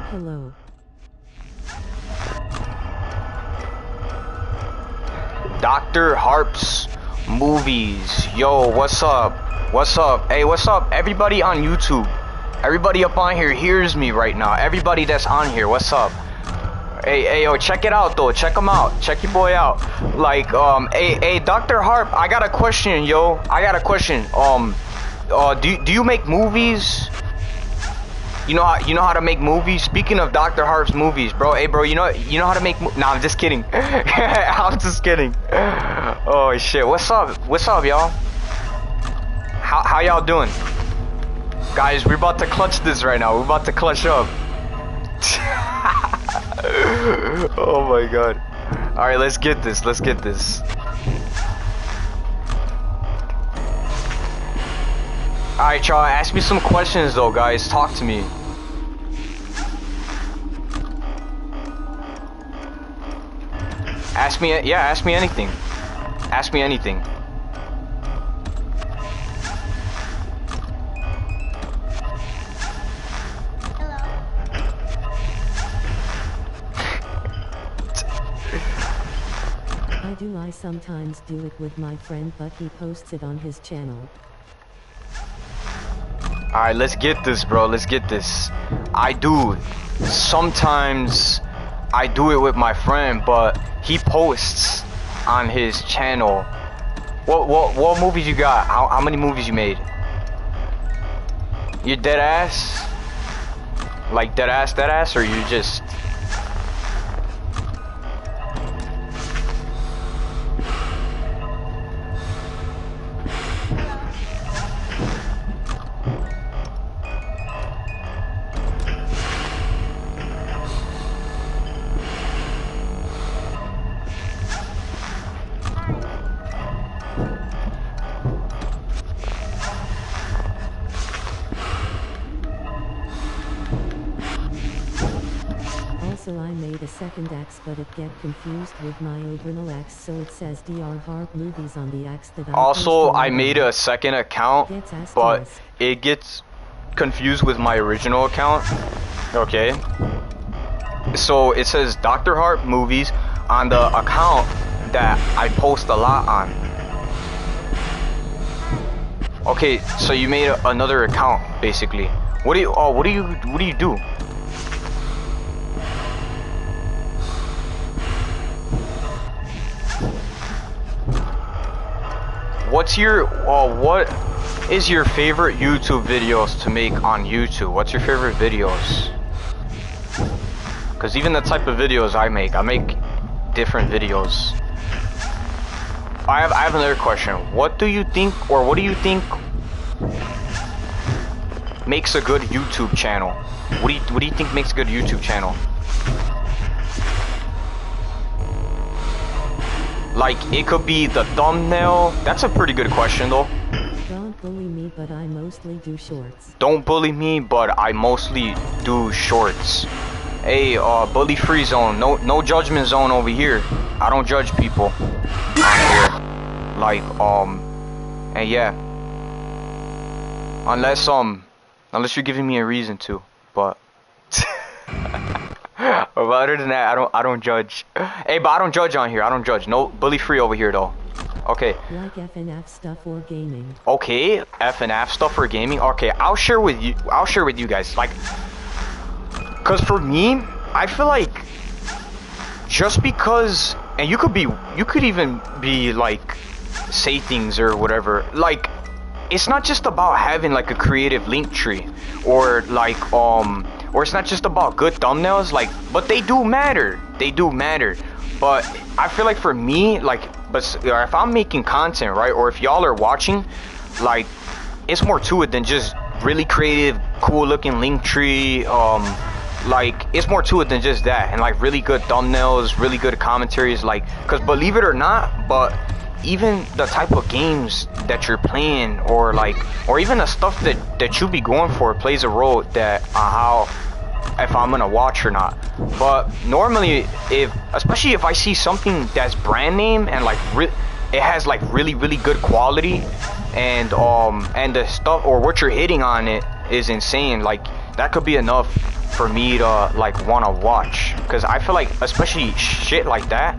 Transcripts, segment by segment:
Hello. Dr. Harp's movies. Yo, what's up? What's up? Hey, what's up? Everybody on YouTube. Everybody up on here hears me right now. Everybody that's on here, what's up? Hey, yo, check it out though. Check him out. Check your boy out. Like, hey, Dr. Harp, I got a question, yo. I got a question. Do you make movies? You know how to make movies? Speaking of Dr. Harp's movies, bro. Hey, bro, you know how to make Nah, I'm just kidding. I'm just kidding. Oh shit. What's up? What's up, y'all? How y'all doing? Guys, we're about to clutch this right now. We're about to clutch up. Oh my god. All right, let's get this. Let's get this. Alright, y'all, ask me some questions though, guys. Talk to me. Ask me anything. Ask me anything. I sometimes do it with my friend, but he posts it on his channel. Alright, let's get this, bro. Let's get this. Sometimes I do it with my friend, but he posts on his channel. What movies you got? How many movies you made? You dead ass? Like dead ass, or you just... Also, I made a second axe, but it get confused with my original axe, so it says Dr. Harp movies on the axe that I Also, I made a second account, but it gets confused with my original account. Okay. So it says Dr. Harp movies on the account that I post a lot on. Okay, so you made another account basically. What do you do? What is your favorite YouTube videos to make on YouTube? What's your favorite videos? Because even the type of videos I make different videos. I have another question. What do you think makes a good YouTube channel? What do you think makes a good YouTube channel? Like, it could be the thumbnail. That's a pretty good question, though. Don't bully me, but I mostly do shorts. Don't bully me, but I mostly do shorts. Hey, bully free zone. No judgment zone over here. I don't judge people on here. Like, and yeah. Unless you're giving me a reason to, but. But other than that, I don't judge. Hey, but I don't judge on here. I don't judge. No bully free over here though. Okay. Like F&F stuff or gaming. Okay, F&F stuff or gaming. Okay, I'll share with you guys. Like, cause for me, I feel like just because, and you could even be like say things or whatever. Like, it's not just about having like a creative link tree or like or it's not just about good thumbnails, like, but they do matter. But I feel like for me, like, but if I'm making content, right, or if y'all are watching, like, it's more to it than just really creative, cool looking link tree. Like, it's more to it than just that, and like really good thumbnails, really good commentaries, like, because believe it or not, but even the type of games that you're playing, or like, or even the stuff that you be going for plays a role that how if I'm gonna watch or not. But normally, especially if I see something that's brand name and like it has like really good quality, and the stuff or what you're hitting on it is insane, like that could be enough for me to like want to watch, because I feel like especially shit like that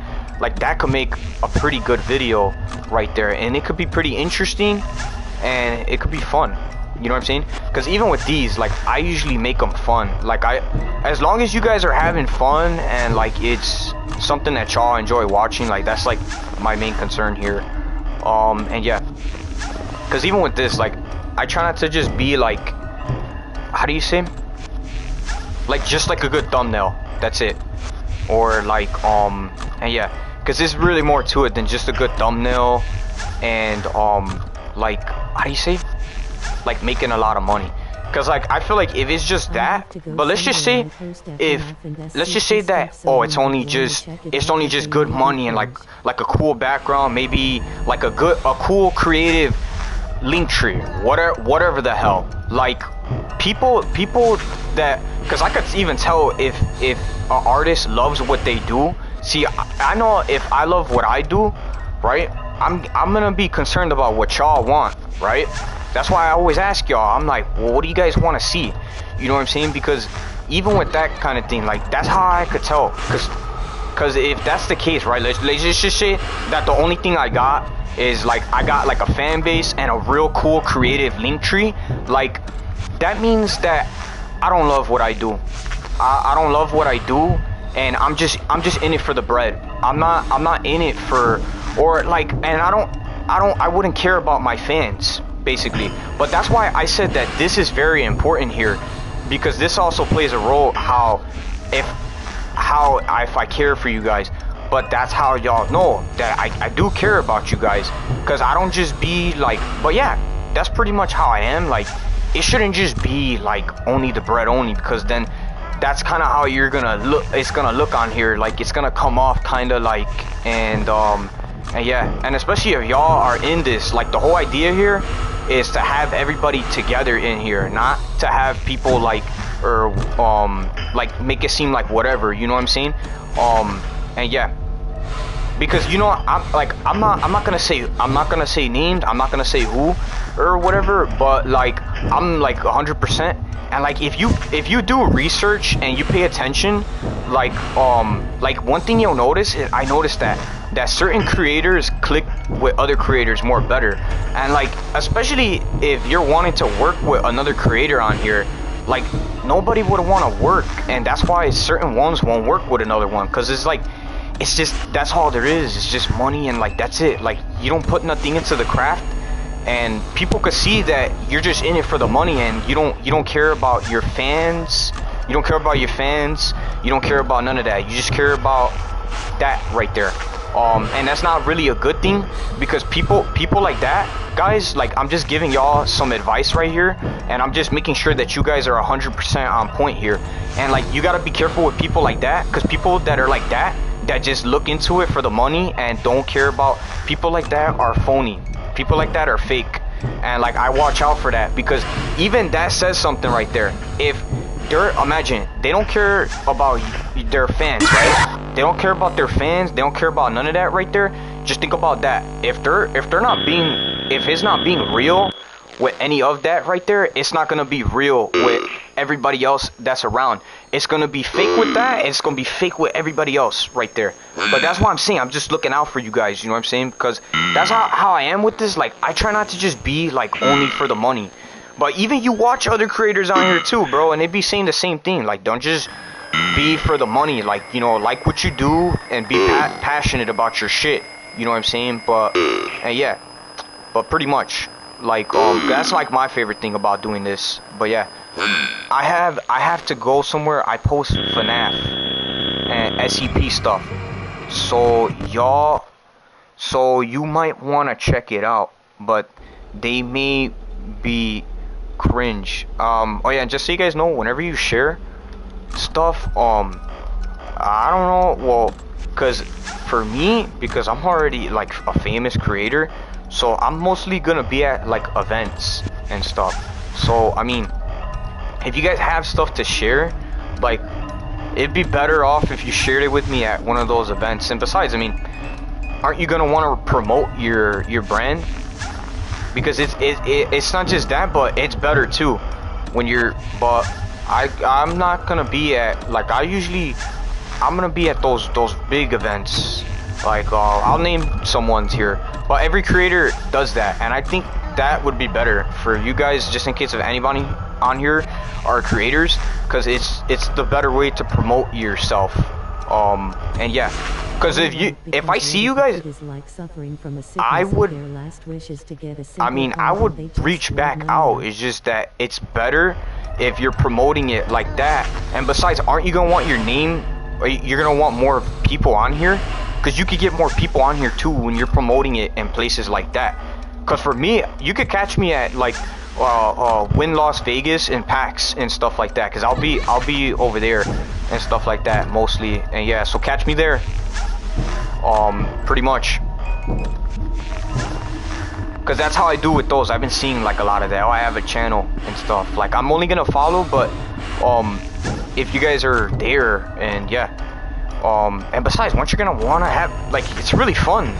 could make a pretty good video right there, and it could be pretty interesting and it could be fun. You know what I'm saying? Because even with these, like, I usually make them fun. Like, as long as you guys are having fun and like it's something that y'all enjoy watching, like that's like my main concern here. And yeah, because even with this, like, I try not to just be like, how do you say, like just like a good thumbnail, that's it. Or like and yeah, because there's really more to it than just a good thumbnail and like, how do you say, like making a lot of money. Because like I feel like if it's just that, but let's just say that, oh, it's only just good money and like a cool background, maybe like a cool creative link tree, whatever the hell. Like people that, because I could even tell if an artist loves what they do. See, I know if I love what I do, right, I'm gonna be concerned about what y'all want, right? That's why I always ask y'all, I'm like, well, what do you guys want to see? You know what I'm saying? Because even with that kind of thing, like, that's how I could tell. Because if that's the case, right, let's just say that the only thing I got is, like, I got, like, a fan base and a real cool creative link tree. Like, that means that I don't love what I do. I don't love what I do, and I'm just in it for the bread. I'm not in it for, or, like, and I wouldn't care about my fans, basically. But that's why I said that this is very important here, because this also plays a role if I care for you guys. But that's how y'all know that I do care about you guys, because I don't just be like, but yeah, that's pretty much how I am. Like, it shouldn't just be like only the bread only, because then that's kind of how you're gonna look. It's gonna look on here, like it's gonna come off kind of like, and yeah, and especially if y'all are in this, like the whole idea here is to have everybody together in here, not to have people like, or like make it seem like whatever, you know what I'm saying? And yeah, because, you know, I'm not gonna say names, I'm not gonna say who or whatever, but like I'm like 100%. And like if you do research and you pay attention, like one thing you'll notice is, I noticed that certain creators click with other creators more better. And like, especially if you're wanting to work with another creator on here, like nobody would want to work, and that's why certain ones won't work with another one, because it's like, it's just, that's all there is. It's just money, and like that's it. Like, you don't put nothing into the craft, and people could see that you're just in it for the money, and you don't care about your fans. You don't care about your fans. You don't care about none of that. You just care about that right there. And that's not really a good thing, because people like that, guys, like, I'm just giving y'all some advice right here, and I'm just making sure that you guys are 100% on point here. And like, you gotta be careful with people like that, because people that are like that just look into it for the money and don't care about, people like that are phony. People like that are fake. And like, I watch out for that, because even that says something right there. If they're, imagine, they don't care about their fans, right? They don't care about their fans. They don't care about none of that right there. Just think about that. If it's not being real with any of that right there, it's not gonna be real with everybody else that's around. It's gonna be fake with that, and it's gonna be fake with everybody else right there. But that's why I'm saying, I'm just looking out for you guys, you know what I'm saying? Because that's how I am with this. Like, I try not to just be like only for the money. But even you watch other creators on here too, bro, and they be saying the same thing. Like, don't just be for the money. Like, you know, like what you do and be passionate about your shit. You know what I'm saying? But yeah, but pretty much, like, that's like my favorite thing about doing this. But yeah, I have to go somewhere. I post FNAF and SCP stuff, so you might want to check it out, but they may be cringe. Oh yeah, and just so you guys know, whenever you share stuff, I don't know, well, because for me, because I'm already like a famous creator, so I'm mostly gonna be at like events and stuff. So I mean, if you guys have stuff to share, like, it'd be better off if you shared it with me at one of those events. And besides, I mean, aren't you gonna want to promote your brand? Because it's not just that, but it's better too when you're, but I'm not gonna be at like I'm gonna be at those big events. Like I'll name some ones here, but every creator does that, and I think that would be better for you guys, just in case of anybody on here are creators, because it's the better way to promote yourself. And yeah, because if I see you guys, I would, I mean, I would reach back out. It's just that it's better if you're promoting it like that. And besides, aren't you gonna want your name? You're gonna want more people on here, because you could get more people on here too when you're promoting it in places like that. Because for me, you could catch me at like Win Las Vegas and PAX and stuff like that, because I'll be over there and stuff like that mostly. And yeah, so catch me there. Pretty much, because that's how I do with those. I've been seeing like a lot of that. Oh, I have a channel and stuff. Like, I'm only gonna follow, but if you guys are there, and yeah, and besides, once you're gonna wanna have, like, it's really fun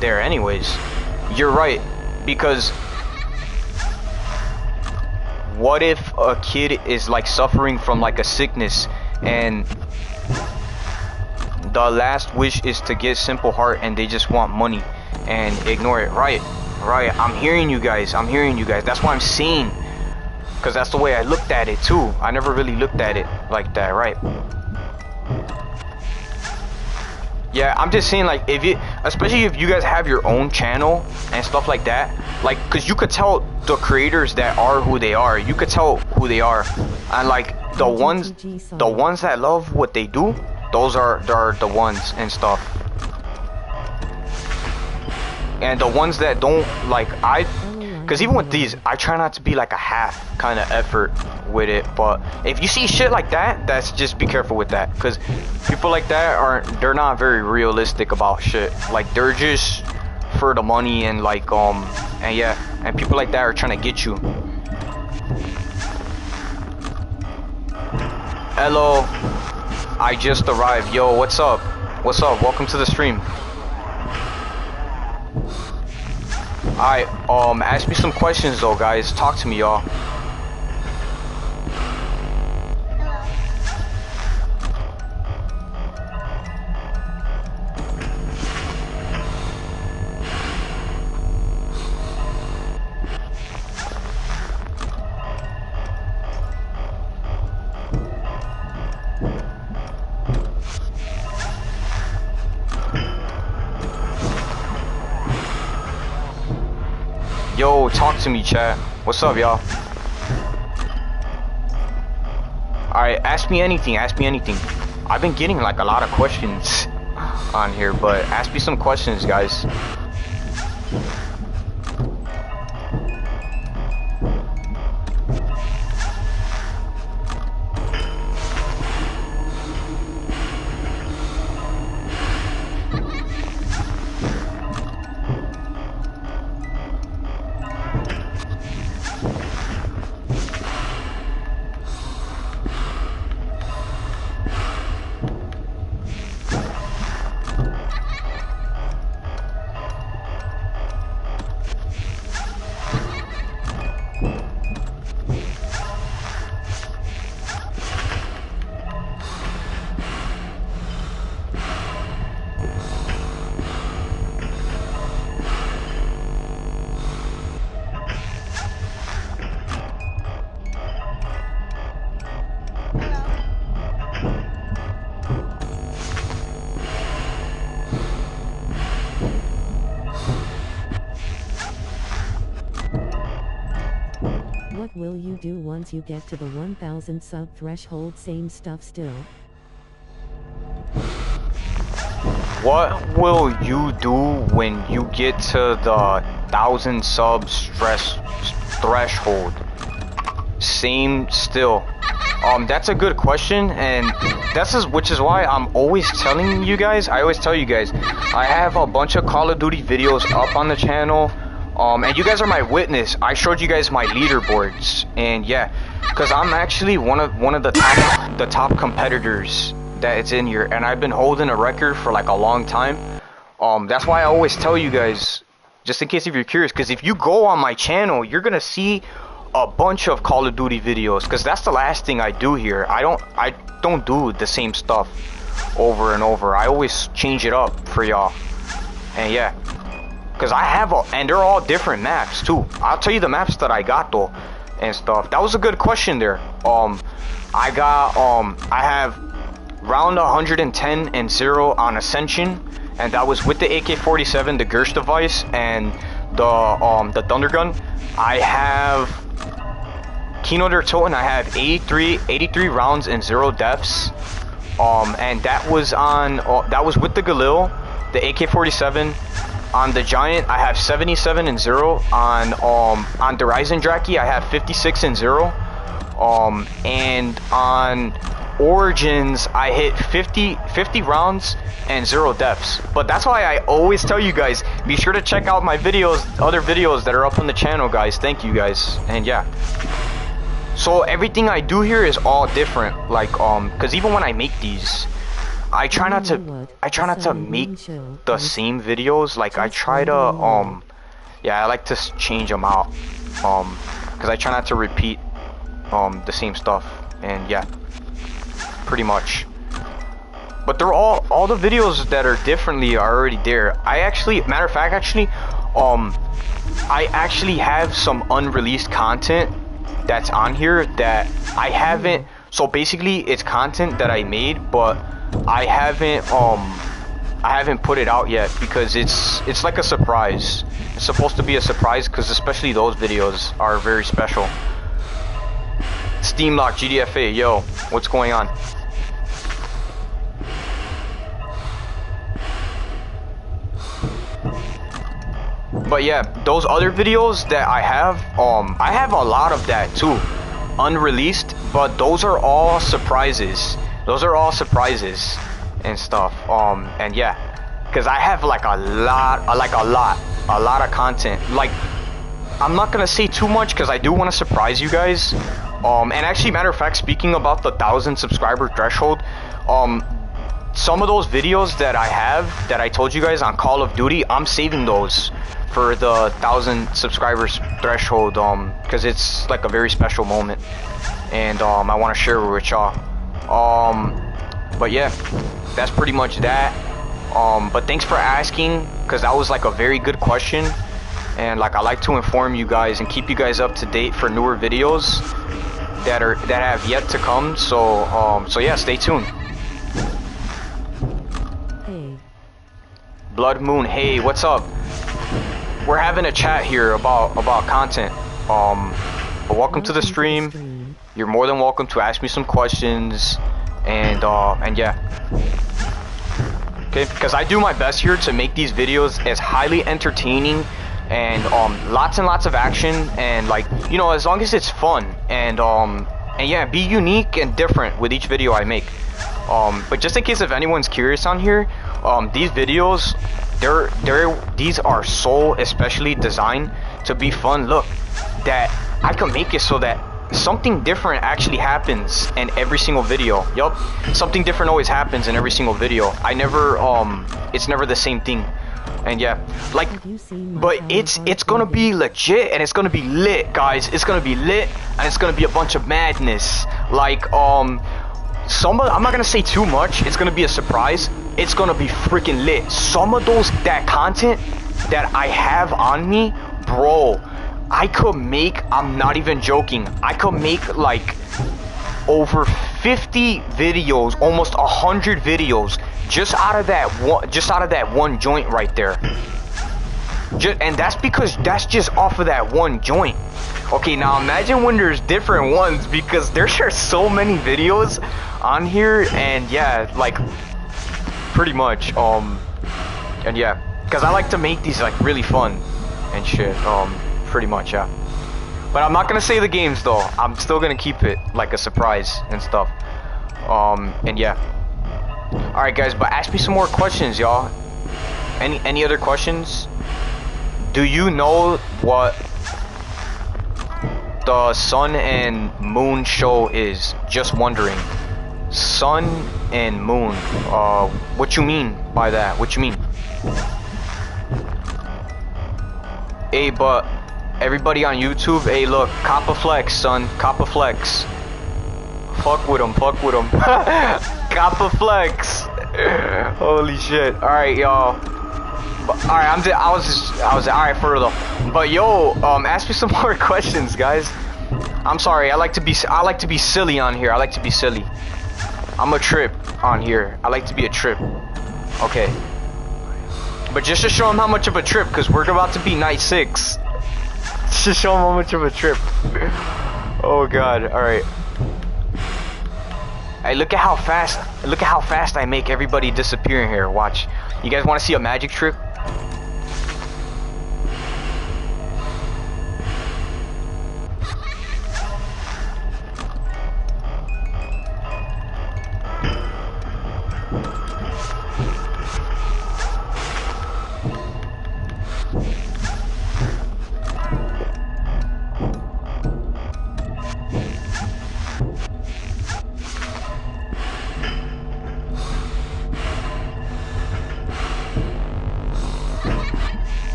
there anyways. You're right, because what if a kid is like suffering from like a sickness, and the last wish is to get Simple Heart, and they just want money and ignore it? Right, I'm hearing you guys. That's why I'm saying, because that's the way I looked at it too. I never really looked at it like that, right? Yeah, I'm just saying, like, especially if you guys have your own channel and stuff like that, like, because you could tell the creators that are who they are. You could tell who they are, and like the ones that love what they do, those are the ones and stuff. And the ones that don't, like, because even with these, I try not to be like a half kind of effort with it. But if you see shit like that, that's just be careful with that, because people like that they're not very realistic about shit. Like, they're just for the money, and like and yeah, and people like that are trying to get you. Hello, I just arrived. Yo, what's up? Welcome to the stream. Alright, ask me some questions though, guys. Talk to me, y'all. Yo, talk to me, chat. What's up, y'all? Alright, ask me anything. I've been getting like a lot of questions on here, but ask me some questions, guys. What will you do once you get to the 1000 sub threshold? Same stuff still. What will you do when you get to the 1000 subs threshold? Same still. That's a good question, and which is why I'm always telling you guys. I always tell you guys, I have a bunch of Call of Duty videos up on the channel. And you guys are my witness. I showed you guys my leaderboards, and yeah, because I'm actually one of the top competitors that it's in here, and I've been holding a record for like a long time. That's why I always tell you guys, just in case if you're curious, because if you go on my channel, you're gonna see a bunch of Call of Duty videos, because that's the last thing I do here. I don't do the same stuff over and over. I always change it up for y'all. And yeah, because I have and they're all different maps too. I'll tell you the maps that I got though and stuff. That was a good question there. I have round 110 and 0 on Ascension, and that was with the AK-47, the Gersh device, and the Thunder Gun. I have Kino der Toten. I have 83 rounds and 0 deaths. And that was on that was with the Galil, the AK-47. On the Giant, I have 77 and 0. On the Ryzen Draki, I have 56 and 0. And on Origins, I hit 50 rounds and 0 deaths. But that's why I always tell you guys, be sure to check out my videos, other videos that are up on the channel, guys. Thank you guys. And yeah, so everything I do here is all different, like because even when I make these, I try not to make the same videos. Like I try to yeah, I like to change them out because I try not to repeat the same stuff. And yeah, pretty much. But they're all the videos that are differently are already there. I actually, matter of fact, I actually have some unreleased content that's on here that I haven't. So basically, it's content that I made, but I haven't put it out yet because it's like a surprise. It's supposed to be a surprise because especially those videos are very special. Steam Lock GDFA, yo, what's going on? But yeah, those other videos that I have a lot of that too, unreleased, but those are all surprises. Those are all surprises and stuff. And yeah, because I have like a lot of content. Like, I'm not gonna say too much because I do want to surprise you guys. And actually, matter of fact, speaking about the 1,000 subscriber threshold, some of those videos that I have that I told you guys on Call of Duty, I'm saving those for the 1,000 subscribers threshold, because it's like a very special moment, and I want to share it with y'all. But yeah, that's pretty much that. But thanks for asking, because that was like a very good question, and like I like to inform you guys and keep you guys up to date for newer videos that have yet to come. So yeah, stay tuned. Hey. Blood Moon, hey, what's up? We're having a chat here about content. But welcome to the stream. You're more than welcome to ask me some questions, and yeah. Okay, because I do my best here to make these videos as highly entertaining and lots and lots of action, and like, you know, as long as it's fun, and yeah, be unique and different with each video I make. But just in case if anyone's curious on here, these videos, these are so especially designed to be fun. Look, that I can make it so that something different actually happens in every single video. Yup, something different always happens in every single video. It's never the same thing. And yeah, like, but it's gonna be legit and it's gonna be lit, guys. It's gonna be lit and it's gonna be a bunch of madness. Like, I'm not gonna say too much. It's gonna be a surprise. It's gonna be freaking lit. Some of that content that I have on me, bro, I could make, I'm not even joking, I could make like over 50 videos, almost 100 videos just out of that one joint right there. And that's because that's just off of that one joint. Okay, now imagine when there's different ones, because there's so many videos on here, and yeah, like, pretty much, and yeah, because I like to make these like really fun and shit, pretty much, yeah. But I'm not gonna say the games though. I'm still gonna keep it like a surprise and stuff, and yeah. All right, guys, but ask me some more questions, y'all. Any other questions? Do you know what the Sun and Moon show is? Just wondering. Sun and Moon. What you mean by that? What you mean? Hey, but Everybody on YouTube, hey look, Coppa Flex, son, Coppa Flex. Fuck with him, fuck with him. Coppa Flex. Holy shit. Alright, y'all. Alright, I was alright for real though. But yo, ask me some more questions, guys. I'm sorry, I like to be silly on here. I like to be silly. I'm a trip on here. I like to be a trip. Okay. But just to show him how much of a trip, because we're about to be night 6. Just to show him how much of a trip. Oh god, alright. Hey, look at how fast I make everybody disappear in here. Watch. You guys want to see a magic trick?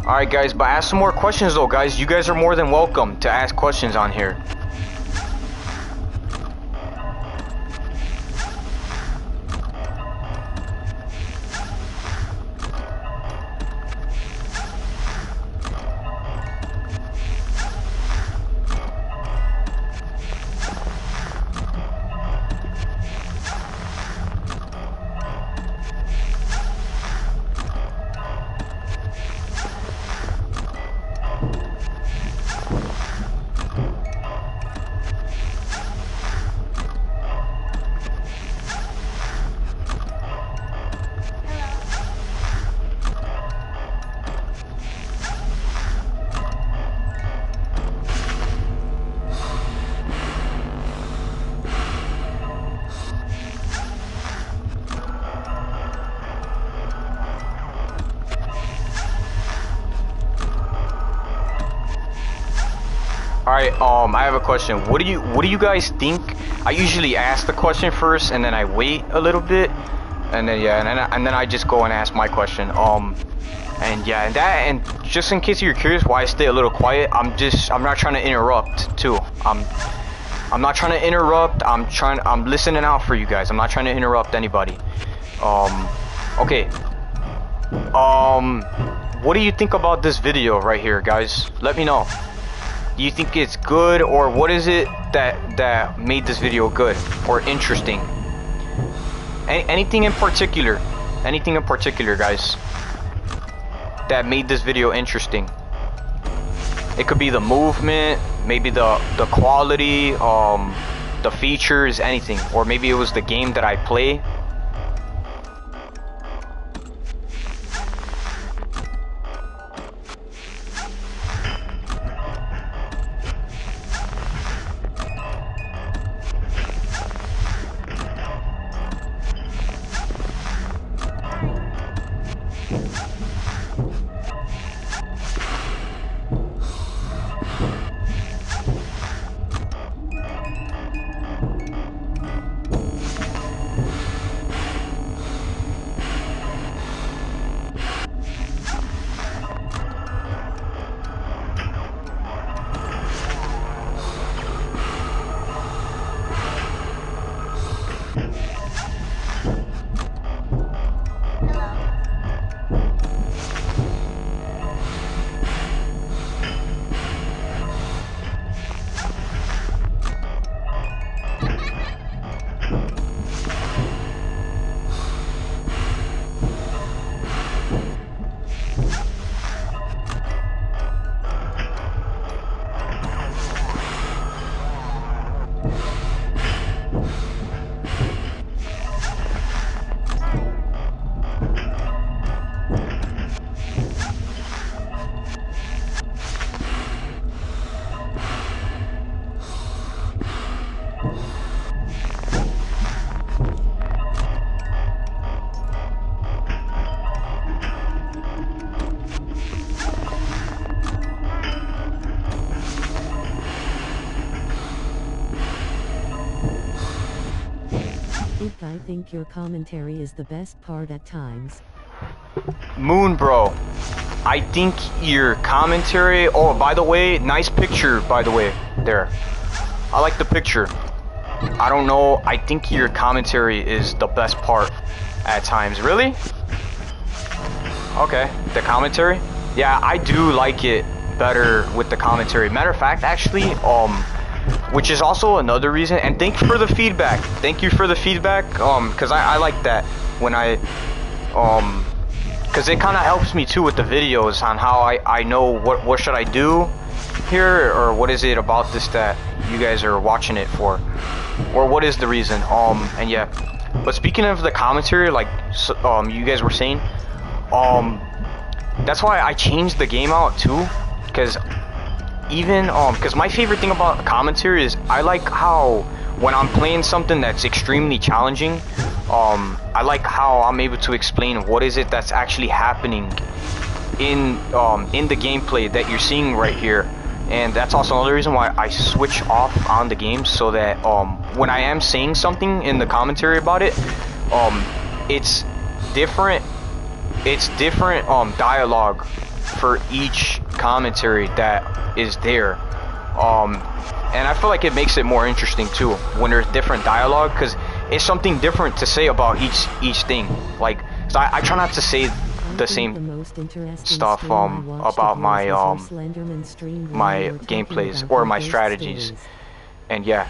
Alright guys, but ask some more questions though, guys. You guys are more than welcome to ask questions on here. Alright, I have a question. What do you guys think? I usually ask the question first and then I wait a little bit and then and then I just go and ask my question. And yeah, and just in case you're curious why I stay a little quiet, I'm not trying to interrupt too. I'm not trying to interrupt. I'm listening out for you guys. I'm not trying to interrupt anybody. Okay. What do you think about this video right here, guys? Let me know. Do you think it's good, or what is it that made this video good or interesting? Anything in particular? Anything in particular, guys, that made this video interesting? It could be the movement, maybe the quality, the features, anything, or maybe it was the game that I play. I think your commentary is the best part at times. Moon bro, I think your commentary, oh by the way, nice picture by the way, there. I like the picture. I don't know, I think your commentary is the best part at times. Really? Okay, the commentary? Yeah, I do like it better with the commentary. Matter of fact, actually, which is also another reason, and thank you for the feedback. Thank you for the feedback, because I like that when I, because it kind of helps me too with the videos on how I know what should I do here, or what is it about this that you guys are watching it for, or what is the reason, and yeah. But speaking of the commentary, like, you guys were saying, that's why I changed the game out too, because even because my favorite thing about commentary is I like how when I'm playing something that's extremely challenging, I like how I'm able to explain what is it that's actually happening in the gameplay that you're seeing right here. And that's also another reason why I switch off on the game, so that when I am saying something in the commentary about it, it's different dialogue for each commentary that is there, and I feel like it makes it more interesting too when there's different dialogue, because it's something different to say about each thing. Like, so I try not to say the same stuff about my my gameplays or my strategies, and yeah,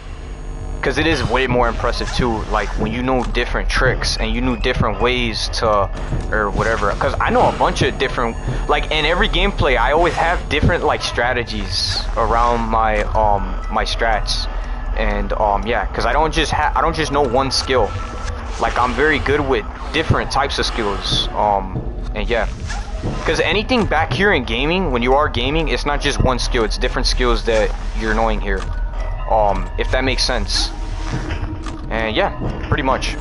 because it is way more impressive too, like when you know different tricks and you know different ways to, or whatever, because I know a bunch of different, like in every gameplay I always have different like strategies around my my strats, and yeah, because I don't just know one skill, like I'm very good with different types of skills, and yeah, because anything back here in gaming, when you are gaming, it's not just one skill, it's different skills that you're knowing here. If that makes sense. And yeah, pretty much.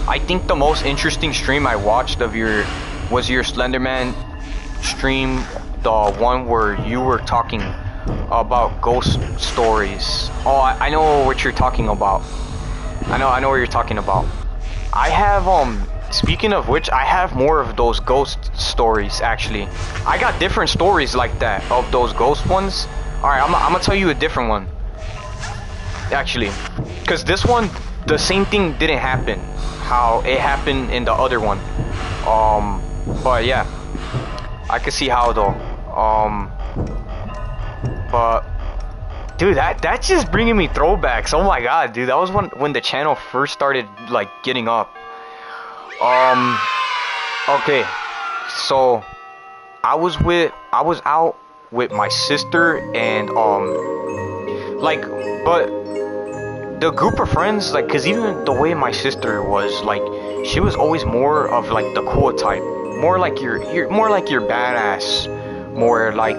I think the most interesting stream I watched of your was your Slenderman stream, the one where you were talking about ghost stories. Oh, I know what you're talking about. I know what you're talking about. I have speaking of which, I have more of those ghost stories actually. I got different stories like that of those ghost ones. Alright, I'm gonna tell you a different one actually, because this one, the same thing didn't happen how it happened in the other one, but yeah, I can see how though, but dude, that's just bringing me throwbacks. Oh my god, dude, that was when the channel first started like getting up. Okay, so I was out with my sister, and like, but the group of friends, like, cause even the way my sister was, like, she was always more of like the cool type, more like you're more like your badass, more like,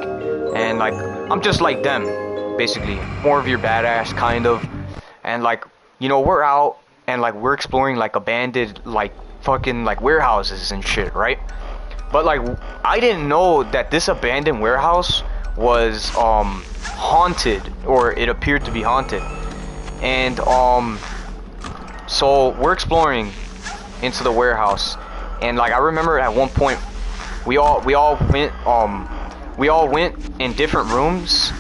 and like I'm just like them, basically, more of your badass kind of, and like, you know, we're out and like we're exploring like abandoned like fucking like warehouses and shit, right? But like I didn't know that this abandoned warehouse was haunted, or it appeared to be haunted. And so we're exploring into the warehouse, and like I remember at one point we all went in different rooms.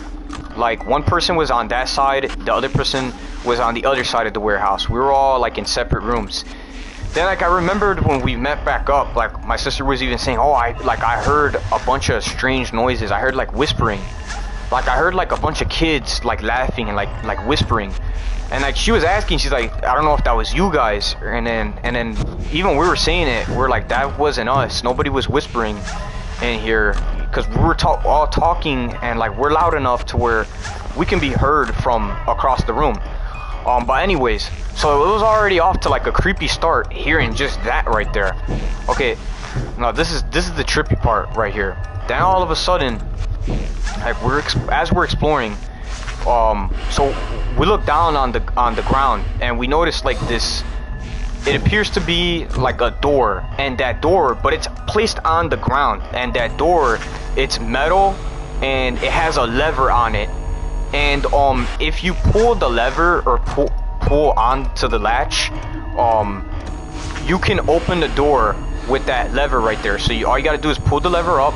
Like one person was on that side, the other person was on the other side of the warehouse. We were all like in separate rooms. Then like I remembered when we met back up, like my sister was even saying, oh, I heard a bunch of strange noises. I heard like whispering. Like I heard like a bunch of kids like laughing and like whispering. And like she was asking, she's like, I don't know if that was you guys. And then even we were saying it, we're like, that wasn't us. Nobody was whispering in here, because we were all talking, and like we're loud enough to where we can be heard from across the room. But anyways, so it was already off to like a creepy start hearing just that right there. Okay, now this is the trippy part right here. Then all of a sudden, like as we're exploring, so we look down on the ground, and we notice like this. It appears to be like a door, and that door, but it's placed on the ground, and that door, it's metal, and it has a lever on it. And if you pull the lever or pull onto the latch, you can open the door with that lever right there. So all you gotta do is pull the lever up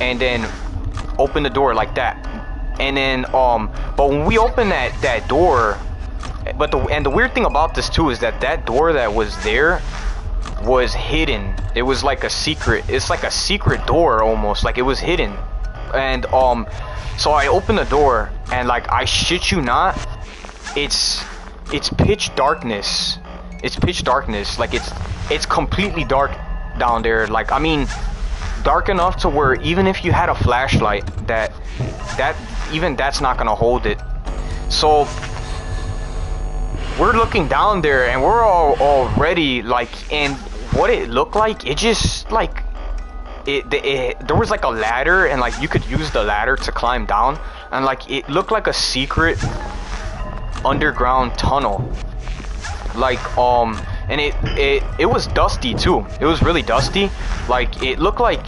and then open the door like that. And then but when we open that door, but the weird thing about this too is that door that was there was hidden. It was like a secret. It's like a secret door almost, like it was hidden. And so I opened the door, and like, I shit you not, it's pitch darkness. It's pitch darkness. Like it's completely dark down there. Like, I mean, dark enough to where even if you had a flashlight, that's not gonna hold it. So we're looking down there, and we're all already like, and what it looked like, it just like there was like a ladder, and like you could use the ladder to climb down, and like it looked like a secret underground tunnel. Like and it was dusty too. It was really dusty. Like, it looked like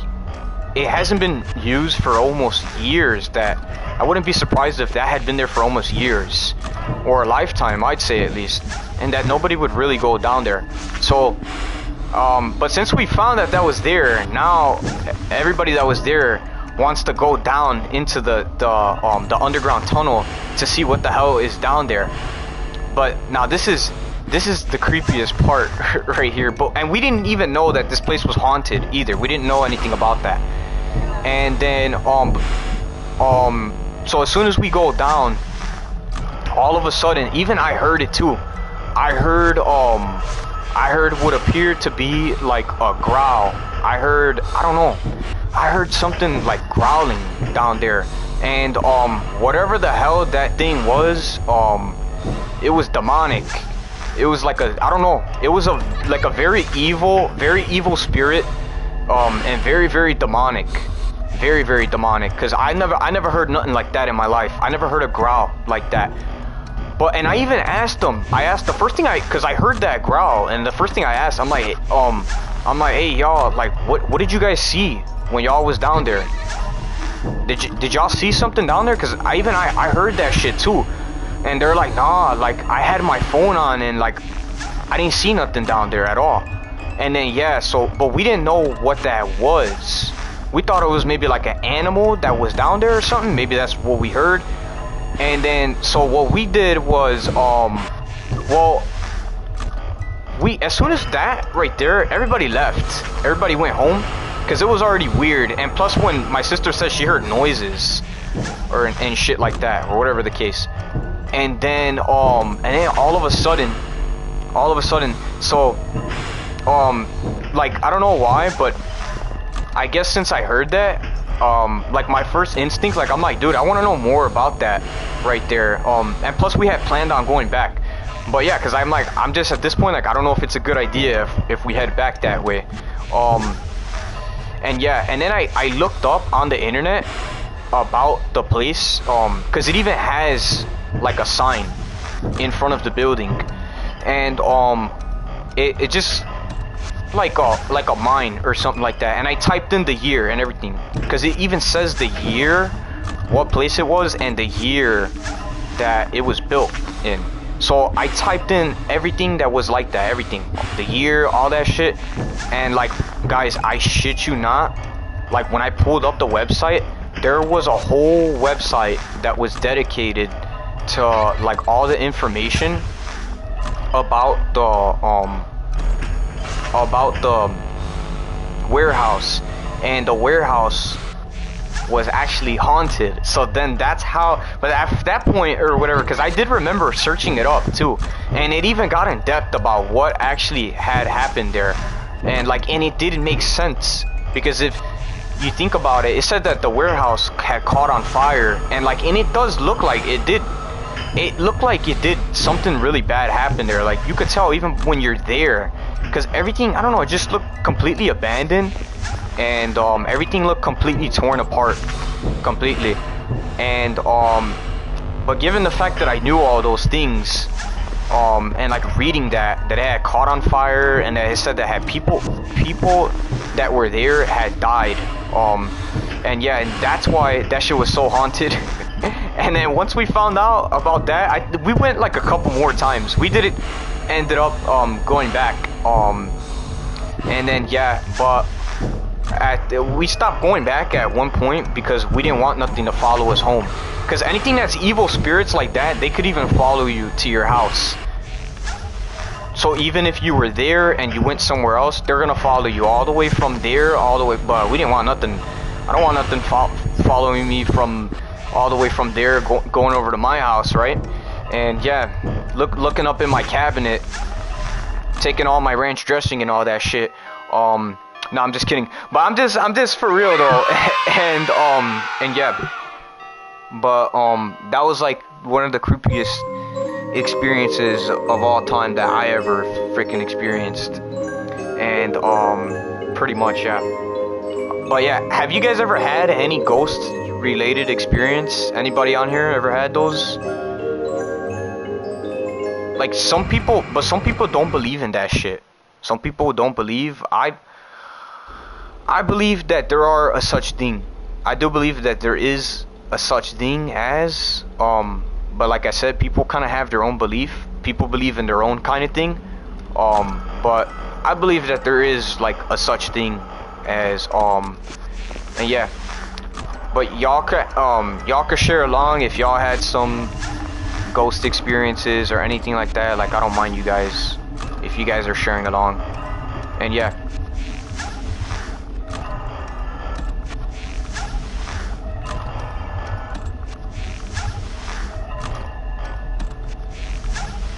it hasn't been used for almost years. That I wouldn't be surprised if that had been there for almost years, or a lifetime, I'd say at least, and that nobody would really go down there. So but since we found that was there, now everybody that was there wants to go down into the underground tunnel to see what the hell is down there. But now this is the creepiest part right here. And we didn't even know that this place was haunted either. We didn't know anything about that. And then so as soon as we go down, all of a sudden, even I heard it too. I heard what appeared to be like a growl. I don't know. I heard something like growling down there. And whatever the hell that thing was, it was demonic. It was like I don't know. It was like a very evil spirit, and very, very demonic. Very, very demonic. Cause I never heard nothing like that in my life. I never heard a growl like that. And I even asked them. I asked the first thing cause I heard that growl, and the first thing I asked, I'm like, hey y'all, like, what did you guys see when y'all was down there? Did y'all see something down there? Cause I heard that shit too. And they're like, nah, like, I had my phone on, and like, I didn't see nothing down there at all. And then yeah, but we didn't know what that was. We thought it was maybe like an animal that was down there or something. Maybe that's what we heard. And then, so what we did was, as soon as that right there, everybody left. Everybody went home, because it was already weird. And plus, when my sister said she heard noises, and shit like that, or whatever the case. And then all of a sudden, so, like, I don't know why, but I guess since I heard that, like, my first instinct, like, I'm like, dude, I want to know more about that right there. And plus we had planned on going back. But yeah, because I'm just at this point, like, I don't know if it's a good idea if we head back that way. And yeah, and then I looked up on the internet about the place, because it even has like a sign in front of the building, and it just like a mine or something like that. And I typed in the year and everything, because it even says the year, what place it was, and the year that it was built in. So I typed in everything that was like that, everything, the year, all that shit. And like, guys, I shit you not, like, when I pulled up the website, there was a whole website that was dedicated to like all the information about the warehouse, and the warehouse was actually haunted. So then that's how, but at that point or whatever, because I did remember searching it up too, and it even got in depth about what actually had happened there, and like, and it didn't make sense, because if you think about it, it said that the warehouse had caught on fire, and like, and it does look like it did. It looked like it did something really bad happen there. Like, you could tell even when you're there, because everything, I don't know, it just looked completely abandoned, and everything looked completely torn apart, completely. And but given the fact that I knew all those things, and like reading that it had caught on fire, and that it said that had people that were there had died, and yeah, and that's why that shit was so haunted. And then once we found out about that, we went like a couple more times. We did it ended up going back. And then yeah, but we stopped going back at one point because we didn't want nothing to follow us home. Because anything that's evil spirits like that, they could even follow you to your house. So even if you were there and you went somewhere else, they're gonna follow you all the way from there, all the way. But we didn't want nothing. I don't want nothing following me from all the way from there, going over to my house, right? And yeah, looking up in my cabinet, taking all my ranch dressing and all that shit. No, I'm just kidding. But I'm just for real though. and yeah. But that was like one of the creepiest experiences of all time that I ever freaking experienced. And pretty much, yeah. But yeah, have you guys ever had any ghost related experience? Anybody on here ever had those? Like some people don't believe in that shit. Some people don't believe. I believe that there are a such thing. I do believe that there is a such thing as but like I said, people kind of have their own belief. People believe in their own kind of thing. But I believe that there is like a such thing as and yeah. But y'all could share along if y'all had some ghost experiences or anything like that. Like I don't mind you guys if you guys are sharing along. And yeah.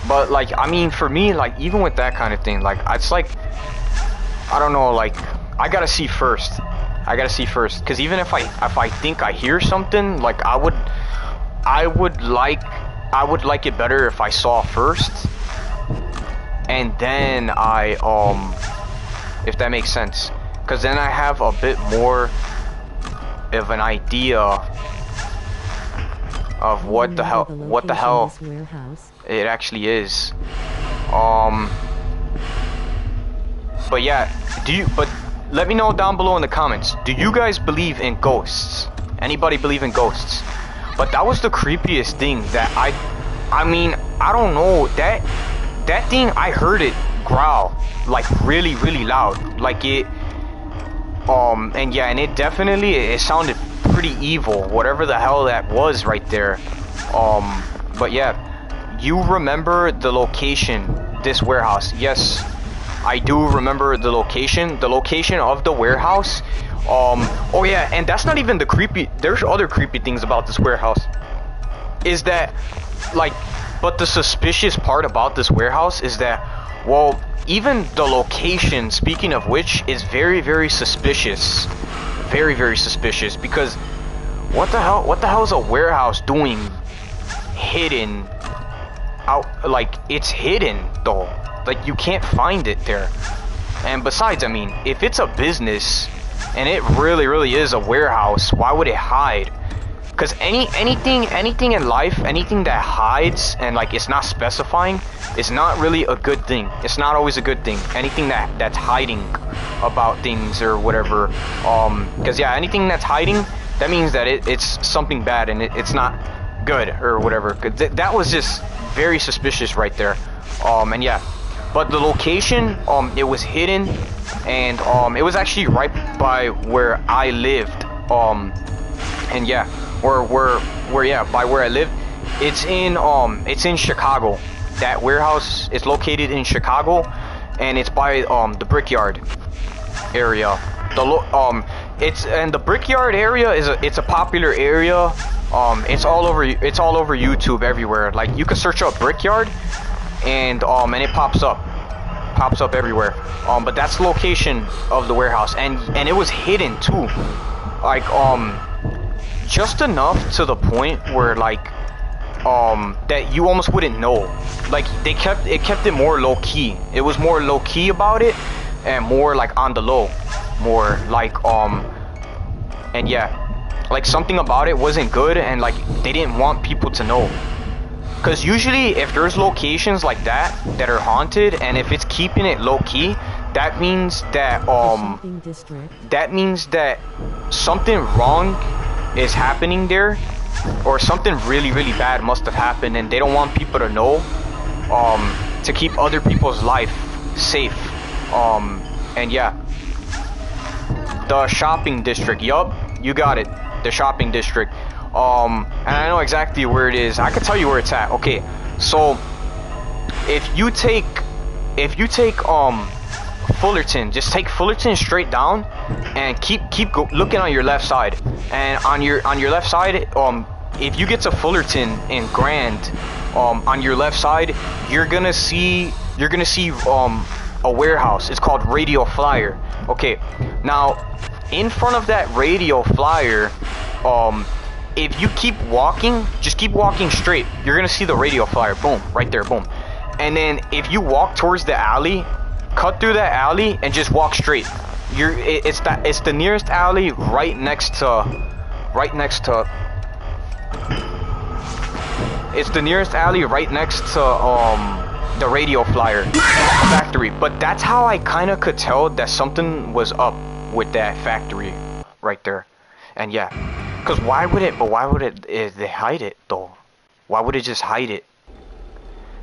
But like, I mean, for me, like even with that kind of thing, like it's like, I don't know, like I gotta see first. Because even if I think I hear something, like I would like it better if I saw first, and then if that makes sense, because then I have a bit more of an idea of what the hell it actually is. But yeah, but let me know down below in the comments, do you guys believe in ghosts? Anybody believe in ghosts? But that was the creepiest thing that I mean, I don't know, that thing, I heard it growl like really loud, like it and yeah, and it sounded pretty evil, whatever the hell that was right there. But yeah, you remember the location, this warehouse? Yes, I do remember the location of the warehouse. Oh yeah, and that's not even the creepy, there's other creepy things about this warehouse. Is that, like, but the suspicious part about this warehouse is that, well, even the location, speaking of which, is very suspicious. Very suspicious, because what the hell is a warehouse doing hidden out? Like, it's hidden though, like you can't find it there. And besides, I mean, if it's a business and it really is a warehouse, why would it hide? Because anything in life, anything that hides and like it's not specifying, is not really a good thing. It's not always a good thing. Anything that's hiding about things or whatever, because yeah, anything that's hiding, that means that it's something bad and it's not good or whatever. That was just very suspicious right there. And yeah, but the location, it was hidden, and it was actually right by where I lived. And yeah, by where I lived, it's in Chicago. That warehouse is located in Chicago, and it's by the Brickyard area. The Brickyard area it's a popular area. It's all over YouTube everywhere. Like you can search up Brickyard, and it pops up everywhere. But that's the location of the warehouse, and it was hidden too, like just enough to the point where like that you almost wouldn't know. Like it kept it more low key. It was more low key about it, and more like on the low, more like and yeah, like something about it wasn't good, and like they didn't want people to know. Because usually if there's locations like that are haunted, and if it's keeping it low key, that means that something wrong is happening there, or something really bad must have happened, and they don't want people to know. to keep other people's life safe. And yeah, the shopping district. Yup, you got it. The shopping district. And I know exactly where it is. I can tell you where it's at. Okay, so if you take Fullerton, just take Fullerton straight down, and keep looking on your left side. And on your left side, if you get to Fullerton in Grand, on your left side, you're gonna see a warehouse. It's called Radio Flyer. Okay, now in front of that Radio Flyer, if you keep walking, just keep walking straight, you're gonna see the Radio Flyer. Boom, right there, boom. And then if you walk towards the alley, cut through that alley and just walk straight. It's the nearest alley right next to it's the nearest alley right next to the Radio Flyer factory. But that's how I kind of could tell that something was up with that factory right there. And yeah, because why would they hide it though? Why would it just hide it?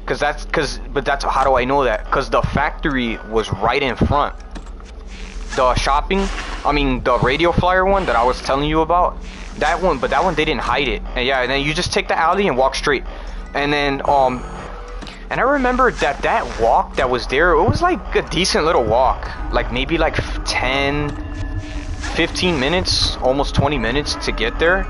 But that's how do I know that? Because the factory was right in front. The Radio Flyer one that I was telling you about, that one they didn't hide it. And yeah, and then you just take the alley and walk straight. And then and I remember that walk that was there, it was like a decent little walk, like maybe like 10-15 minutes, almost 20 minutes to get there.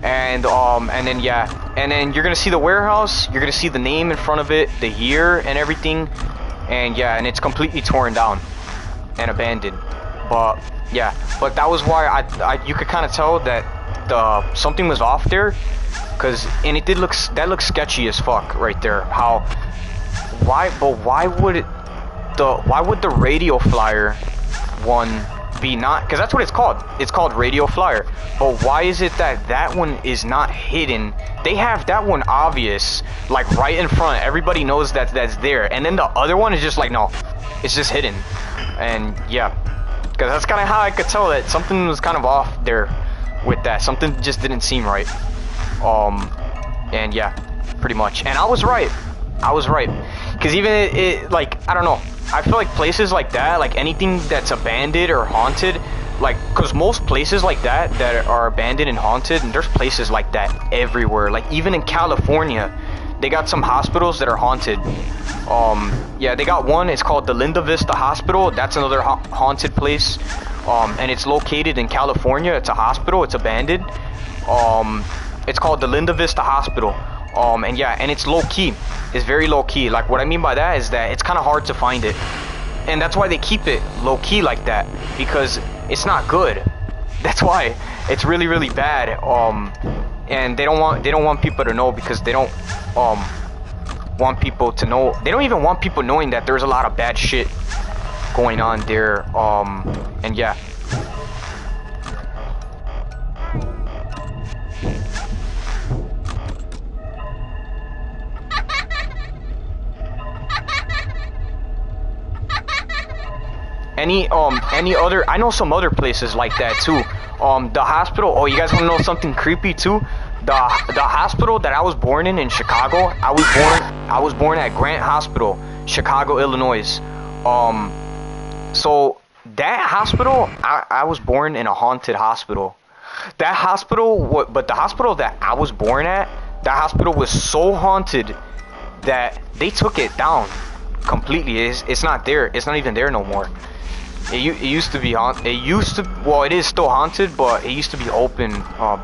And then yeah, and then you're gonna see the warehouse, you're gonna see the name in front of it, the year and everything. And yeah, and it's completely torn down and abandoned. But yeah, but that was why you could kind of tell that something was off there, and it did look sketchy as fuck right there. Why would the Radio Flyer one be not, because that's what it's called. It's called Radio Flyer. But why is it that one is not hidden? They have that one obvious, like right in front. Everybody knows that's there. And then the other one is just like, no, it's just hidden. And yeah, because that's kind of how I could tell that something was kind of off there with that. Something just didn't seem right. And yeah, pretty much. And I was right. Because even it like, I don't know, I feel like places like that, like anything that's abandoned or haunted, like, because most places like that are abandoned and haunted, and there's places like that everywhere. Like even in California, they got some hospitals that are haunted. Yeah, they got one, it's called the Linda Vista Hospital. That's another haunted place. And it's located in California. It's a hospital, it's abandoned. It's called the Linda Vista Hospital. And yeah, and it's low key. It's very low key. Like what I mean by that is that it's kind of hard to find it, and that's why they keep it low key like that, because it's not good. That's why it's really, really bad. And they don't want people to know, because they don't want people to know. They don't even want people knowing that there's a lot of bad shit going on there. And yeah. Any other, I know some other places like that too. The hospital, oh, you guys want to know something creepy too? The hospital that I was born in Chicago, I was born at Grant Hospital, Chicago, Illinois. So that hospital, I was born in a haunted hospital. That hospital, but the hospital that I was born at, that hospital was so haunted that they took it down completely. It's not there. It's not even there no more. It used to be haunted. Well, it is still haunted, but it used to be open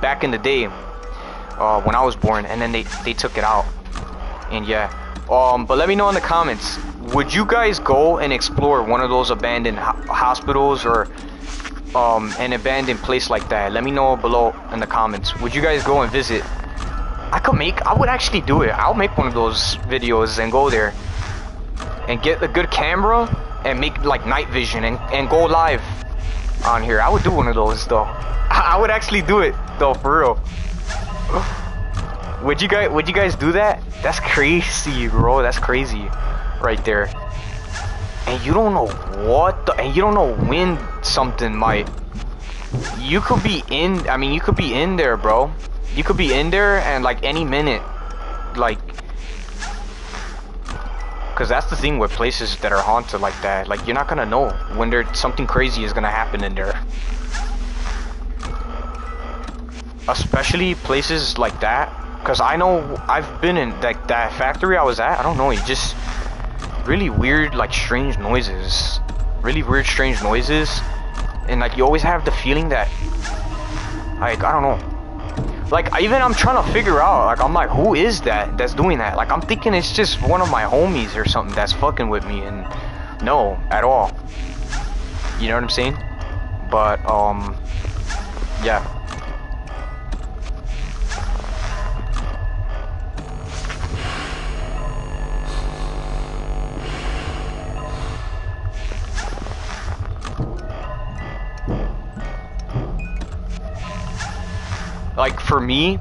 back in the day when I was born, and then they took it out. And yeah, but let me know in the comments, would you guys go and explore one of those abandoned hospitals or an abandoned place like that? Let me know below in the comments. Would you guys go and visit? I would actually do it. I'll make one of those videos and go there and get a good camera and make like night vision and go live on here. I would do one of those though. I would actually do it though, for real. Would you guys do that? That's crazy, bro. That's crazy right there. And you don't know and you don't know when something might. You could be in there, bro. You could be in there and like any minute, like Because that's the thing with places that are haunted like that. Like, you're not gonna know when something crazy is gonna happen in there. Especially places like that. Because I know I've been in like that factory I was at. I don't know, it just really weird, like strange noises. Really weird, strange noises. And like you always have the feeling that, like, I don't know. Like, even I'm trying to figure out, like, I'm like, who is that that's doing that? Like, I'm thinking it's just one of my homies or something that's fucking with me, and no, at all. You know what I'm saying? But, yeah. Like, for me,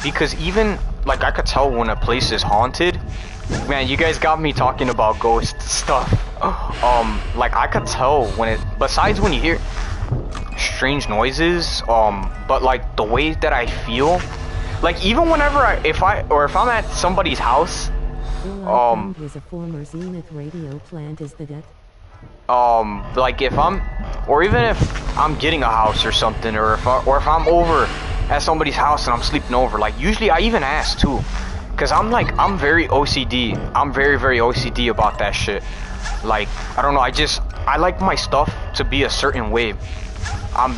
because even, like, I could tell when a place is haunted. Man, you guys got me talking about ghost stuff. Like, I could tell besides when you hear strange noises, but, like, the way that I feel, like, even whenever if I'm at somebody's house, All I found was a former Zenith radio plant. Is that it? like if or even if I'm getting a house or something, or if I'm over at somebody's house and I'm sleeping over, like usually I even ask too, because I'm very OCD. I'm very, very OCD about that shit. Like, I don't know, I like my stuff to be a certain way.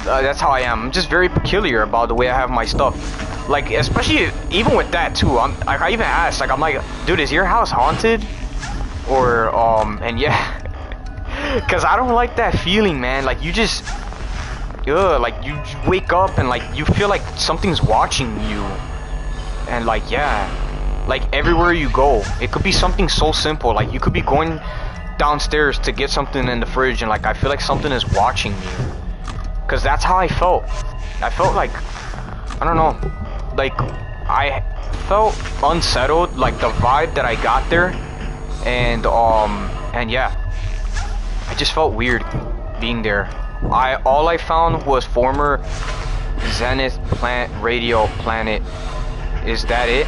That's how I am. I'm just very peculiar about the way I have my stuff. Like, especially even with that too. I even ask, like, I'm like, dude, is your house haunted? Or and yeah. Cause I don't like that feeling, man. Like, you just, like you wake up and like you feel like something's watching you, and like, yeah, like everywhere you go, it could be something so simple. Like, you could be going downstairs to get something in the fridge, and like I feel like something is watching me. Cause that's how I felt. I felt like, I don't know, like I felt unsettled. Like the vibe that I got there, and yeah. I just felt weird being there. All I found was former Zenith radio planet. Is that it?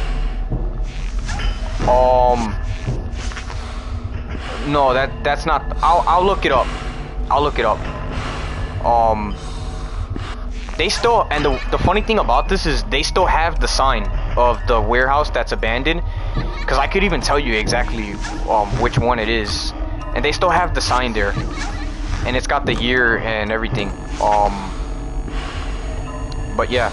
No, that's not. I'll look it up. I'll look it up. They still, and the funny thing about this is they still have the sign of the warehouse that's abandoned, because I could even tell you exactly which one it is. And they still have the sign there, and it's got the year and everything. But yeah.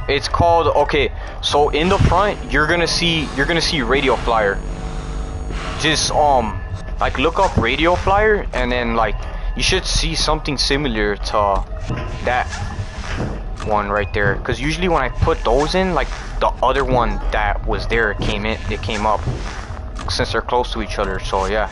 It's called, okay, so in the front you're gonna see radio flyer. Just like look up radio flyer, and then like you should see something similar to that one right there, because usually when I put those in, like the other one that was there came up, since they're close to each other. So yeah.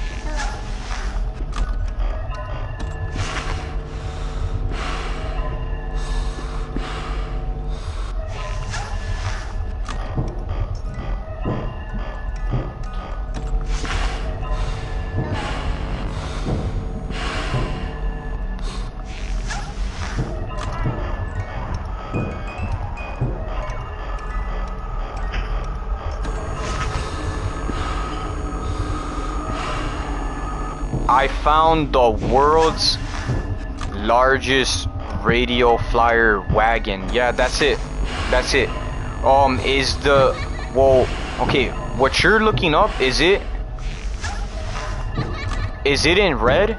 I found the world's largest radio flyer wagon. Yeah, that's it. That's it. Okay, what you're looking up, is it in red?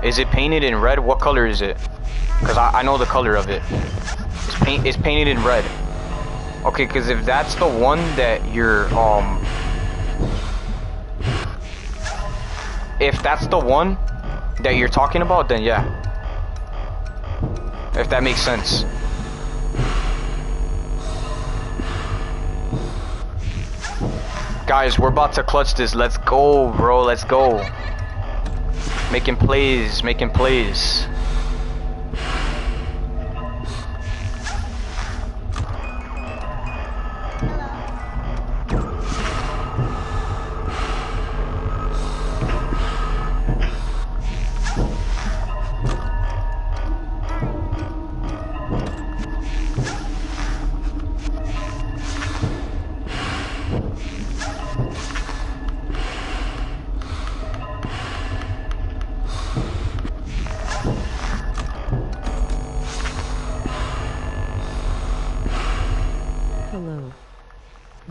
Is it painted in red? What color is it? Because I know the color of it. It's painted in red. Okay, because if that's the one that you're if that's the one that you're talking about, then yeah. If that makes sense. Guys, we're about to clutch this. Let's go, bro. Let's go. Making plays, making plays.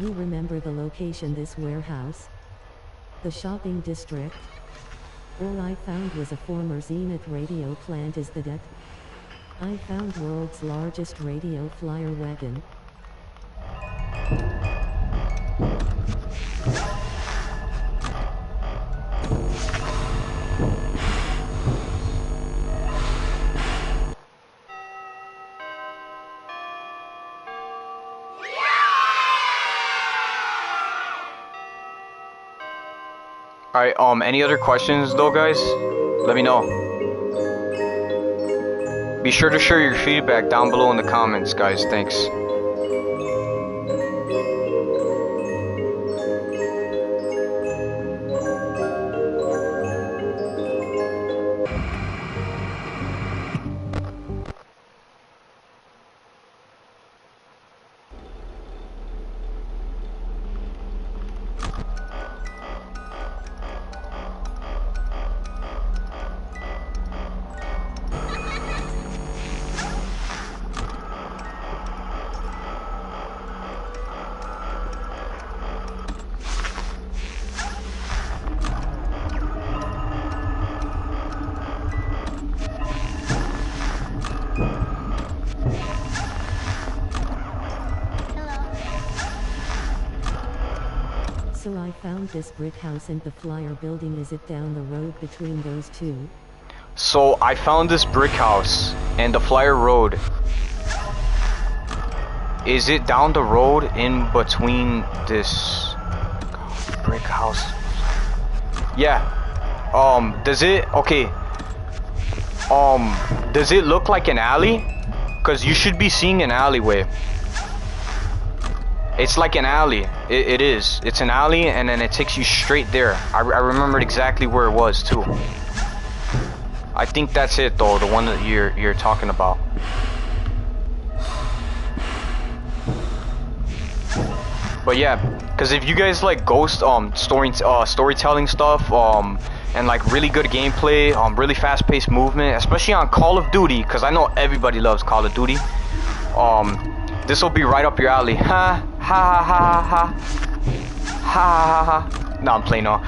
you remember the location this warehouse? The shopping district? All I found was a former Zenith radio plant. Is that it? I found world's largest radio flyer wagon. Alright, any other questions though, guys? Let me know. Be sure to share your feedback down below in the comments, guys. Thanks. So I found this brick house and the flyer building. Is it down the road between those two? So I found this brick house and the flyer road. Is it down the road in between this brick house? Yeah. Does it, okay. Does it look like an alley? Cause you should be seeing an alleyway. It's like an alley. It is. It's an alley, and then it takes you straight there. I remembered exactly where it was too. I think that's it though, the one that you're talking about. But yeah, because if you guys like ghost storytelling stuff, and like really good gameplay, really fast-paced movement, especially on Call of Duty, because I know everybody loves Call of Duty. This will be right up your alley. Ha ha ha ha ha ha ha. No, I'm playing no.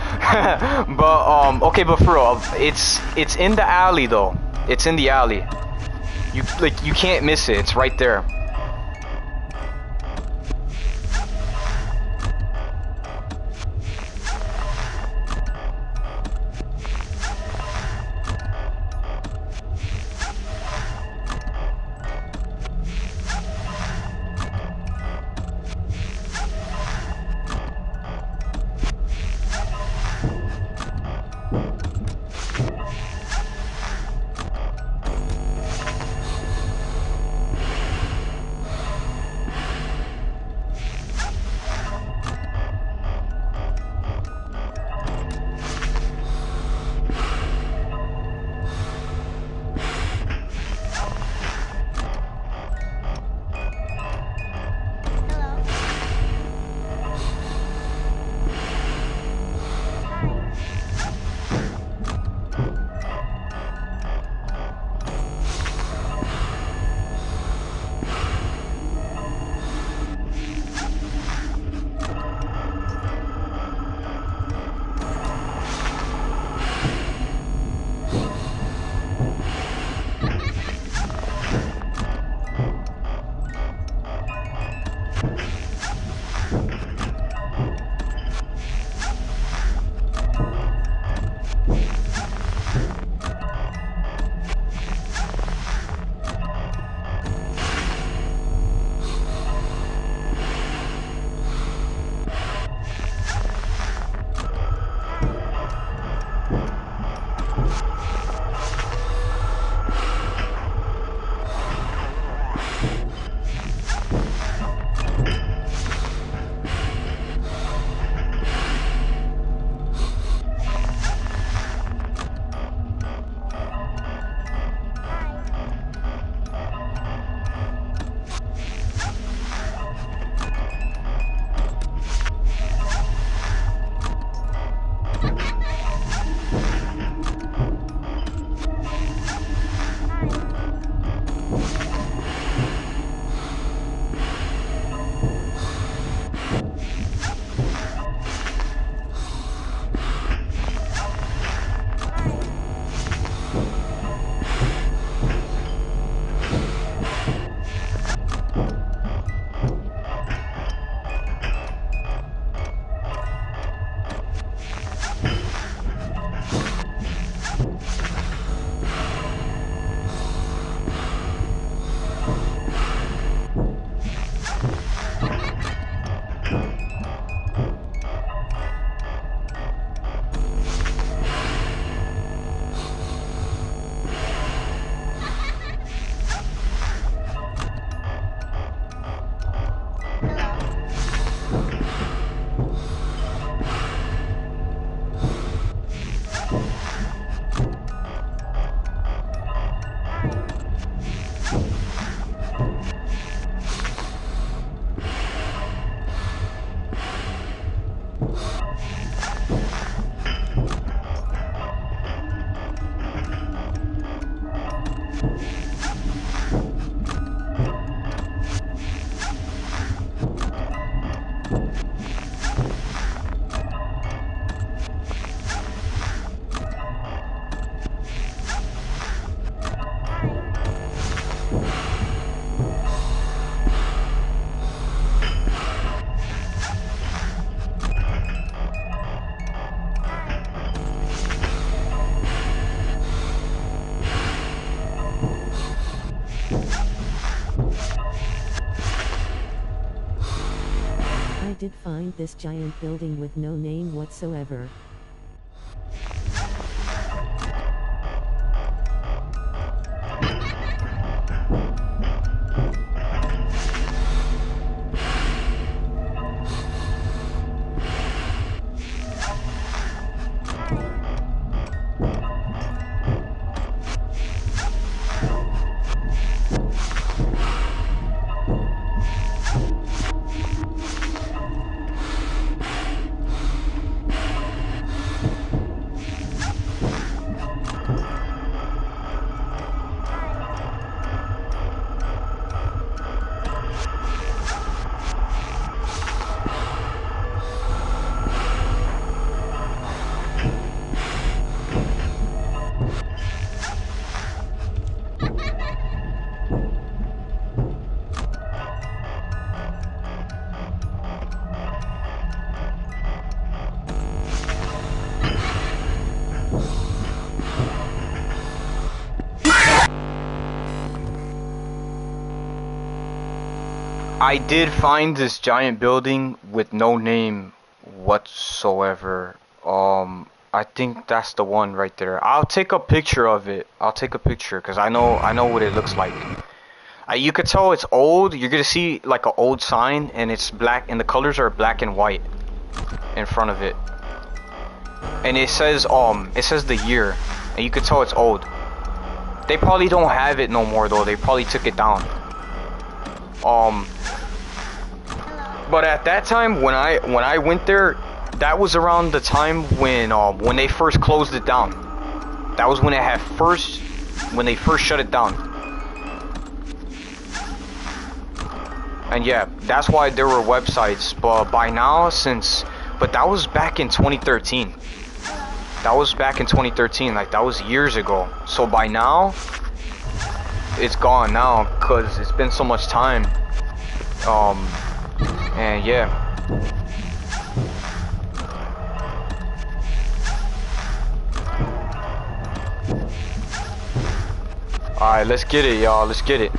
But okay, but for real, it's in the alley though. It's in the alley. You can't miss it. It's right there. did find this giant building with no name whatsoever. I did find this giant building with no name whatsoever. I think that's the one right there. I'll take a picture of it. I'll take a picture because I know what it looks like. You could tell it's old. You're gonna see like an old sign, and it's black, and the colors are black and white in front of it. And it says the year, and you could tell it's old. They probably don't have it no more though. They probably took it down. But at that time when I went there, that was around the time when they first closed it down. That was when they first shut it down. And yeah, that's why there were websites. But by now, but that was back in 2013. That was back in 2013. Like that was years ago. So by now, it's gone now because it's been so much time. And yeah. Alright, let's get it, y'all. Let's get it.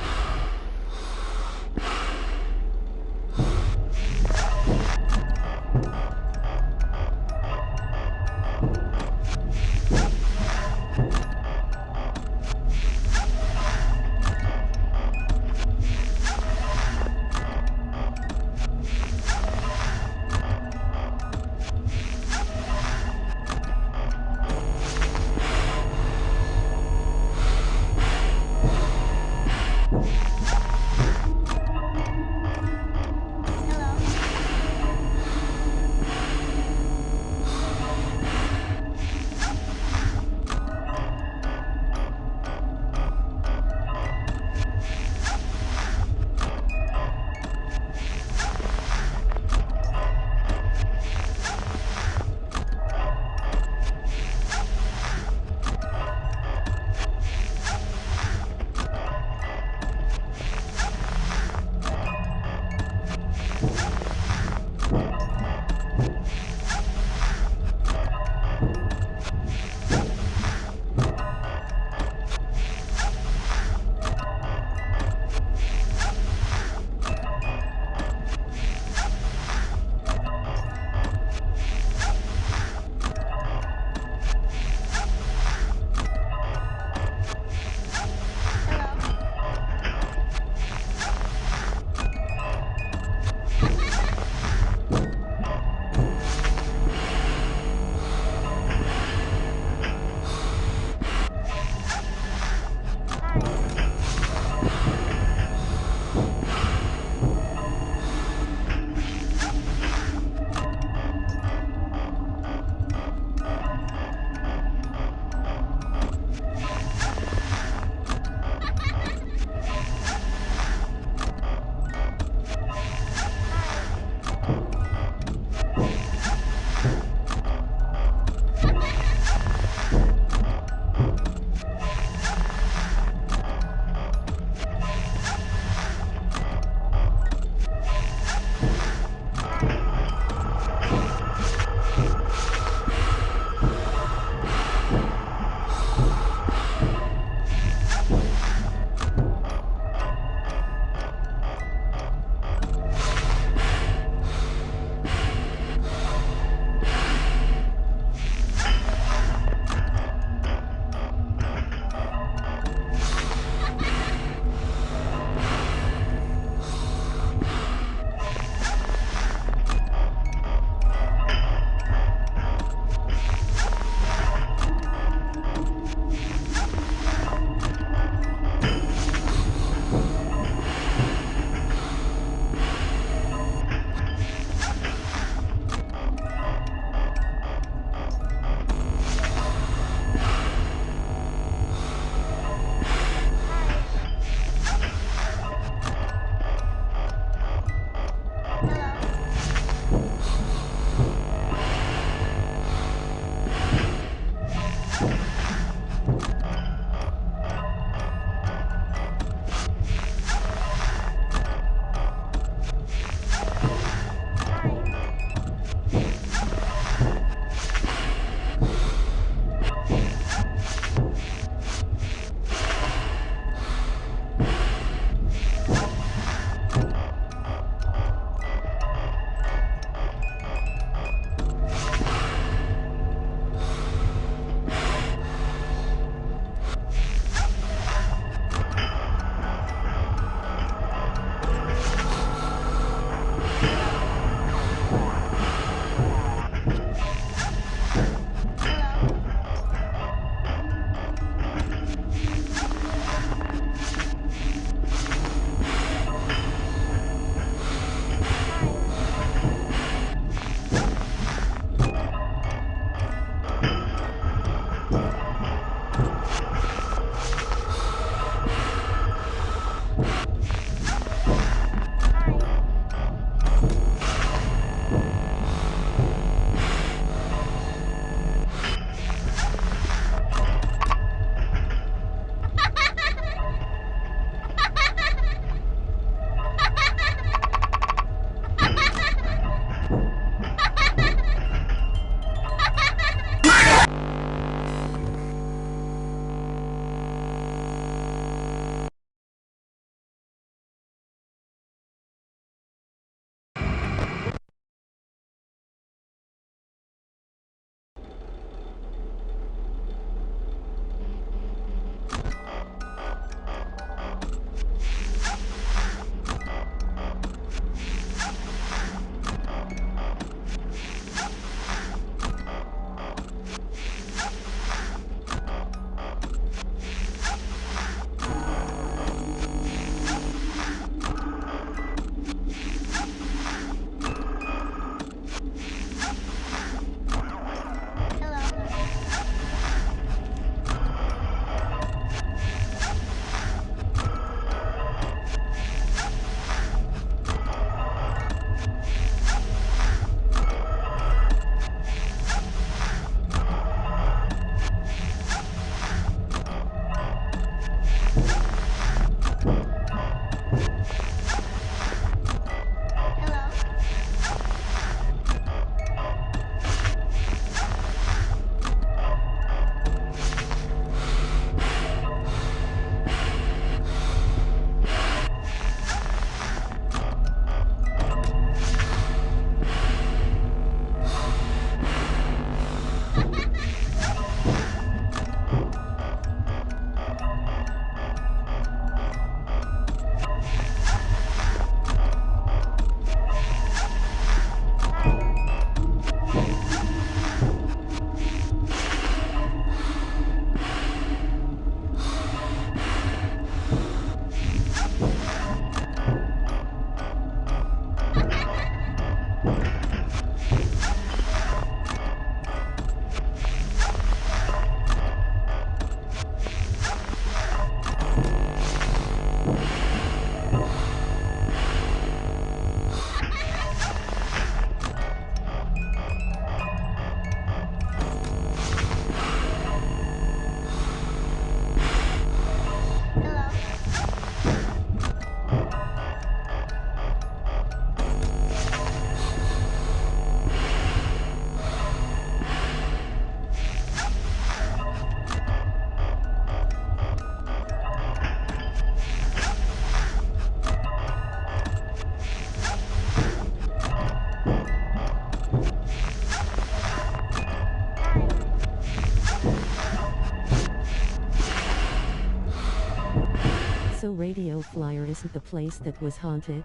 So Radio Flyer isn't the place that was haunted?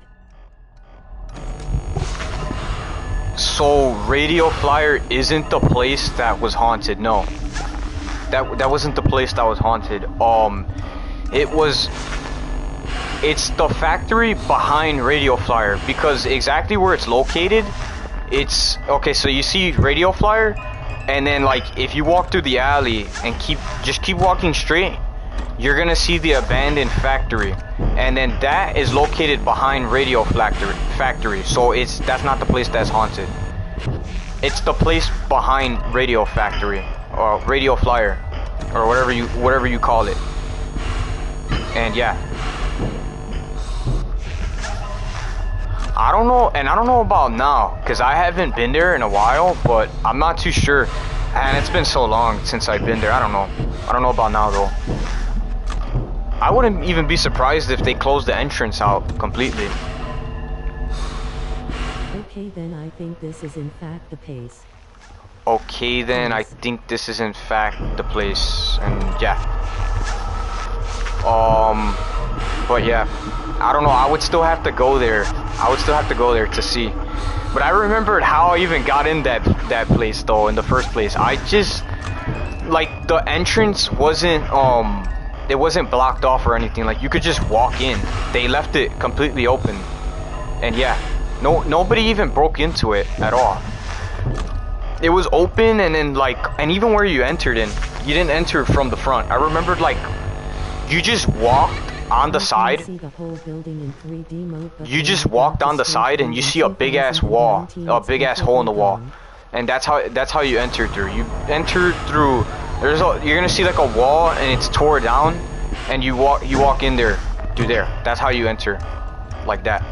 So Radio Flyer isn't the place that was haunted. No. That wasn't the place that was haunted. It's the factory behind Radio Flyer, because exactly where it's located, it's okay. So you see Radio Flyer, and then like if you walk through the alley and just keep walking straight, you're gonna see the abandoned factory, and then that is located behind Radio Factory. So that's not the place that's haunted. It's the place behind Radio Factory or Radio Flyer or whatever you call it. And yeah, I don't know about now, because I haven't been there in a while, but I'm not too sure. And it's been so long since I've been there. I don't know about now though. I wouldn't even be surprised if they closed the entrance out completely. Okay, then I think this is in fact the place. Okay, then I think this is in fact the place. And yeah. But yeah, I don't know. I would still have to go there. To see. But I remembered how I even got in that place though in the first place. I just like the entrance wasn't it wasn't blocked off or anything. Like you could just walk in. They left it completely open. And yeah, nobody even broke into it at all. It was open, and then and even where you entered in, you didn't enter from the front. I remembered you just walked on the side. You just walked on the side and you see a big ass wall, a big ass hole in the wall. And that's how you enter through. You enter through. You're gonna see like a wall, and it's tore down, and you walk in there through there. That's how you enter, like that.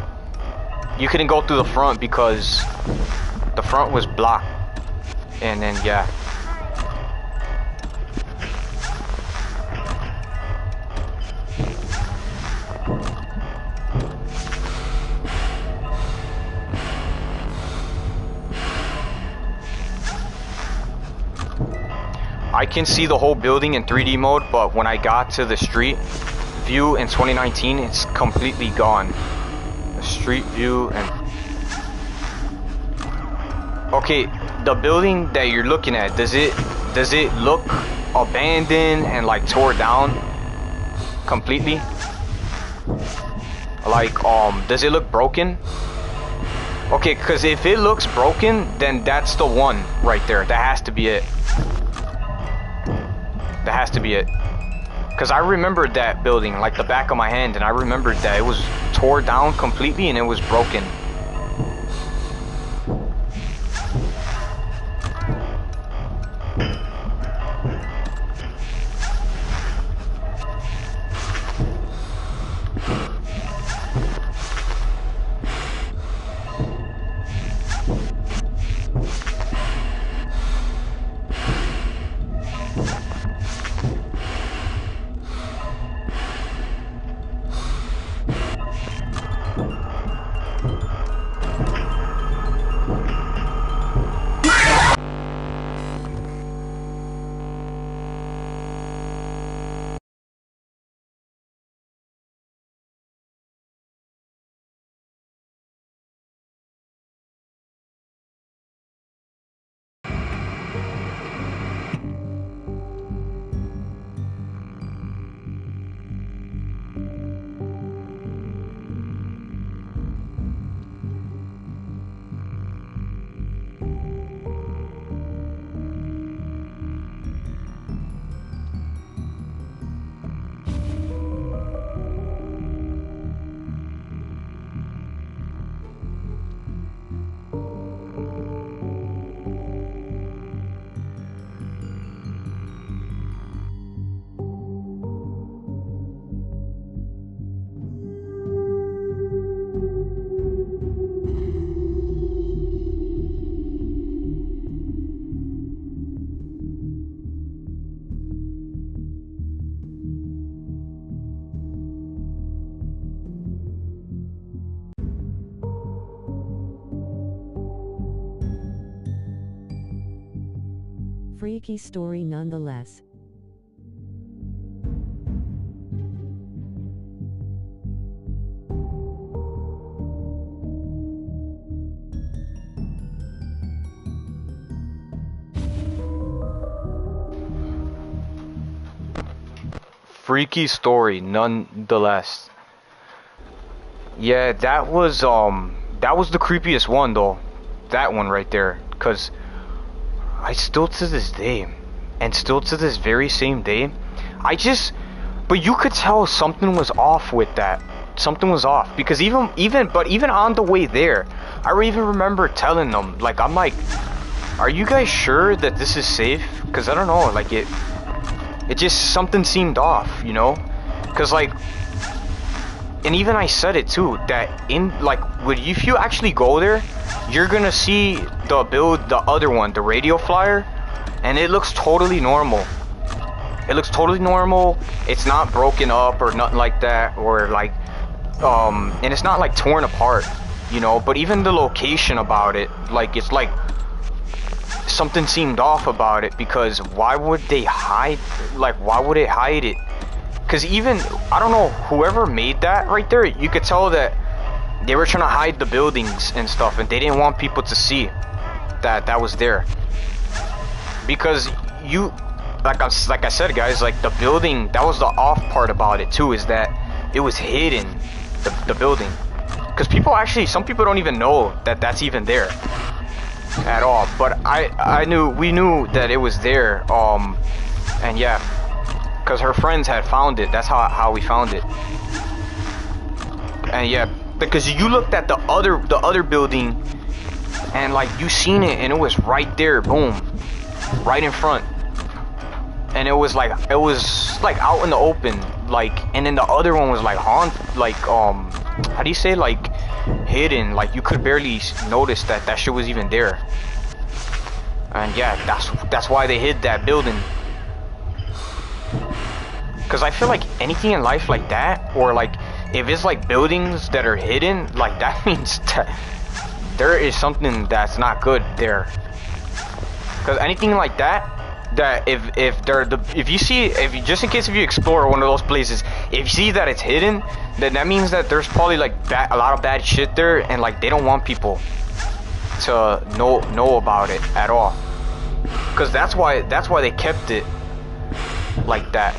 You couldn't go through the front because the front was blocked. And then yeah. I can see the whole building in 3D mode, but when I got to the street view in 2019, it's completely gone. The street view and... Okay, the building that you're looking at, does it look abandoned and tore down completely? Does it look broken? Okay, because if it looks broken, then that's the one right there. That has to be it. That has to be it. Because I remembered that building like the back of my hand, and I remembered that it was tore down completely and it was broken. Freaky story nonetheless. freaky story, nonetheless. Yeah, that was the creepiest one though. That one right there, cause I still to this day, and still to this very same day, but you could tell something was off with that. Something was off because even on the way there, I even remember telling them, like, I'm like, are you guys sure that this is safe? Cause I don't know, like it just, something seemed off, you know? Cause like, and even I said it too, that if you actually go there, you're gonna see the other one, the radio flyer, and it looks totally normal. It looks totally normal. It's not broken up or nothing like that, or like, and it's not like torn apart, you know. But even the location about it, like, it's like something seemed off about it, because why would they hide? Like, why would they hide it? Because even, I don't know, whoever made that right there, you could tell that they were trying to hide the buildings and stuff, and they didn't want people to see that was there. Because like I said, guys, like the building, that was the off part about it too, is that it was hidden, the building. Because some people don't even know that that's even there at all. But we knew that it was there, and yeah, because her friends had found it. That's how we found it. And yeah, because you looked at the other building, and like you seen it, and it was right there, boom, right in front. And it was like out in the open, like, and then the other one was like how do you say, like, hidden, like you could barely notice that shit was even there. And yeah, that's why they hid that building. Because I feel like anything in life like that, or like if it's like buildings that are hidden, like that means that there is something that's not good there. Because anything like that if you just in case if you explore one of those places, if you see that it's hidden, then that means that there's probably like a lot of bad shit there, and like they don't want people to know about it at all. Because that's why they kept it like that.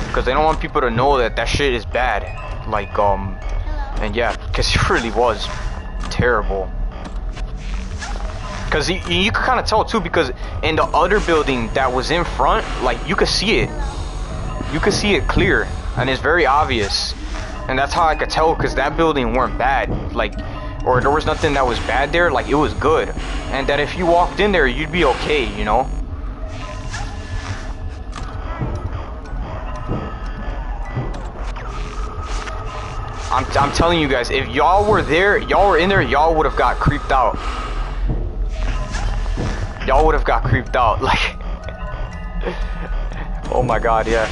Because they don't want people to know that shit is bad. Like, and yeah, because it really was terrible. Because you could kind of tell too, because in the other building that was in front, like, you could see it. You could see it clear, and it's very obvious. And that's how I could tell, because that building weren't bad, like, or there was nothing that was bad there, like, it was good. And that if you walked in there, you'd be okay, you know? I'm telling you guys, if y'all were in there, y'all would have got creeped out. Y'all would have got creeped out, like, oh my god, yes.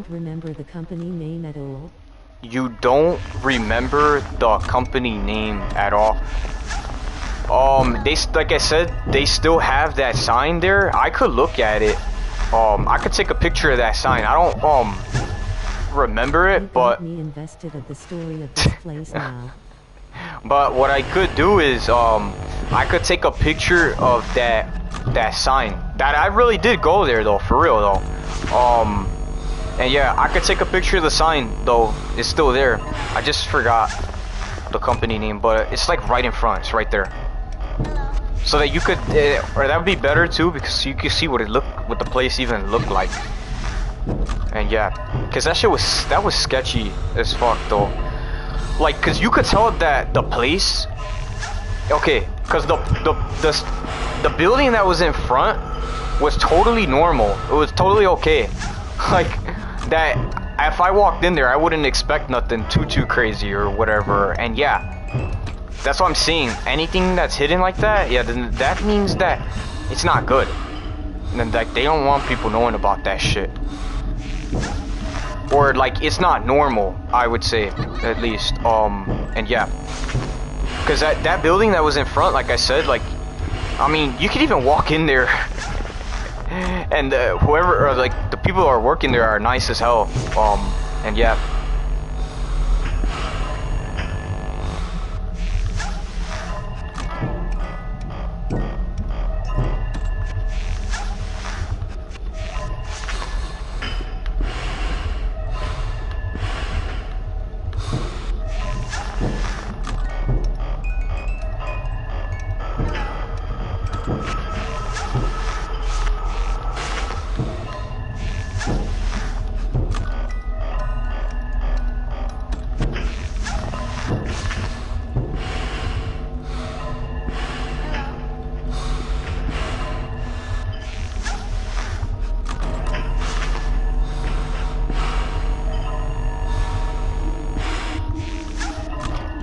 Remember the company name at all? You don't remember the company name at all? Like I said, they still have that sign there. I could look at it. I could take a picture of that sign. I don't remember it, but me invested of the story of this place now. But what I could do is I could take a picture of that sign. That I really did go there though, for real though. And yeah, I could take a picture of the sign though. It's still there. I just forgot the company name, but it's like right in front. It's right there. So that you could, or that would be better too, because you could see what the place even looked like. And yeah, cause that was sketchy as fuck though. Like, cause you could tell that the place, okay, cause the building that was in front was totally normal. It was totally okay. Like, that, if I walked in there, I wouldn't expect nothing too crazy or whatever, and yeah. That's what I'm saying. Anything that's hidden like that, yeah, then that means that it's not good. And then, like, they don't want people knowing about that shit. Or, like, it's not normal, I would say, at least. And yeah. Because that building that was in front, like I said, like, I mean, you could even walk in there. And whoever, or, like, the people who are working there are nice as hell. And yeah.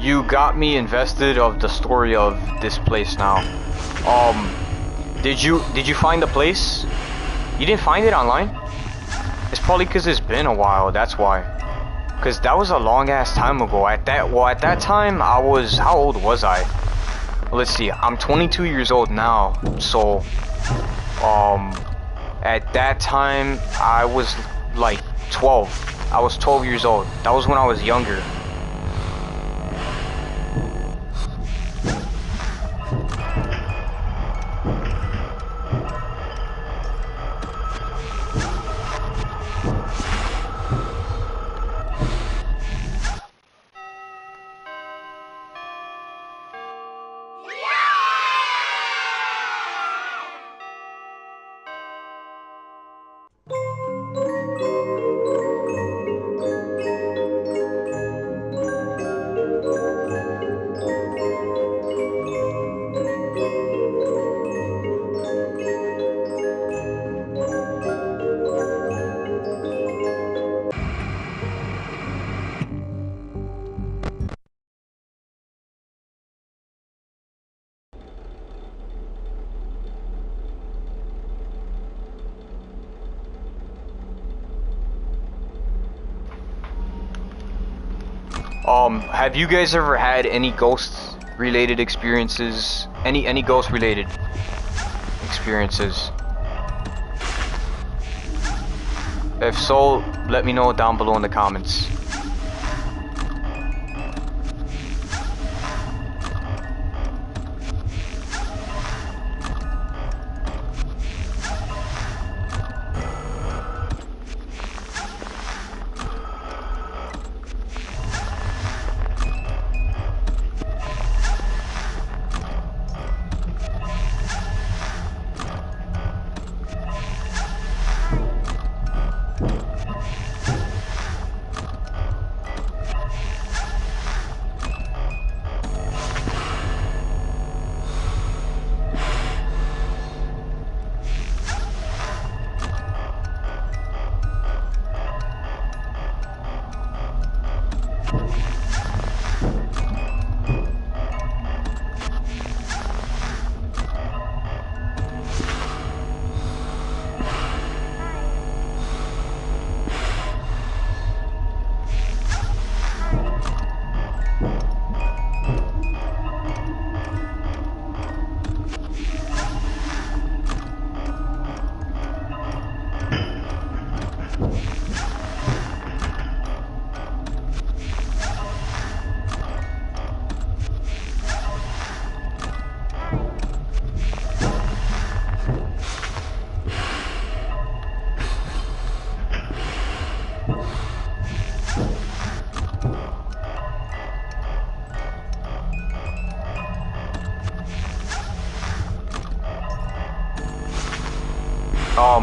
You got me invested of the story of this place now. Did you find the place? You didn't find it online? It's probably because it's been a while, that's why. Because that was a long ass time ago. At that time, I was, how old was I? Let's see, I'm 22 years old now, so, at that time, I was like 12. I was 12 years old. That was when I was younger. Have you guys ever had any ghost-related experiences? Any ghost-related experiences? If so, let me know down below in the comments.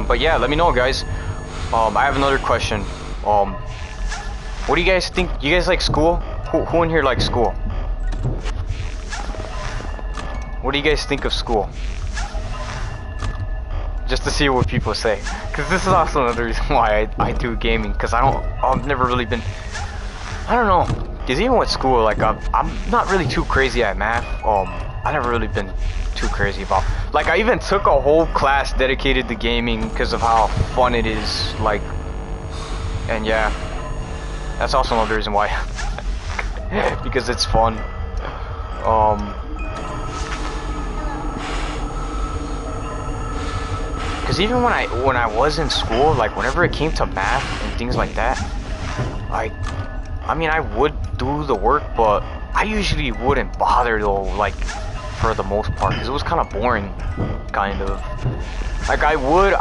But yeah, let me know, guys. I have another question. What do you guys think? You guys like school? Who in here likes school? What do you guys think of school? just to see what people say. Cause this is also another reason why I do gaming. Cause I've never really been, I don't know. Cause even with school, like I'm not really too crazy at math. I never really been too crazy about. Like I even took a whole class dedicated to gaming because of how fun it is. Like, and yeah, that's also another reason why. Because it's fun. Because even when I was in school, like whenever it came to math and things like that, I mean I would do the work, but I usually wouldn't bother though, like for the most part, because it was kind of boring, kind of. Like I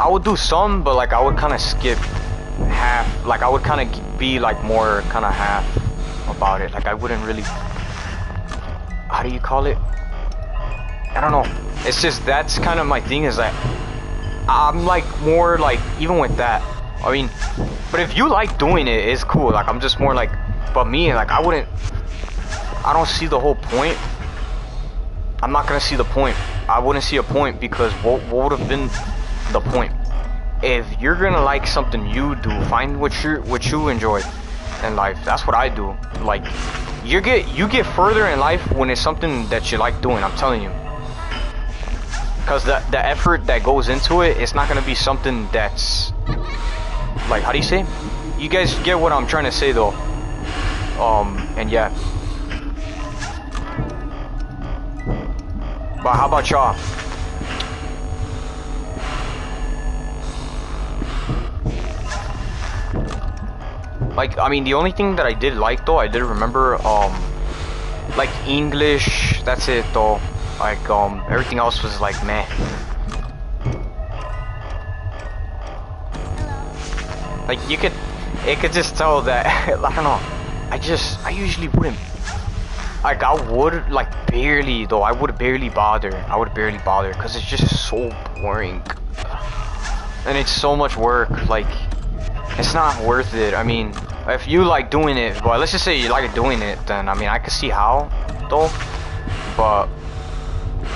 would do some, but like I would kind of skip half. Like I would kind of be like more kind of half about it. Like I wouldn't really, how do you call it? I don't know. It's just that's kind of my thing, is that I'm like more like, even with that, I mean, but if you like doing it, it's cool. Like I'm just more like, but me, like I don't see the whole point. I'm not gonna see the point. I wouldn't see a point, because what would have been the point? If you're gonna like something you do, find what you enjoy in life. That's what I do. Like you get further in life when it's something that you like doing. I'm telling you. Because the effort that goes into it, it's not gonna be something that's like, how do you say? You guys get what I'm trying to say though. And yeah. But how about y'all? Like, I mean, the only thing that I did like though, I did remember, like English, that's it though. Like, everything else was like meh. Like it could just tell that, I don't know. I usually wouldn't. Like I would like barely though. I would barely bother. Because it's just so boring, and it's so much work. Like it's not worth it. I mean, if you like doing it, but let's just say you like doing it, then I mean I could see how though. But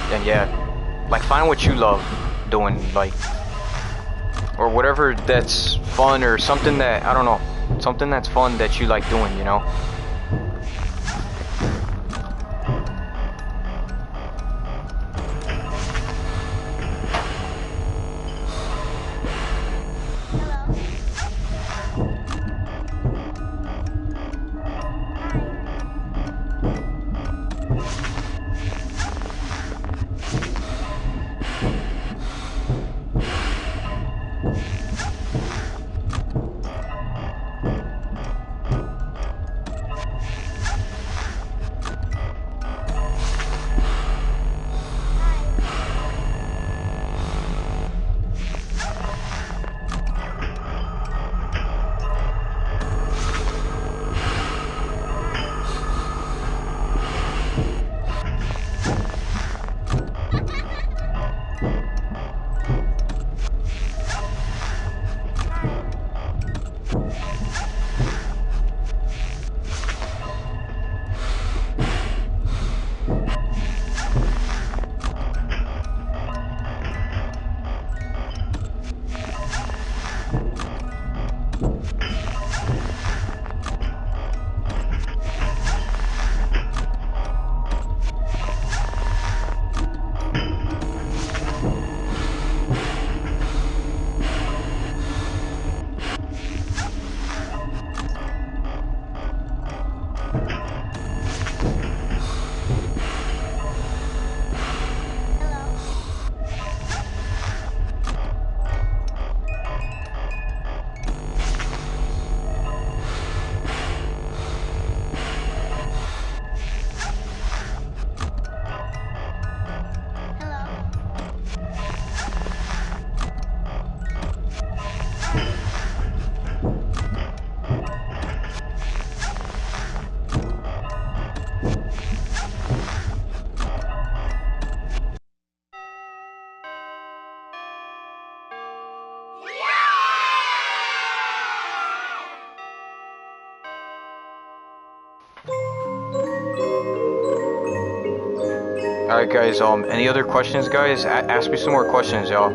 then yeah, like find what you love doing, like, or whatever that's fun, or something that, I don't know, something that's fun that you like doing, you know. Alright guys, any other questions guys? Ask me some more questions, y'all.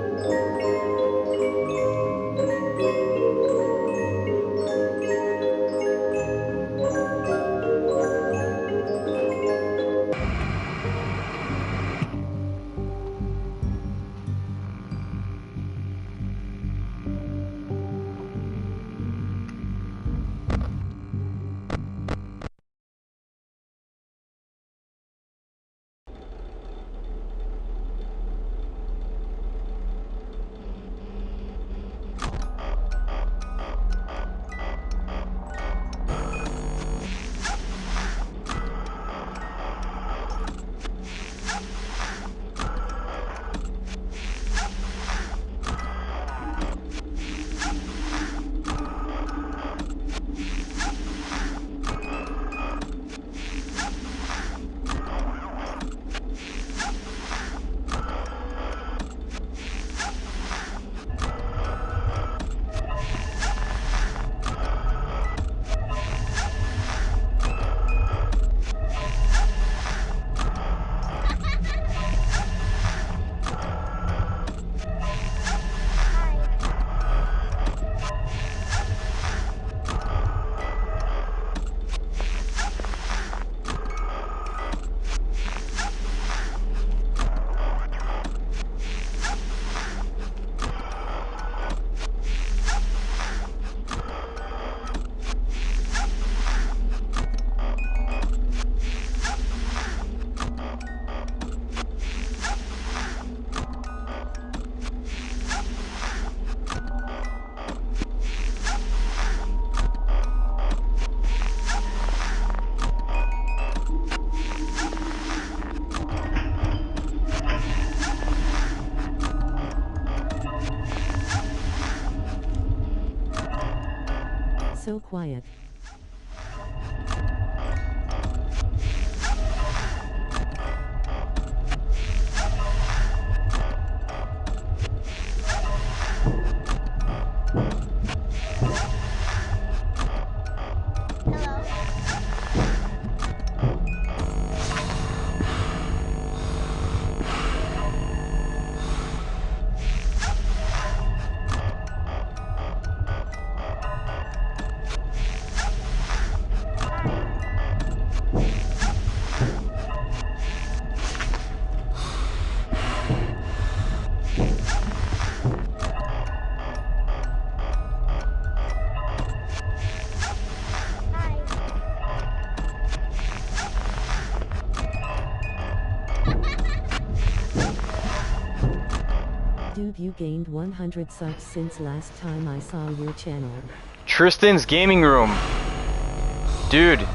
so quiet. Dude, you gained 100 subs since last time I saw your channel. Tristan's Gaming Room. Dude,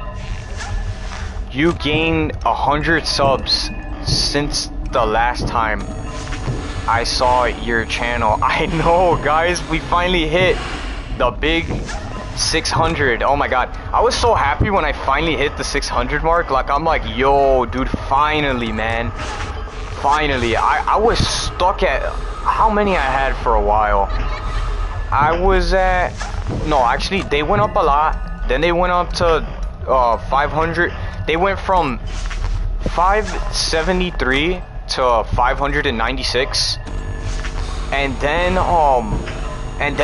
you gained 100 subs since the last time I saw your channel. I know, guys, we finally hit the big 600. Oh my god, I was so happy when I finally hit the 600 mark. Like, I'm like, yo, dude, finally, man. Finally. I was stuck at how many I had for a while. I was at, no, actually they went up a lot. Then they went up to 500. They went from 573 to 596, and then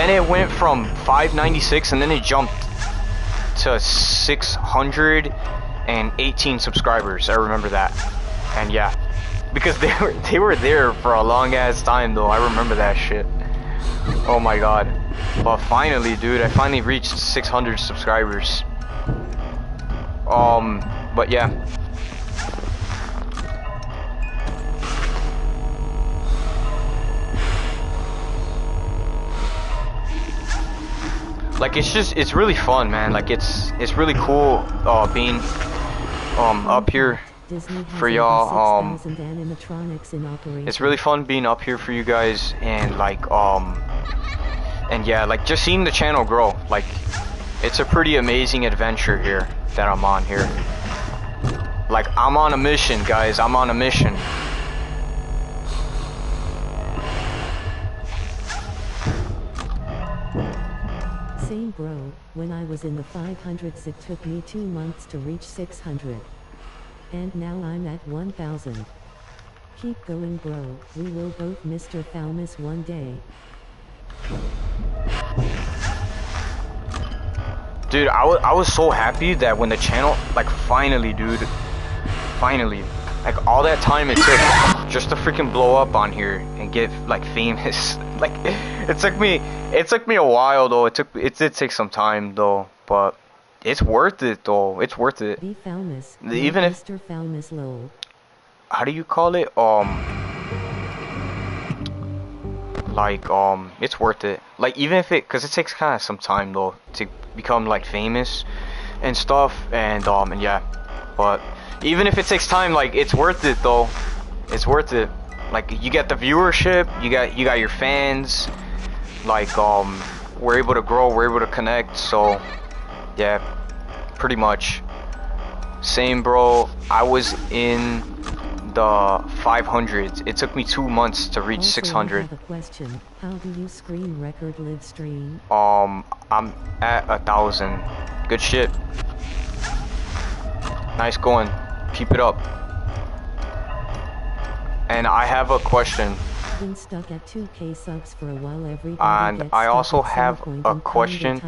it went from 596, and then it jumped to 618 subscribers. I remember that. And yeah, because they were there for a long ass time though. I remember that shit. Oh my god. But finally, dude, I finally reached 600 subscribers. But yeah. Like, it's really fun, man. Like, it's really cool being up here for y'all. It's really fun being up here for you guys, and like and yeah, like just seeing the channel grow. Like, it's a pretty amazing adventure here that I'm on here. Like, I'm on a mission, guys. I'm on a mission. Same, bro. When I was in the 500s, it took me 2 months to reach 600. And now I'm at 1000. Keep going, bro. We will both Mr. Thalmus one day. Dude, I was so happy that when the channel, like, finally, dude, finally, like, all that time it took just to freaking blow up on here and get, like, famous. Like, it took me a while though. It did take some time though, but it's worth it though. It's worth it. Be Thalmus, even if Mr. Thalmus lol. How do you call it? Like, it's worth it. Like, even if cause it takes kind of some time though to become like famous and stuff, and yeah. But even if it takes time, like, it's worth it though. It's worth it. Like, you get the viewership, you got your fans. Like, we're able to grow, we're able to connect. So yeah, pretty much. Same, bro. I was in the 500s. It took me 2 months to reach 600. I have a question. How do you screen record live stream? I'm at 1,000. Good shit. Nice going. Keep it up. And I have a question. Been stuck at 2K subs for a while. And I also have a question.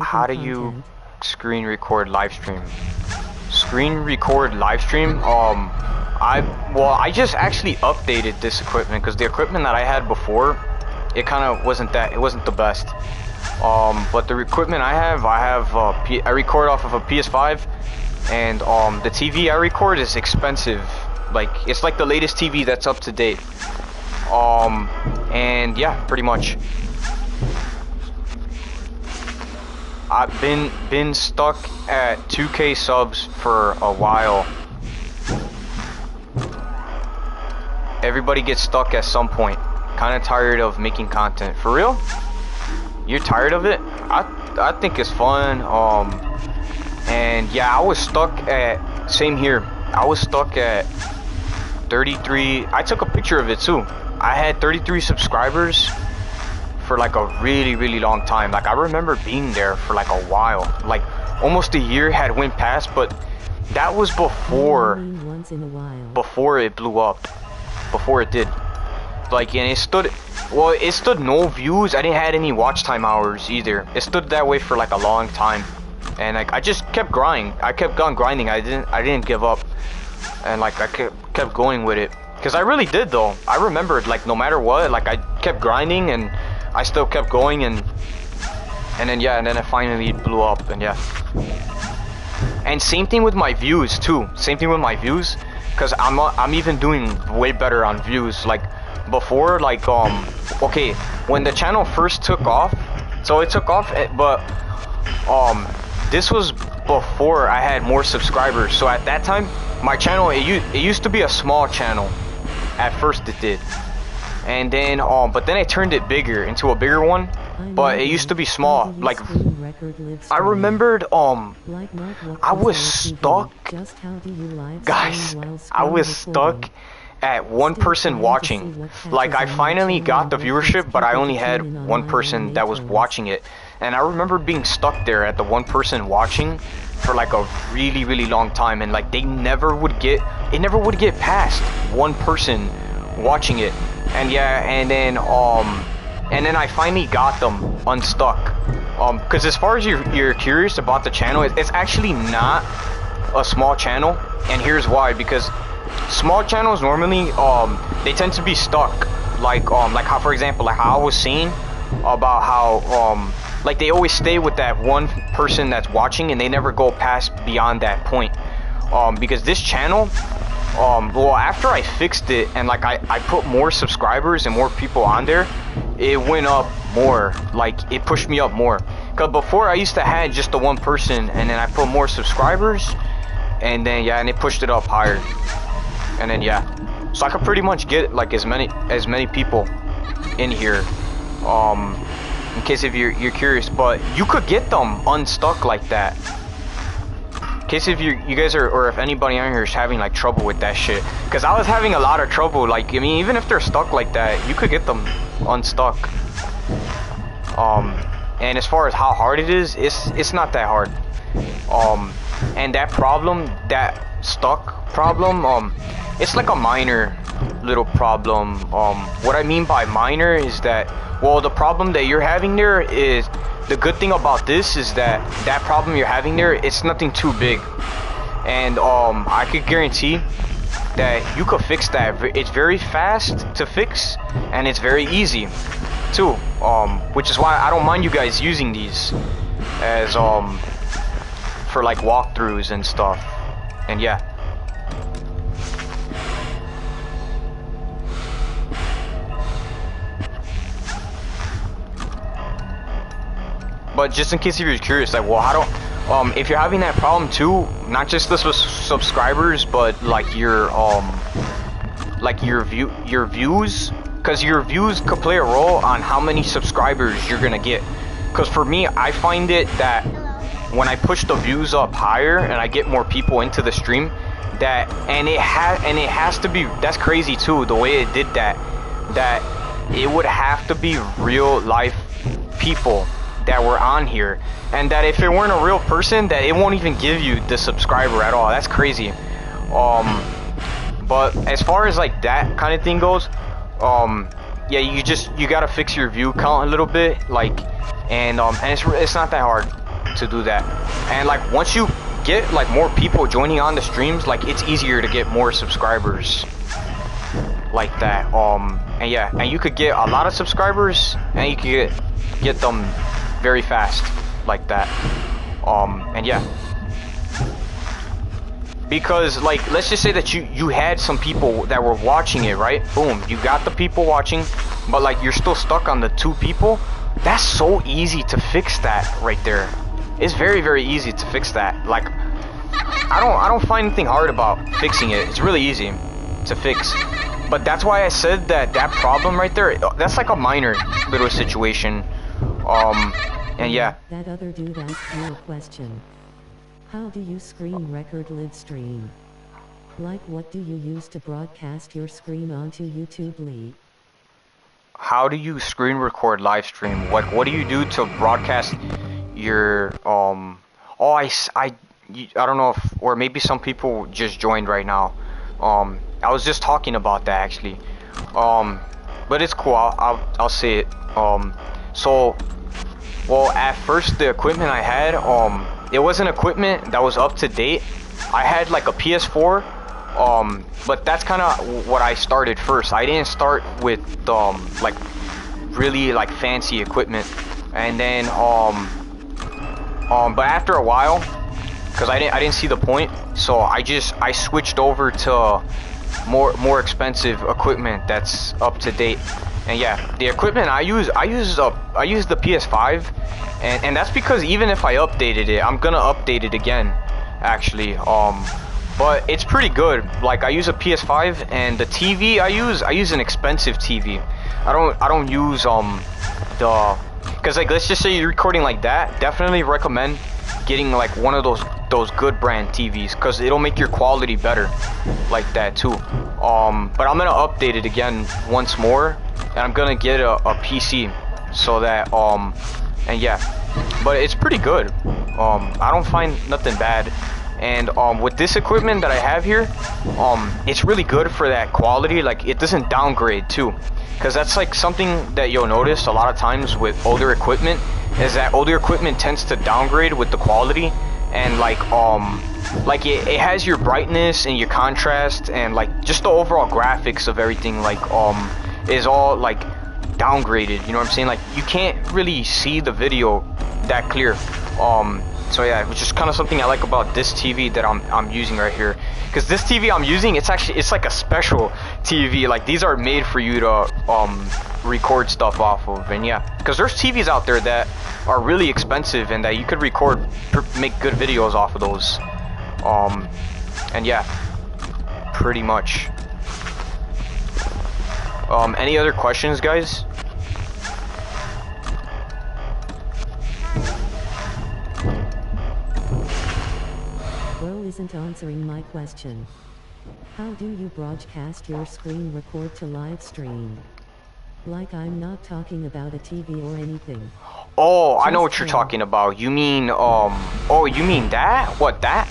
How do you screen record live stream? Screen record live stream? I just actually updated this equipment, because the equipment that I had before, it kind of wasn't the best. But the equipment I record off of a PS5, and the TV I record is expensive. Like, it's like the latest TV that's up to date. And yeah, pretty much. I've been stuck at 2K subs for a while. Everybody gets stuck at some point. Kind of tired of making content. For real? You're tired of it? I think it's fun. And yeah, I was stuck at, same here. I was stuck at 33. I took a picture of it too. I had 33 subscribers for like a really long time. Like I remember being there for like a while, like almost a year had went past, but that was before Once in a while. before it blew up, before it did. Like, and it stood, well, it stood no views. I didn't have any watch time hours either. It stood that way for like a long time, and like I just kept grinding. I kept on grinding. I didn't give up, and like I kept going with it, because I really did though. I remembered, like, no matter what, like I kept grinding and I still kept going, and then yeah, and then it finally blew up, and yeah. And same thing with my views too. Same thing with my views, because I'm even doing way better on views. Like before, like okay, when the channel first took off, so it took off, but this was before I had more subscribers. So at that time, my channel, it used to be a small channel. At first it did, and then but then I turned it bigger into a bigger one. But it used to be small. Like I remembered I was stuck, guys, I was stuck at one person watching. Like I finally got the viewership, but I only had one person that was watching it, and I remember being stuck there at the one person watching for like a really long time, and like it never would get past one person watching it. And yeah, and then I finally got them unstuck. Because as far as you're curious about the channel, it's actually not a small channel, and here's why. Because small channels normally they tend to be stuck. Like how, for example, like how I was saying about how like they always stay with that one person that's watching, and they never go past beyond that point. Because this channel, well, after I fixed it and like I put more subscribers and more people on there, it went up more. Like it pushed me up more. Cause before I used to have just the one person, and then I put more subscribers, and then yeah, and it pushed it up higher. And then yeah, so I could pretty much get like as many people in here. In case if you're curious, but you could get them unstuck like that. In case if you guys are, or if anybody on here is having like trouble with that shit, because I was having a lot of trouble. Like I mean, even if they're stuck like that, you could get them unstuck. And as far as how hard it is, it's not that hard. And that problem, that stuck problem, it's like a minor little problem. What I mean by minor is that, well, the problem that you're having there is, the good thing about this is that that problem you're having there, it's nothing too big, and I could guarantee that you could fix that. It's very fast to fix, and it's very easy too, which is why I don't mind you guys using these as for like walkthroughs and stuff. And yeah, but just in case if you're curious, like, well, how don't if you're having that problem too, not just this with subscribers, but like your views, because your views could play a role on how many subscribers you're gonna get. Because for me, I find it that when I push the views up higher and I get more people into the stream, that and it has to be, that's crazy too, the way it did that it would have to be real life people that were on here, and that if it weren't a real person, that it won't even give you the subscriber at all. That's crazy. But as far as like that kind of thing goes, yeah, you gotta fix your view count a little bit, like, and it's not that hard to do that. And like once you get like more people joining on the streams, like it's easier to get more subscribers like that. And yeah, and you could get a lot of subscribers, and you could get them very fast like that. And yeah, because like, let's just say that you had some people that were watching it, right? Boom, you got the people watching, but like you're still stuck on the 2 people. That's so easy to fix that right there. It's very easy to fix that. Like I don't find anything hard about fixing it. It's really easy to fix. But that's why I said that problem right there, that's like a minor little situation. And yeah. That other dude asked you a question. How do you screen record live stream? Like what do you use to broadcast your screen onto YouTube, Lee? How do you screen record live stream? What do you do to broadcast your oh I don't know if, or maybe some people just joined right now. I was just talking about that actually. But it's cool. I'll say it. So well, at first the equipment I had it wasn't equipment that was up to date. I had like a PS4, but that's kind of what I started first. I didn't start with like really like fancy equipment, and then but after a while, because I didn't see the point, so I switched over to more expensive equipment that's up to date. And yeah, the equipment I use the PS5, and that's because even if I updated it, I'm gonna update it again, actually. But it's pretty good. Like I use a PS5, and the TV I use an expensive TV. I don't use because like let's just say you're recording like that, definitely recommend getting like one of those good brand TVs, because it'll make your quality better like that too. But I'm gonna update it again once more, and I'm gonna get a PC so that and yeah, but it's pretty good. I don't find nothing bad, and with this equipment that I have here, it's really good for that quality. Like it doesn't downgrade too, because that's like something that you'll notice a lot of times with older equipment, is that older equipment tends to downgrade with the quality, and like it has your brightness and your contrast and like just the overall graphics of everything like is all like downgraded, you know what I'm saying? Like you can't really see the video that clear. So yeah, which is kind of something I like about this TV that I'm using right here, because this TV I'm using, it's like a special TV. Like these are made for you to record stuff off of. And yeah, because there's TVs out there that are really expensive and that you could make good videos off of those. And yeah, pretty much. Any other questions, guys? Bro isn't answering my question. How do you broadcast your screen record to live stream? Like I'm not talking about a TV or anything. Oh, I know what you're talking about. You mean, oh, you mean that? What, that?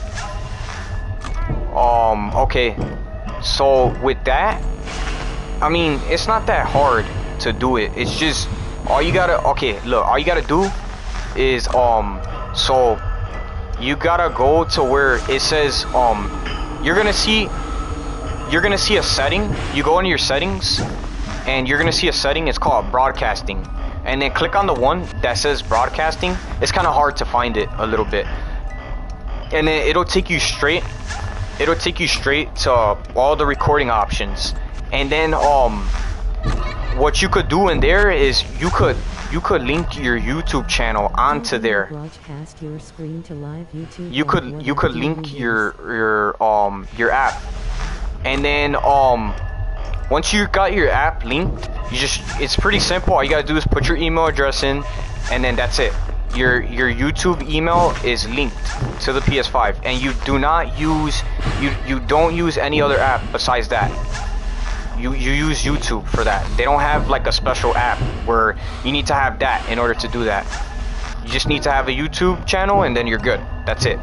Okay. So, with that, I mean, it's not that hard to do it. It's just, all you gotta do is, so, you gotta go to where it says, you're gonna see a setting. You go into your settings, and you're gonna see a setting. It's called broadcasting, and then click on the one that says broadcasting. It's kind of hard to find it a little bit, and then it'll take you straight to all the recording options. And then what you could do in there is you could link your YouTube channel onto there. Broadcast your screen to live YouTube. You could link your app, and then once you got your app linked, it's pretty simple. All you gotta do is put your email address in, and then that's it. Your YouTube email is linked to the PS5, and you don't use any other app besides that. You use YouTube for that. They don't have like a special app where you need to have that in order to do that. You just need to have a YouTube channel, and then you're good. That's it.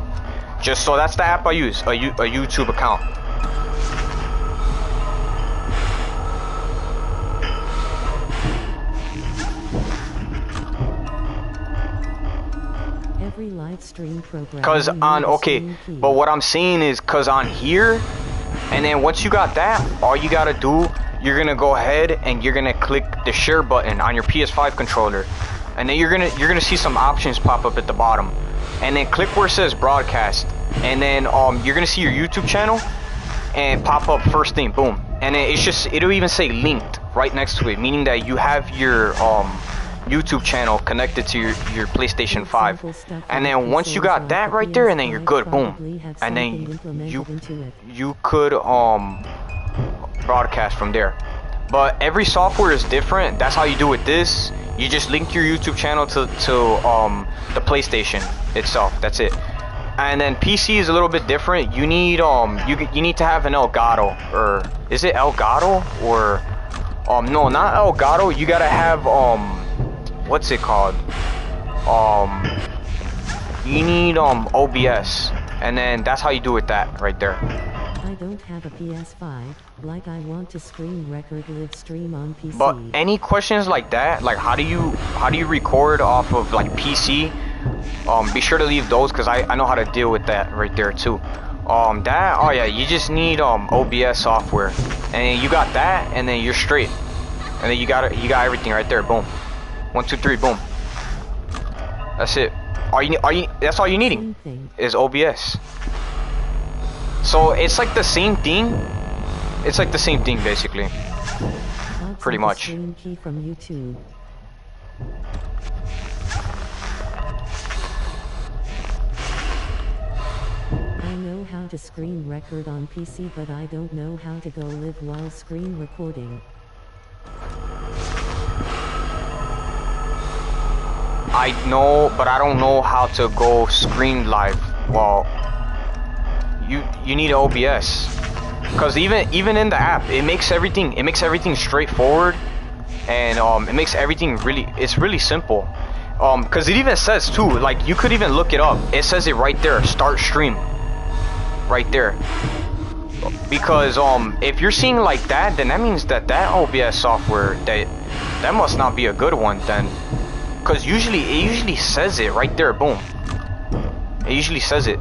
So that's the app I use, a YouTube account. Every live stream program. But what I'm saying is, cause on here, and then once you got that, all you gotta do, you're gonna go ahead and you're gonna click the share button on your PS5 controller, and then you're gonna see some options pop up at the bottom, and then click where it says broadcast, and then you're gonna see your YouTube channel and pop up first thing, boom, and then it'll even say linked right next to it, meaning that you have your YouTube channel connected to your PlayStation 5, and then once you got that right there, and then you're good, boom, and then you could broadcast from there. But every software is different. That's how you do with this. You just link your YouTube channel to the PlayStation itself. That's it. And then PC is a little bit different. You need you need to have an Elgato, or is it Elgato, or no, not Elgato. You gotta have what's it called? You need OBS, and then that's how you do it. That right there. I don't have a PS5, like I want to screen record live stream on PC. But any questions like that, like how do you record off of like PC? Be sure to leave those, because I know how to deal with that right there too. Oh yeah, you just need OBS software, and you got that, and then you're straight, and then you got everything right there. Boom, 1 2 3, boom. That's it. That's all you needing is OBS. So it's like the same thing. It's like the same thing basically. Pretty much. Key from YouTube. I know how to screen record on PC, but I don't know how to go live while screen recording. I know, but I don't know how to go screen live. Well, you need OBS, because even in the app, it makes everything straightforward, and it makes everything it's really simple. Because it even says too, like you could even look it up. It says it right there, start stream, right there. Because if you're seeing like that, then that means that OBS software that must not be a good one then. Because it usually says it right there, boom. It usually says it.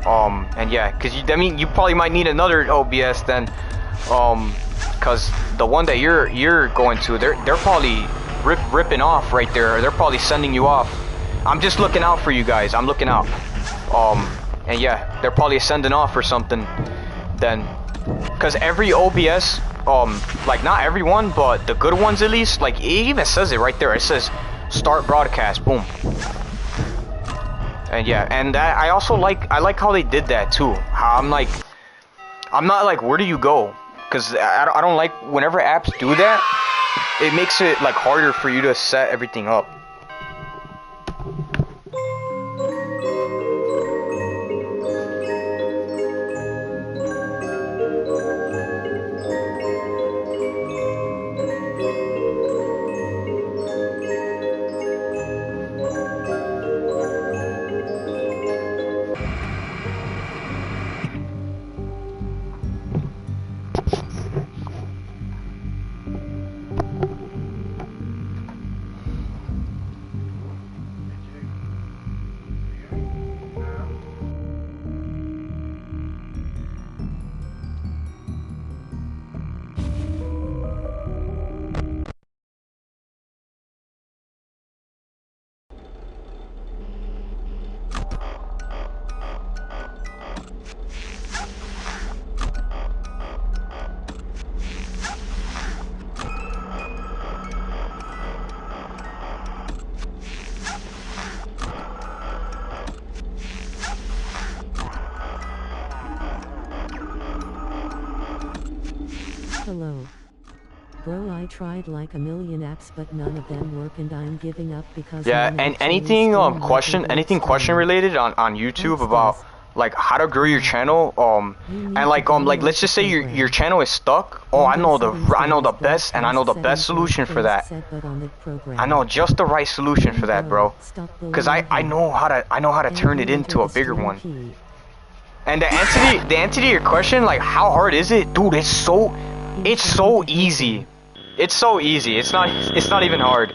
And yeah, because I mean, you probably might need another OBS then, because the one that you're going to, they're probably ripping off right there. They're probably sending you off. I'm just looking out for you guys. I'm looking out. And yeah, they're probably sending off or something then, because every OBS, like not everyone, but the good ones at least, like it even says it right there. It says start broadcast, boom. And yeah, and that I like how they did that too. How I'm not like, where do you go? Because I don't like whenever apps do that. It makes it like harder for you to set everything up. Hello. Bro, I tried like a million apps, but none of them work, and I'm giving up because yeah. And anything question related on YouTube about like how to grow your channel, and like let's just say your channel is stuck. Oh, I know the best solution for that. I know just the right solution for that, bro. Cause I know how to turn it into a bigger one. And the answer to your question, like how hard is it, dude? It's so easy. It's so easy. It's not even hard.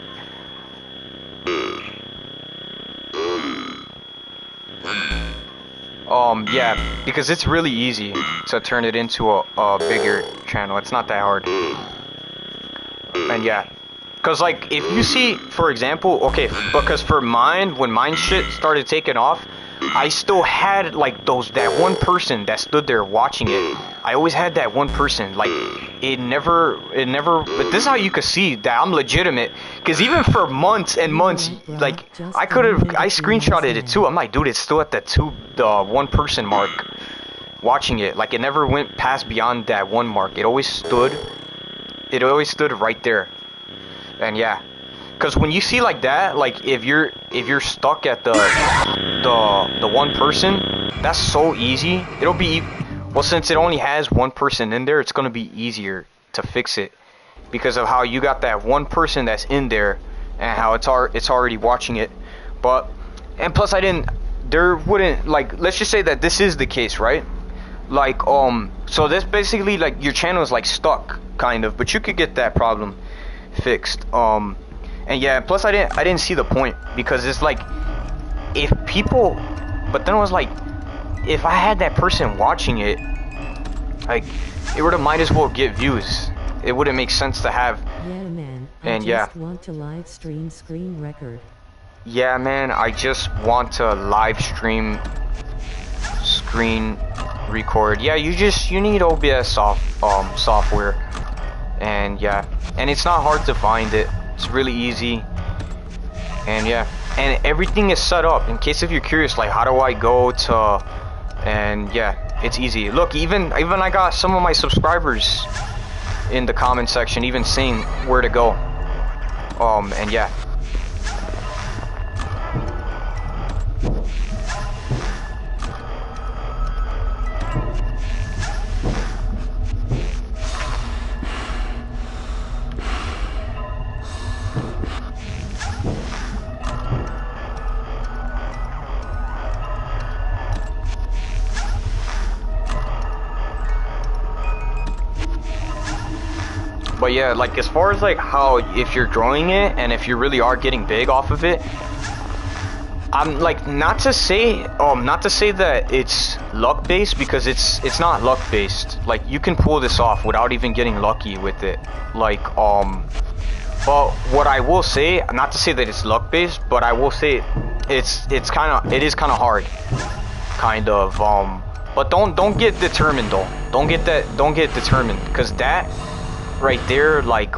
Yeah, because it's really easy to turn it into a bigger channel. It's not that hard. And yeah, cause like if you see, for example, okay, because for mine, when mine shit started taking off, I still had like that one person that stood there watching it. I always had that one person. Like it never. But this is how you could see that I'm legitimate. Cause even for months and months, like I screenshotted it too. I'm like, dude, it's still at the 1 person mark watching it. Like it never went past beyond that 1 mark. It always stood it always stood right there. And yeah, because when you see like that, like if you're stuck at the one person, that's so easy. It'll be, well, since it only has one person in there, it's gonna be easier to fix it because of how you got that one person that's in there and how it's already watching it. But, and plus there wouldn't, like, let's just say that this is the case, right? Like, so this basically, like, your channel is like stuck kind of, but you could get that problem fixed. And yeah, plus I didn't see the point, because it's like, if people, but then it was like, if I had that person watching it, like, it would have might as well get views. It wouldn't make sense to have. Yeah, man. And I just want to live stream screen record. Yeah, man, I just want to live stream screen record. Yeah, you need OBS software. And yeah, and it's not hard to find it. It's really easy. And yeah, and everything is set up in case if you're curious, like, how do I go to, and yeah, it's easy. Look, even I got some of my subscribers in the comment section even saying where to go. And yeah. But yeah, like, as far as like how, if you're growing it and if you really are getting big off of it, I'm like, not to say that it's luck based, because it's not luck based. Like, you can pull this off without even getting lucky with it. Like, but what I will say, not to say that it's luck based, but I will say it is kind of hard, kind of. But don't get determined though. Don't get determined, because that right there, like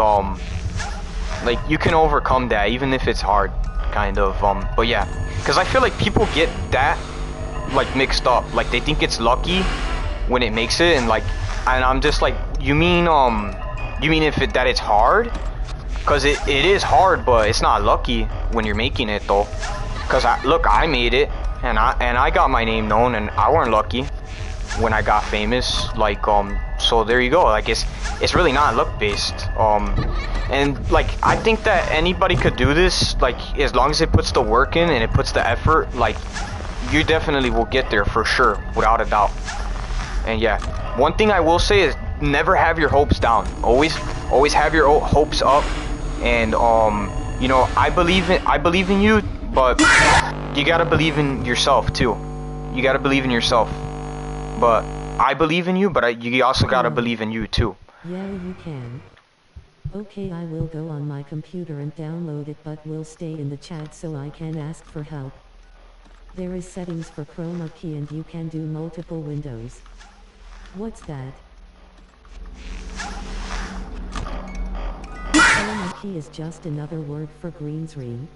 you can overcome that even if it's hard, kind of. But yeah, because I feel like people get that like mixed up. Like, they think it's lucky when it makes it, and I'm just like, you mean that it's hard? Because it is hard, but it's not lucky when you're making it though. Because I made it, and I got my name known, and I weren't lucky when I got famous. Like, so there you go. Like, it's really not luck based. And like, I think that anybody could do this, like, as long as it puts the work in and it puts the effort. Like, you definitely will get there for sure, without a doubt. And yeah, one thing I will say is never have your hopes down. Always have your hopes up. And you know, I believe in you, but you gotta believe in yourself too. You gotta believe in yourself. But I believe in you, but you also gotta believe in you too. Yeah, you can. Okay, I will go on my computer and download it, but will stay in the chat so I can ask for help. There is settings for chroma key and you can do multiple windows. What's that? Chroma key is just another word for green screen.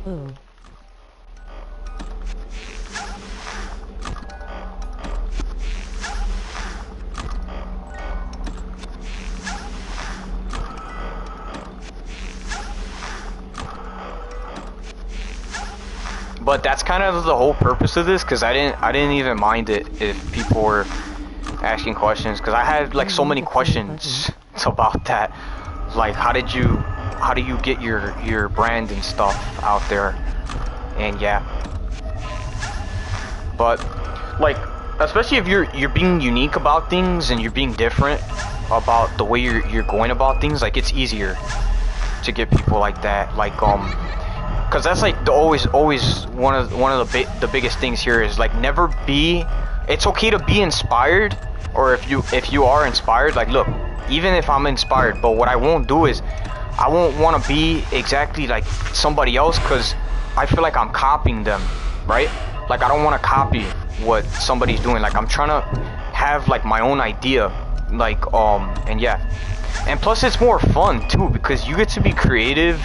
Oh. But that's kind of the whole purpose of this, because I didn't even mind it if people were asking questions, because I had like so many questions about that. Like, how do you get your brand and stuff out there? And yeah. But like, especially if you're being unique about things and you're being different about the way you're going about things, like, it's easier to get people like that. Like, because that's like always one of the biggest things here is like, never be. It's okay to be inspired, or if you are inspired, like, look, even if I'm inspired, but what I won't do is I won't want to be exactly like somebody else, because I feel like I'm copying them, right? Like, I don't want to copy what somebody's doing. Like, I'm trying to have like my own idea, like, and yeah. And plus it's more fun too, because you get to be creative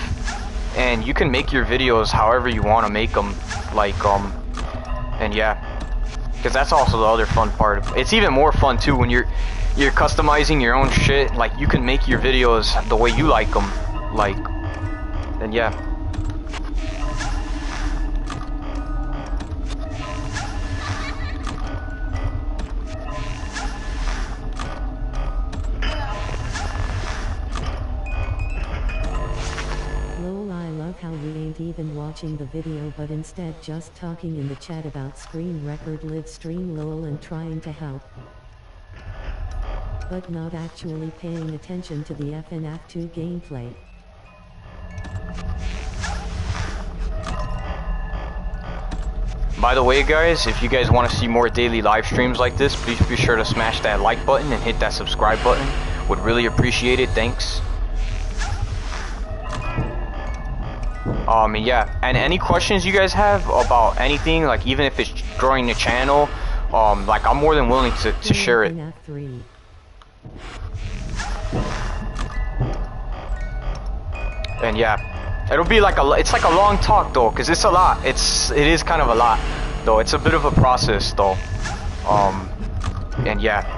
and you can make your videos however you want to make them, like and yeah, because that's also the other fun part. It's even more fun too when you're customizing your own shit. Like you can make your videos the way you like them, like, and yeah. How we ain't even watching the video but instead just talking in the chat about screen record live stream lol and trying to help, but not actually paying attention to the FNAF 2 gameplay. By the way guys, if you guys want to see more daily live streams like this, please be sure to smash that like button and hit that subscribe button. Would really appreciate it, thanks. Yeah, and any questions you guys have about anything, like even if it's growing the channel, like I'm more than willing to share it. And yeah, it'll be like it's like a long talk though, cause it's a lot. It is kind of a lot though. It's a bit of a process though. And yeah.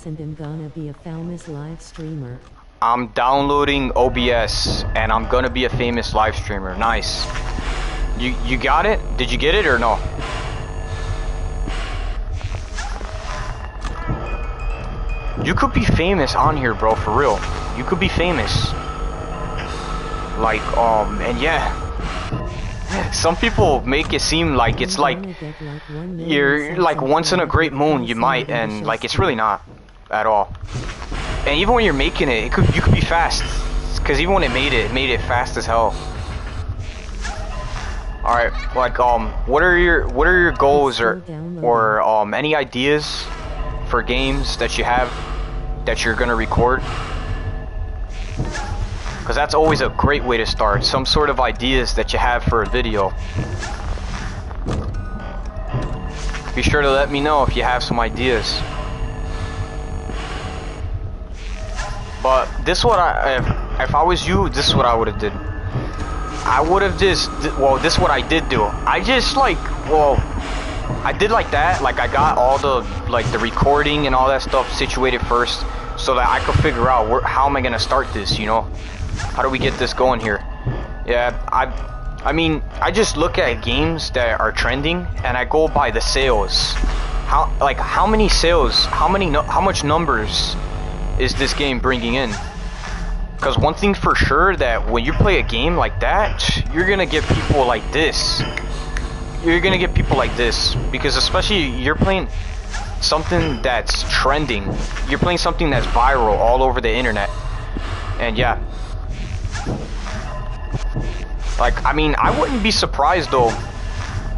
And I'm gonna be a famous live streamer. I'm downloading OBS and I'm gonna be a famous live streamer. Nice. You got it? Did you get it or no? You could be famous on here, bro, for real. You could be famous. Like, and yeah. Some people make it seem like it's like you're like once in a great moon you might, and like it's really not at all. And even when you're making it, you could be fast, because even when it made it fast as hell. All right, like what are your goals or any ideas for games that you have that you're gonna record? Because that's always a great way to start. Some sort of ideas that you have for a video. Be sure to let me know if you have some ideas. But this is what if I was you, this is what I would have did. I would have just, well, this is what I did do. I just like, well, I did like that. Like I got all the, like the recording and all that stuff situated first, so that I could figure out how am I gonna start this, you know? How do we get this going here? Yeah, I mean, I just look at games that are trending and I go by the sales. How many sales, how much numbers is this game bringing in? Because one thing for sure, that when you play a game like that, you're gonna get people like this. You're gonna get people like this, because especially you're playing something that's trending. You're playing something that's viral all over the internet. And yeah. Like, I mean, I wouldn't be surprised though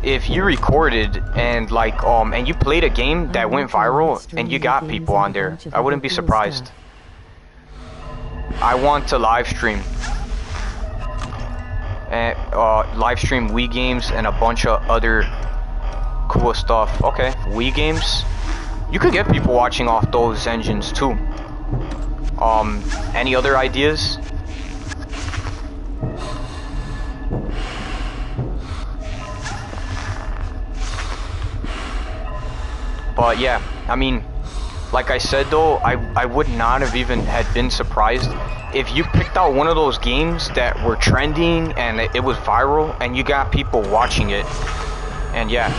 if you recorded and like and you played a game that went viral and you got people on there. I wouldn't be surprised. I want to live stream and live stream Wii games and a bunch of other cool stuff. Okay, Wii games. You could get people watching off those engines too. Any other ideas? But yeah, I mean, like I said though, I would not have even had been surprised if you picked out one of those games that were trending and it was viral and you got people watching it. And yeah,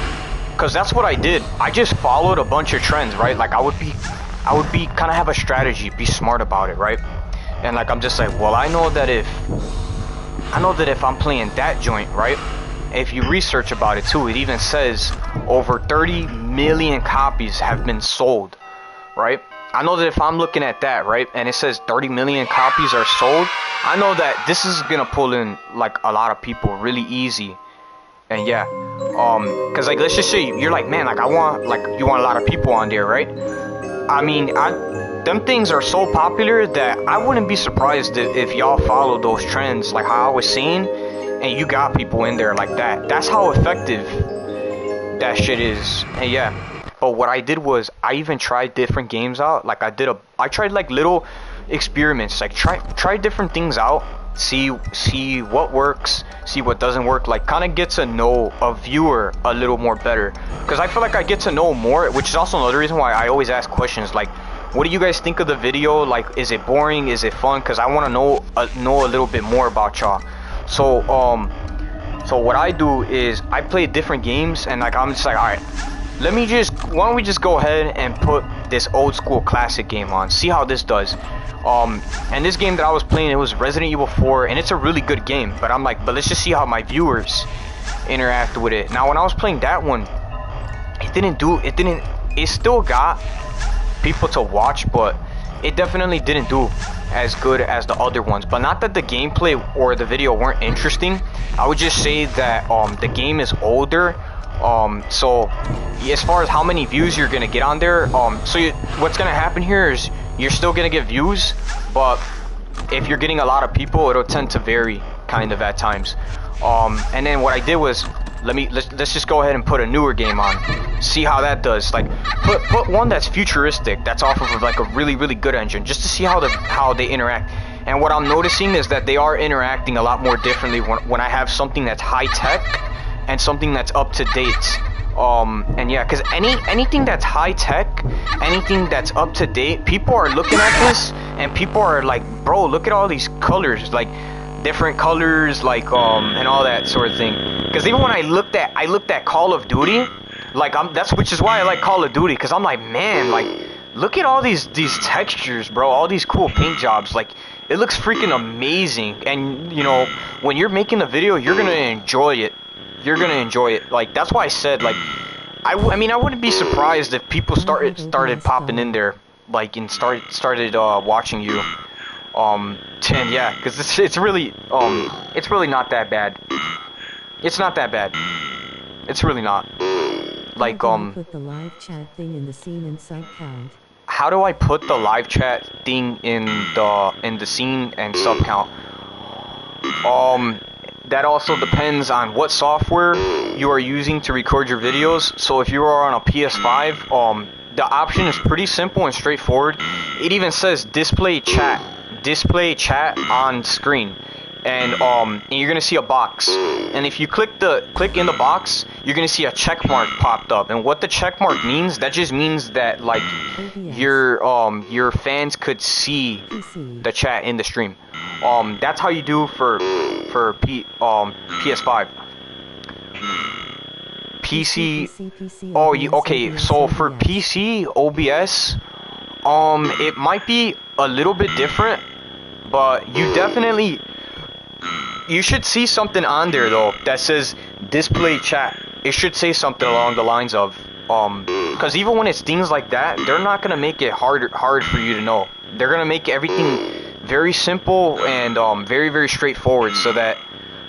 because that's what I did. I just followed a bunch of trends, right? Like I would be kind of have a strategy, be smart about it, right? And like I'm just like, well, I know that if I'm playing that joint, right? If you research about it too, it even says over 30 million copies have been sold, right? I know that if I'm looking at that, right, and it says 30 million copies are sold, I know that this is gonna pull in like a lot of people really easy. And yeah, cause like let's just say you're like, man, like you want a lot of people on there, right? I mean, them things are so popular that I wouldn't be surprised if y'all follow those trends, like how I was saying, and you got people in there like that. That's how effective that shit is. And yeah. But what I did was I even tried different games out. Like I tried like little experiments. Like try different things out. See what works. See what doesn't work. Like kind of get to know a viewer a little more better. Because I feel like I get to know more, which is also another reason why I always ask questions. Like, what do you guys think of the video? Like, is it boring? Is it fun? Because I want to know a little bit more about y'all. So so what I do is I play different games and like I'm just like, all right. Why don't we just go ahead and put this old school classic game on, see how this does. And this game that I was playing, it was Resident Evil 4, and it's a really good game, but I'm like, but let's just see how my viewers interact with it. Now when I was playing that one, it still got people to watch, but it definitely didn't do as good as the other ones. But not that the gameplay or the video weren't interesting, I would just say that the game is older. So as far as how many views you're gonna get on there, what's gonna happen here is you're still gonna get views, but if you're getting a lot of people, it'll tend to vary kind of at times. And then what I did was let's just go ahead and put a newer game on, see how that does. Like put one that's futuristic, that's off of like a really good engine, just to see how they interact. And what I'm noticing is that they are interacting a lot more differently when I have something that's high tech and something that's up to date. And yeah, because anything that's high tech, anything that's up to date, people are looking at this and people are like, bro, look at all these colors, like different colors, like and all that sort of thing. Because even when I looked at Call of Duty, like which is why I like Call of Duty, because I'm like, man, like look at all these textures, bro, all these cool paint jobs, like it looks freaking amazing. And you know, when you're making a video, you're gonna enjoy it. You're gonna enjoy it. Like that's why I said, like I mean I wouldn't be surprised if people started popping in there, like and started watching you. And yeah, because it's really not that bad. It's not that bad. It's really not. Like put the live chat thing in the scene and sub count. How do I put the live chat thing in the scene and sub count? That also depends on what software you are using to record your videos. So if you are on a PS5, the option is pretty simple and straightforward. It even says display chat on screen, and you're gonna see a box. And if you click in the box, you're gonna see a check mark popped up. And what the check mark means, that just means that like your fans could see the chat in the stream. That's how you do for PS5. PC. Oh, okay. So for PC OBS, it might be a little bit different, but you should see something on there though that says display chat. It should say something along the lines of because even when it's things like that, they're not gonna make it hard for you to know. They're gonna make everything very simple and very straightforward, so that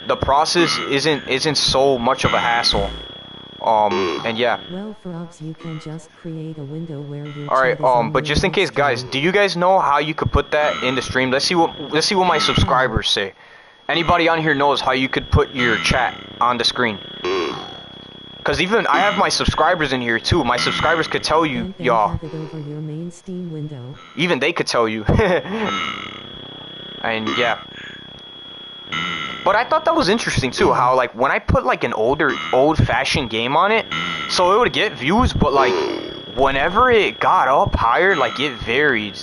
the process isn't so much of a hassle. And yeah. Well, frogs, you can just create a window where your Alright, but just in case, guys, do you guys know how you could put that in the stream? Let's see what my subscribers say. Anybody on here knows how you could put your chat on the screen? Cause even I have my subscribers in here too. My subscribers could tell you, y'all. Have it over your main Steam window. Even they could tell you. And yeah. But I thought that was interesting too, how like when I put like an old-fashioned game on it, so it would get views, but like whenever it got up higher, like it varied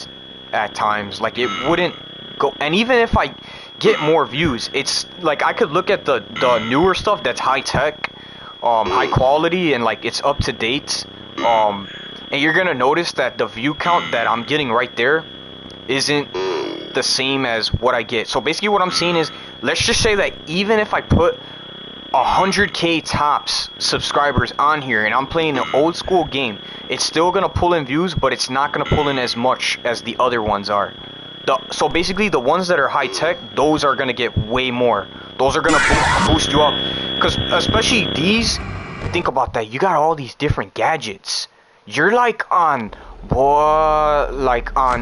at times. Like it wouldn't go, and even if I get more views, it's like I could look at the newer stuff that's high tech, high quality, and like it's up to date, and you're gonna notice that the view count that I'm getting right there isn't the same as what I get. So basically what I'm saying is, let's just say that even if I put 100k tops subscribers on here and I'm playing an old school game, it's still gonna pull in views, but it's not gonna pull in as much as the other ones are. So basically the ones that are high tech, those are gonna get way more. Those are gonna boost you up, because especially these, think about that, you got all these different gadgets. You're like on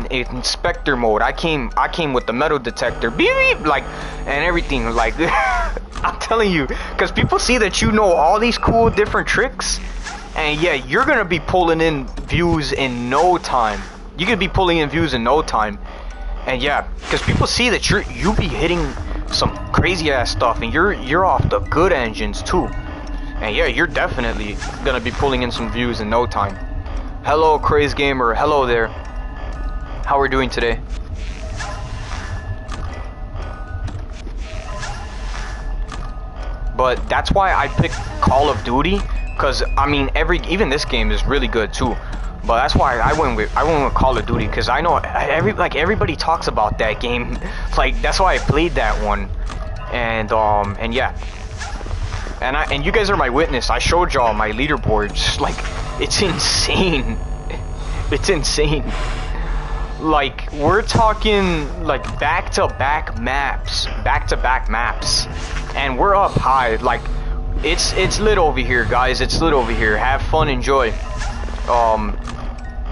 inspector mode. I came with the metal detector, beep, beep, like, and everything, like I'm telling you, because people see that you know all these cool different tricks, and yeah, you're gonna be pulling in views in no time. You could be pulling in views in no time. And yeah, because people see that you be hitting some crazy ass stuff, and you're off the good engines too. And yeah, you're definitely gonna be pulling in some views in no time. Hello, Craze Gamer. Hello there. How are we doing today? But that's why I picked Call of Duty, because I mean even this game is really good too. But that's why I went with Call of Duty, because I know everybody talks about that game. Like that's why I played that one. And yeah. And you guys are my witness. I showed y'all my leaderboards. Like it's insane. It's insane. Like we're talking like back-to-back maps, and we're up high. Like it's lit over here, guys. It's lit over here. Have fun, enjoy.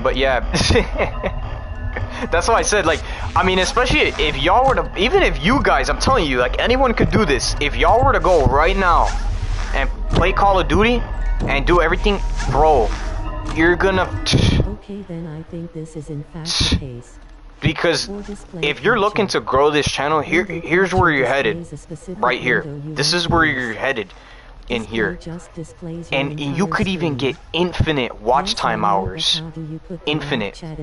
But yeah, that's why I said, like, I mean, especially if y'all were to, even if you guys, I'm telling you, like, anyone could do this. If y'all were to go right now and play Call of Duty and do everything, bro, you're gonna... Okay, then I think this is in fact the case. Because if you're looking to grow this channel, here's where you're headed. Right here. This is where you're headed. In here, and you could even get infinite watch time hours,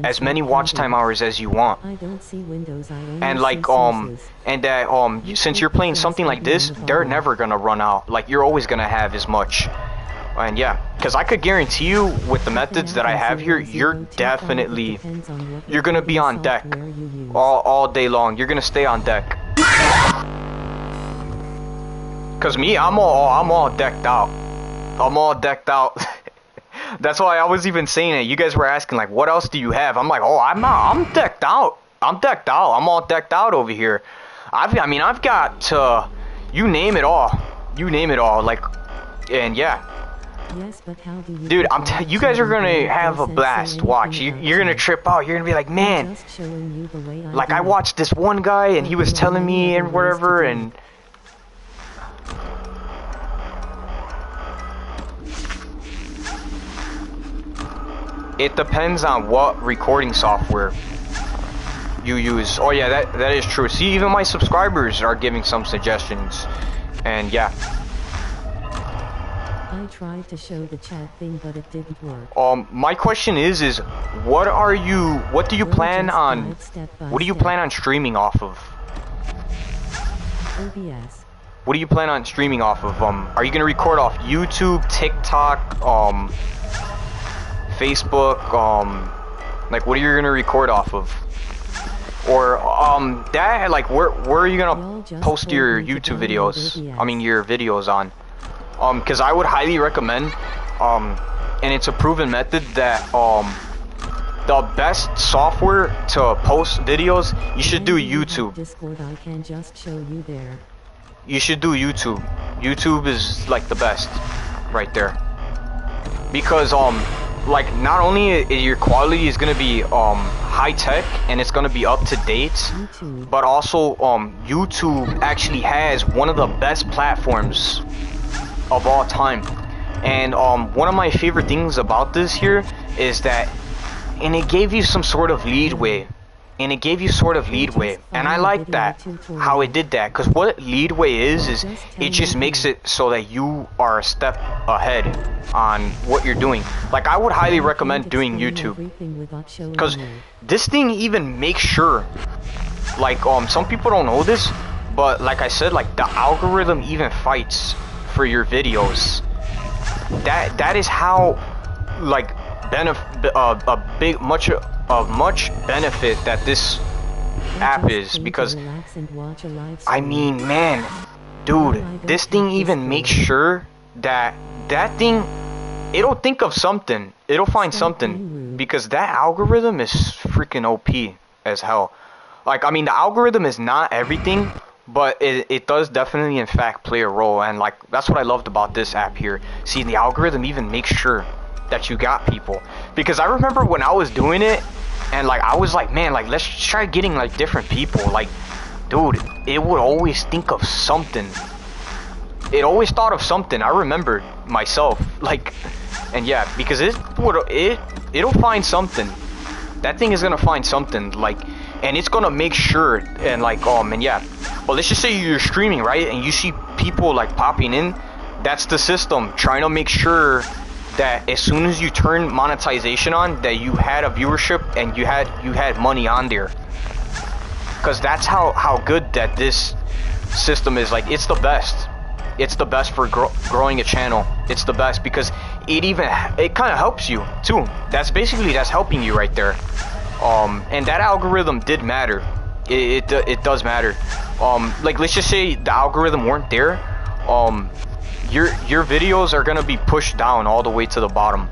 as many watch time hours as you want. And like and that since you're playing something like this, they're never gonna run out. Like you're always gonna have as much. And yeah, because I could guarantee you with the methods that I have here, you're gonna be on deck all day long. You're gonna stay on deck. Cause me, I'm all decked out. I'm all decked out. That's why I was even saying it. You guys were asking like, what else do you have? I'm like, oh, I'm decked out. I'm decked out. I'm all decked out over here. I've got you name it all. You name it all. Like, and yeah. Yes, but how do you? Dude, you guys are gonna have a blast. Watch, you're gonna trip out. You're gonna be like, man. Like I watched this one guy and he was telling me and whatever and. It depends on what recording software you use. Oh yeah, that is true. See, even my subscribers are giving some suggestions. And yeah. I tried to show the chat thing, but it didn't work. My question is what do you plan on streaming off of? OBS. What do you plan on streaming off of? Are you gonna record off YouTube, TikTok, Facebook, like what are you gonna record off of? Or that like where are you gonna post your YouTube videos? I mean your videos on. Because I would highly recommend, and it's a proven method that the best software to post videos, you should do YouTube. Discord, I can just show you there. You should do YouTube. YouTube is like the best, right there. Because like not only your quality is gonna be high tech and it's gonna be up to date, but also YouTube actually has one of the best platforms of all time. And one of my favorite things about this here is that, and it gave you some sort of leadway. And it gave you sort of leadway, and I like that, how it did that, because what leadway is it just makes it so that you are a step ahead on what you're doing. Like, I would highly recommend doing YouTube, because this thing even makes sure, like, some people don't know this, but like I said, like, the algorithm even fights for your videos. That is how, like, much benefit that this app is, because I mean, man, dude, this thing even makes sure that thing, it'll think of something, it'll find something, because that algorithm is freaking OP as hell. Like, I mean, the algorithm is not everything, but it does definitely in fact play a role, and like, that's what I loved about this app here. See, the algorithm even makes sure that you got people, because I remember when I was doing it, and like, I was like, man, like, let's try getting like different people. Like, dude, it would always think of something. It always thought of something. I remembered myself, like, and yeah, because it'll find something. That thing is gonna find something, like, and it's gonna make sure, and like, and yeah, well, let's just say you're streaming, right, and you see people like popping in. That's the system trying to make sure that as soon as you turn monetization on, that you had a viewership and you had money on there, because that's how good that this system is. Like, it's the best. It's the best for growing a channel. It's the best because it kind of helps you too. That's helping you right there. And that algorithm did matter. It does matter. Like, let's just say the algorithm weren't there. Your videos are gonna be pushed down all the way to the bottom.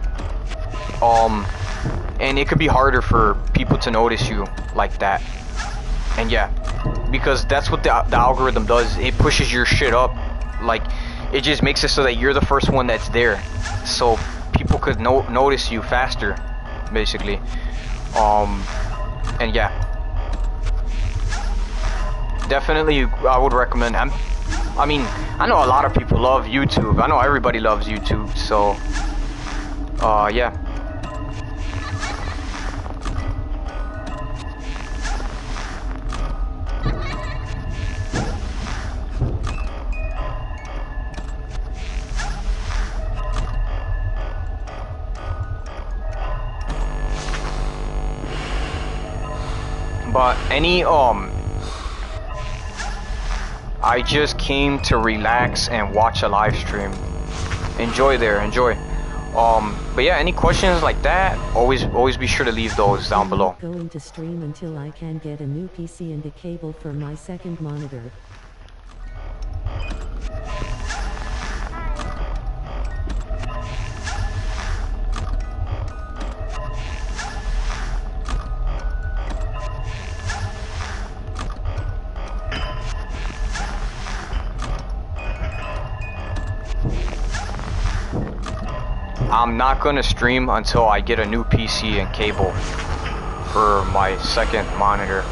And it could be harder for people to notice you like that. And yeah, because that's what the algorithm does. It pushes your shit up. Like, it just makes it so that you're the first one that's there, so people could notice you faster, basically. And yeah, definitely I would recommend. I mean, I know a lot of people love YouTube. I know everybody loves YouTube, so yeah. But I just came to relax and watch a live stream. Enjoy there, enjoy. But yeah, any questions like that, always be sure to leave those down below. I'm going to stream until I can get a new PC and a cable for my second monitor. I'm not gonna stream until I get a new PC and cable for my second monitor.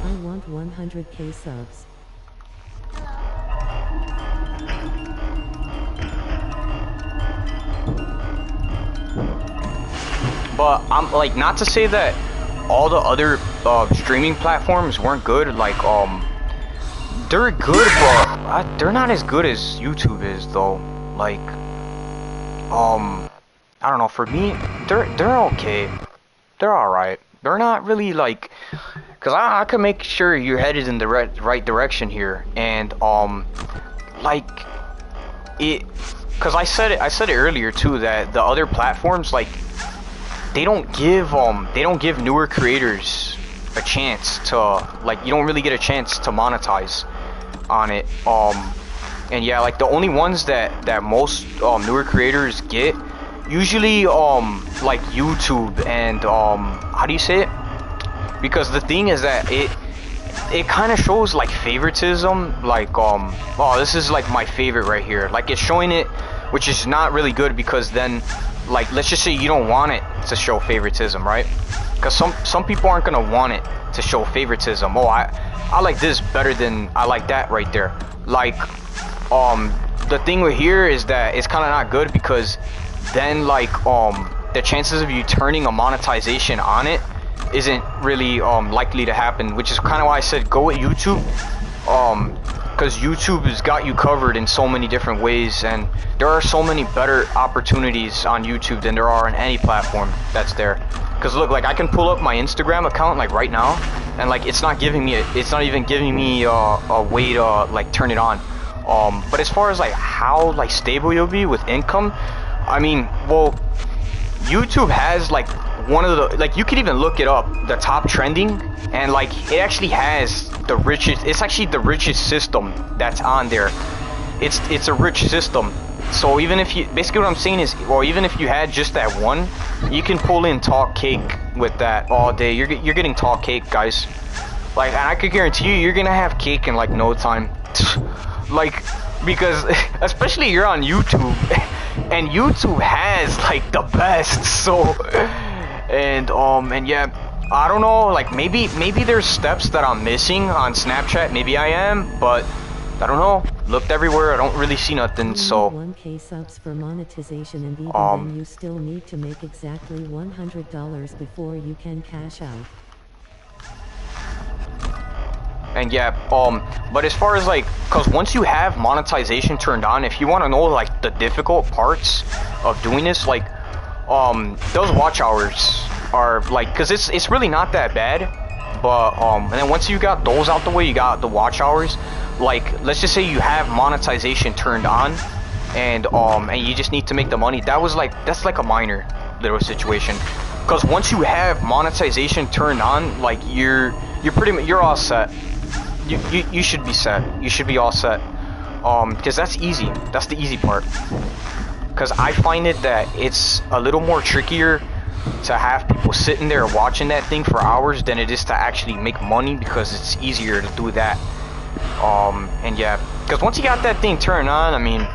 I want 100k subs. But I'm like, not to say that all the other streaming platforms weren't good. Like they're good, but they're not as good as YouTube is though. Like I don't know. For me, they're okay. They're all right. They're not really like, cause I can make sure you're headed in the right direction here, and like it, cause I said it earlier too, that the other platforms, like, they don't give newer creators a chance to, like, you don't really get a chance to monetize on it. And yeah, like the only ones that most newer creators get, usually like YouTube and how do you say it? Because the thing is that it kind of shows like favoritism, like oh, this is like my favorite right here, like it's showing it, which is not really good, because then, like, let's just say you don't want it to show favoritism, right? Because some people aren't gonna want it to show favoritism. Oh, I like this better than I like that right there. Like the thing with here is that it's kind of not good, because then like the chances of you turning a monetization on it isn't really likely to happen, which is kind of why I said go with YouTube, because YouTube has got you covered in so many different ways, and there are so many better opportunities on YouTube than there are on any platform that's there. Because look, like I can pull up my Instagram account like right now, and like it's not even giving me a way to like turn it on. But as far as like how like stable you'll be with income, I mean, well, YouTube has like one of the, like, you can even look it up, the top trending, and like it actually has the richest, it's actually the richest system that's on there. It's a rich system. So even if you, basically what I'm saying is, well, even if you had just that one, you can pull in talk cake with that all day. You're getting talk cake, guys. Like, and I could guarantee you, you're gonna have cake in like no time. Like, because especially you're on YouTube, and YouTube has like the best. So, and yeah, I don't know. Like maybe there's steps that I'm missing on Snapchat. Maybe I am, but I don't know. Looked everywhere, I don't really see nothing. So 1K subs for monetization, and even then you still need to make exactly $100 before you can cash out. And yeah, but as far as like, cause once you have monetization turned on, if you want to know like the difficult parts of doing this, like those watch hours are like, cause it's really not that bad, but and then once you got those out the way, you got the watch hours. Like, let's just say you have monetization turned on, and you just need to make the money. That's like a minor little situation, cause once you have monetization turned on, like you're all set. You should be set. You should be all set. Because that's easy. That's the easy part. Because I find it that it's a little more trickier to have people sitting there watching that thing for hours than it is to actually make money, because it's easier to do that. And yeah, because once you got that thing turned on, I mean,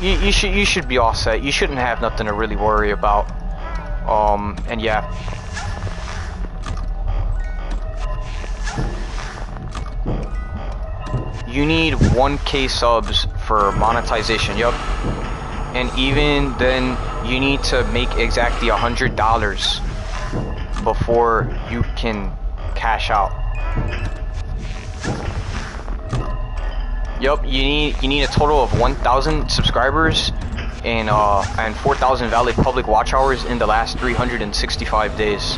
you should be all set. You shouldn't have nothing to really worry about. And yeah. You need 1K subs for monetization, yup. And even then, you need to make exactly $100 before you can cash out. Yup, you need a total of 1,000 subscribers and 4,000 valid public watch hours in the last 365 days.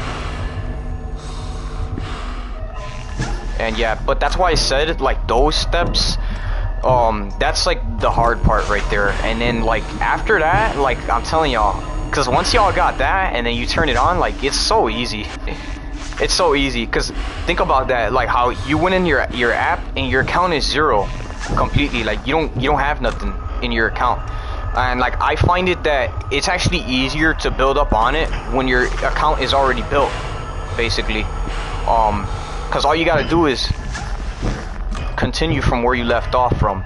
And yeah, but that's why I said, like, those steps, that's like the hard part right there. And then like after that, like I'm telling y'all, because once y'all got that and then you turn it on, like it's so easy. It's so easy, because think about that, like how you went in your app and your account is zero completely, like you don't have nothing in your account. And like I find it that it's actually easier to build up on it when your account is already built, basically. Because all you gotta do is continue from where you left off from.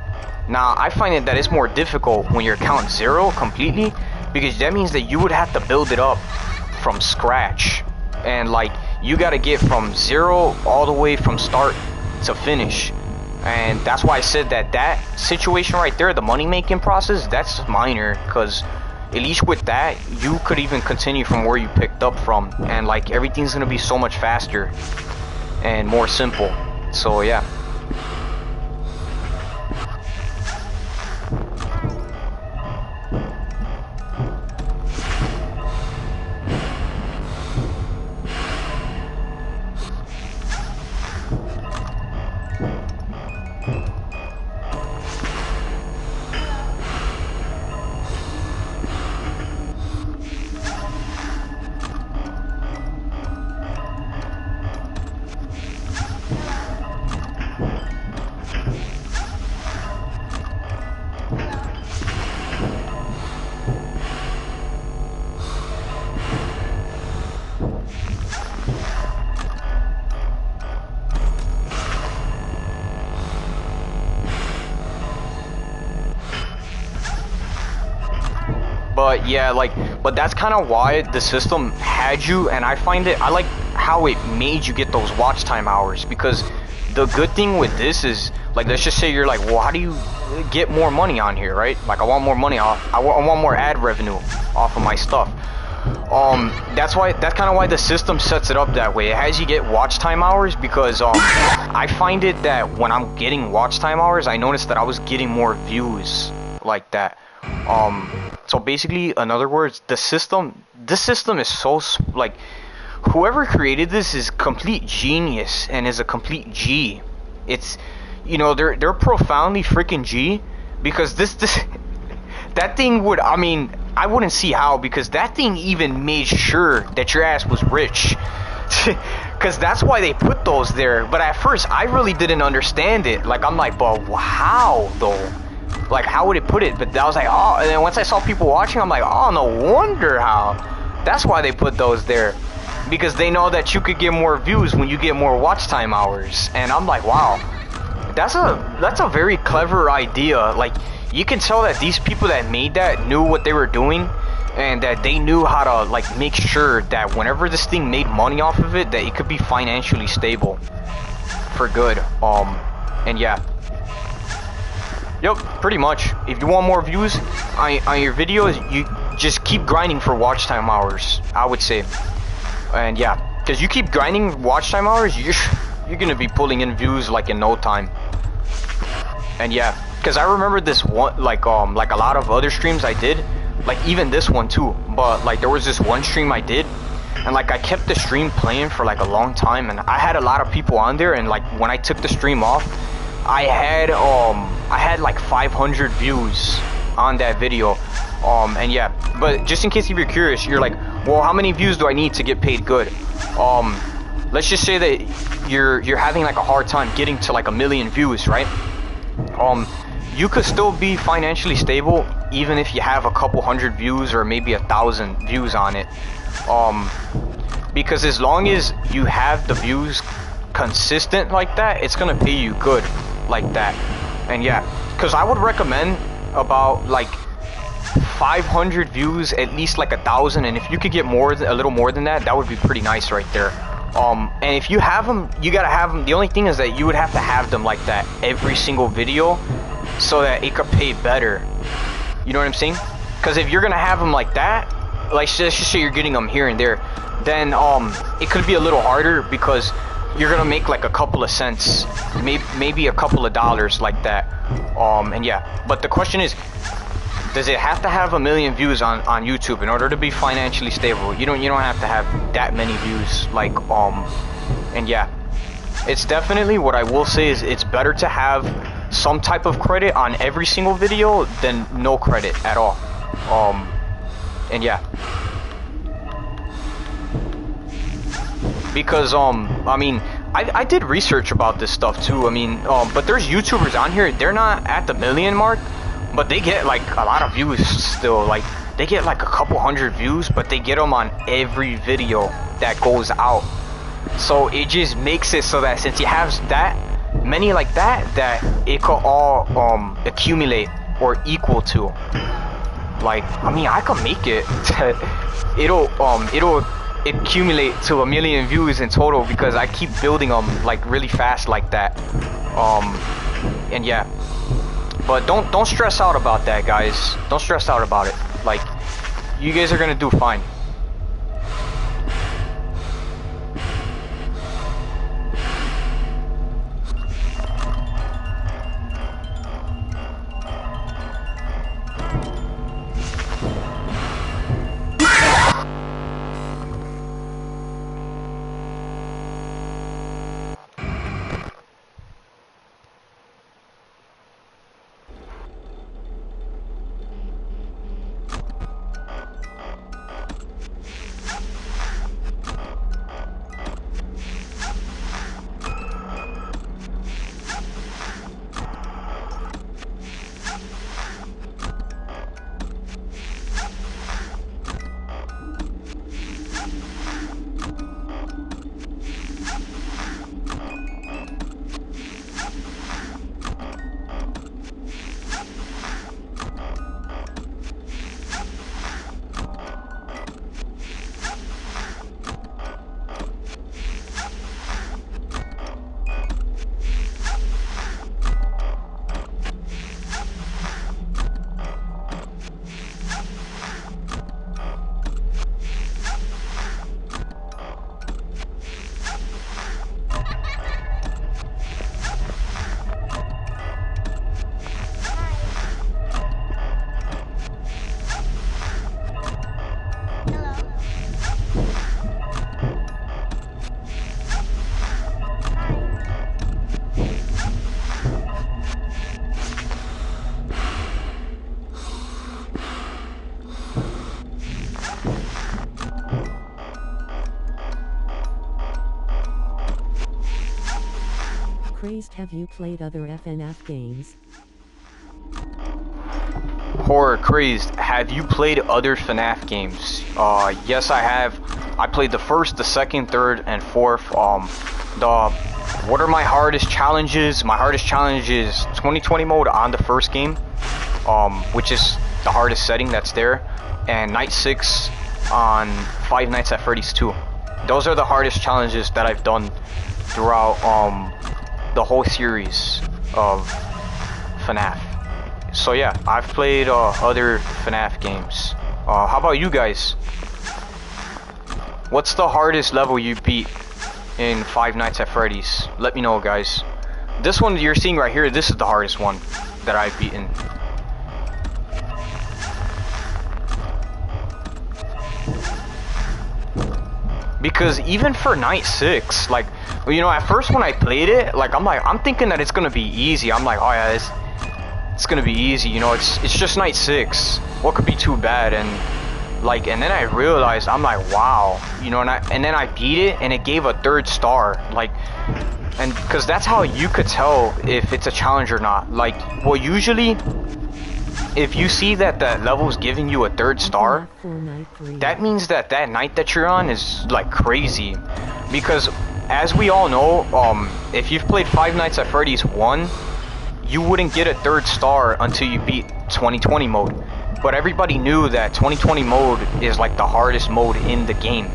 Now I find it that it's more difficult when your account's zero completely, because that means that you would have to build it up from scratch, and like you gotta get from zero all the way from start to finish. And that's why I said that situation right there, the money making process, that's minor, because at least with that, you could even continue from where you picked up from, and like everything's gonna be so much faster and more simple. So yeah. But yeah, like, but that's kind of why the system had you, and I like how it made you get those watch time hours, because the good thing with this is, like, let's just say you're like, well, how do you get more money on here, right? Like, I want more money off, I want more ad revenue off of my stuff. That's kind of why the system sets it up that way. It has you get watch time hours, because I find it that when I'm getting watch time hours, I noticed that I was getting more views like that. So basically, in other words, this system is so, like, whoever created this is complete genius and is a complete G. It's, you know, they're profoundly freaking G, because this that thing would, I mean, I wouldn't see how, because that thing even made sure that your ass was rich. Because that's why they put those there. But at first, I really didn't understand it. Like, I'm like, but how though? Like, how would it put it? But I was like, oh, and then once I saw people watching, I'm like, oh, no wonder how. That's why they put those there, because they know that you could get more views when you get more watch time hours. And I'm like, wow, that's a very clever idea. Like, you can tell that these people that made that knew what they were doing, and that they knew how to, like, make sure that whenever this thing made money off of it, that it could be financially stable for good. And yeah. Yep, pretty much. If you want more views on your videos, you just keep grinding for watch time hours, I would say. And yeah, because you keep grinding watch time hours, you're gonna be pulling in views like in no time. And yeah, because I remember this one, like a lot of other streams I did, like even this one too. But like there was this one stream I did, and like I kept the stream playing for like a long time, and I had a lot of people on there, and like when I took the stream off, I had like 500 views on that video. And yeah, but just in case if you're curious, you're like, well, how many views do I need to get paid good? Let's just say that you're having like a hard time getting to like 1 million views, right? You could still be financially stable even if you have a couple hundred views or maybe 1,000 views on it. Because as long as you have the views consistent like that, it's gonna pay you good like that. And yeah, because I would recommend about like 500 views, at least like 1,000, and if you could get more, a little more than that, that would be pretty nice right there. And if you have them, you gotta have them. The only thing is that you would have to have them like that every single video, so that it could pay better. You know what I'm saying? Because if you're gonna have them like that, like let's just say you're getting them here and there, then it could be a little harder, because you're gonna make like a couple of cents, maybe a couple of dollars like that. And yeah, but the question is, does it have to have 1 million views on YouTube in order to be financially stable? You don't have to have that many views, like and yeah, it's definitely, what I will say is, it's better to have some type of credit on every single video than no credit at all. And yeah, because I mean, I did research about this stuff too. I mean, but there's YouTubers on here, they're not at the 1 million mark, but they get like a lot of views still. Like they get like a couple hundred views, but they get them on every video that goes out. So it just makes it so that since you have that many like that, that it could all accumulate or equal to, like, I mean, I could make it it'll accumulate to 1 million views in total, because I keep building them like really fast like that. And yeah, but don't stress out about that, guys. Don't stress out about it. Like, You guys are gonna do fine. Crazed, have you played other FNF games? Horror Crazed, have you played other FNAF games? Yes, I have. I played the first, the second, third, and fourth. What are my hardest challenges? My hardest challenge is 2020 mode on the first game, which is the hardest setting that's there, and Night 6 on Five Nights at Freddy's 2. Those are the hardest challenges that I've done throughout the whole series of FNAF. So yeah, I've played other FNAF games. How about you guys? What's the hardest level you beat in Five Nights at Freddy's? Let me know, guys. This one you're seeing right here, this is the hardest one that I've beaten. Because even for Night 6, like, you know, at first when I played it, like, I'm thinking that it's gonna be easy. I'm like, oh yeah, it's gonna be easy, you know, it's just Night 6. What could be too bad? And like, and then I realized, I'm like, wow, you know, and then I beat it, and it gave a 3rd star, like, and because that's how you could tell if it's a challenge or not. Like, well, usually, if you see that that level's giving you a 3rd star, that means that that night that you're on is like crazy, because as we all know, if you've played Five Nights at Freddy's 1, you wouldn't get a 3rd star until you beat 2020 mode. But everybody knew that 2020 mode is like the hardest mode in the game.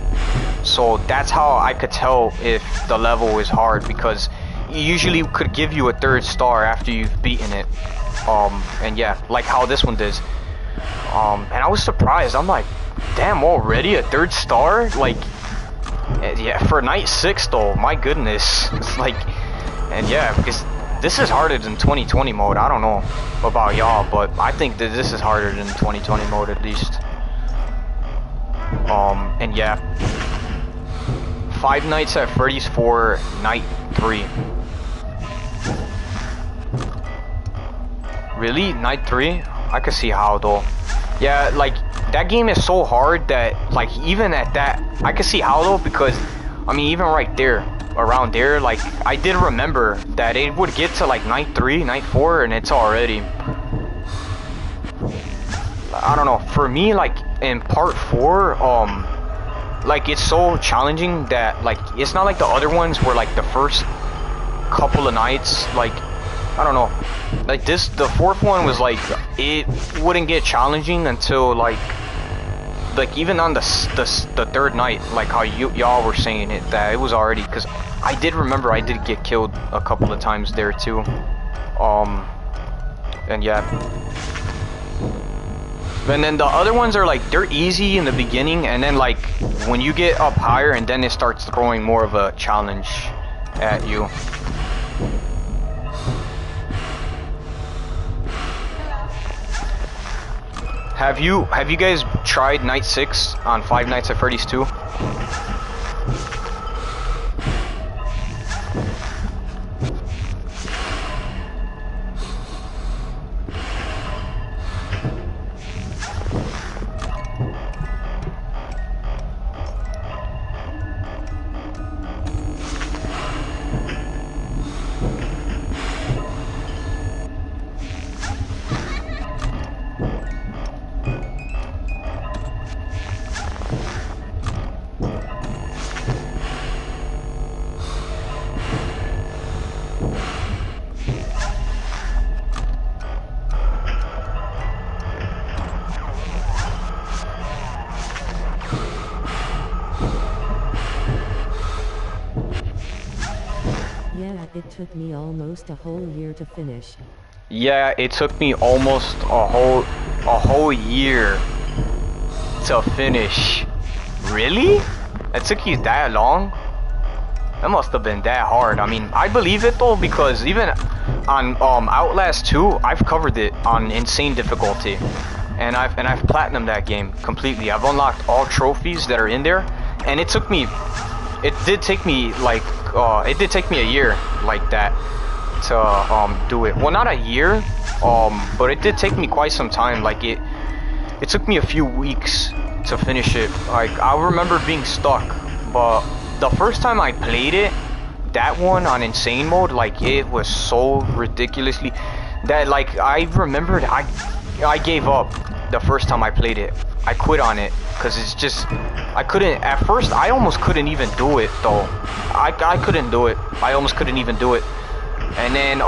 So that's how I could tell if the level is hard, because it usually could give you a 3rd star after you've beaten it. And yeah, like how this one does. And I was surprised. I'm like, damn, already a 3rd star? Like, yeah, for Night 6 though, my goodness. It's like, and yeah, because this is harder than 2020 mode. I don't know about y'all, but I think that this is harder than 2020 mode at least. And yeah, Five Nights at Freddy's 4 Night 3. Really? Night 3? I could see how though. Yeah, like, that game is so hard that, like, even at that, I could see how though, because, I mean, even right there, around there, like, I did remember that it would get to like Night 3, Night 4, and it's already, I don't know, for me, like, in part 4, like, it's so challenging that, like, it's not like the other ones where, like, the first couple of nights, like, I don't know, like this, the 4th one was like, it wouldn't get challenging until like even on the 3rd night, like how y'all were saying it, that it was already, because I did remember I did get killed a couple of times there too. And yeah, And then the other ones are like, they're easy in the beginning, and then like when you get up higher, and then it starts throwing more of a challenge at you. Have you guys tried Night 6 on Five Nights at Freddy's 2? Yeah, it took me almost a whole year to finish. Yeah, it took me almost a whole year to finish. Really? It took you that long? That must have been that hard. I mean, I believe it though, because even on Outlast 2, I've covered it on insane difficulty, and I've platinumed that game completely. I've unlocked all trophies that are in there, and it did take me a year like that to do it. Well, not a year, but it did take me quite some time. Like it took me a few weeks to finish it. Like I remember being stuck, but the first time I played it, that one on insane mode, like it was so ridiculously that like I remembered I gave up the first time I played it. I quit on it because it's just I couldn't. At first, I almost couldn't even do it though. I couldn't do it. I almost couldn't even do it. And then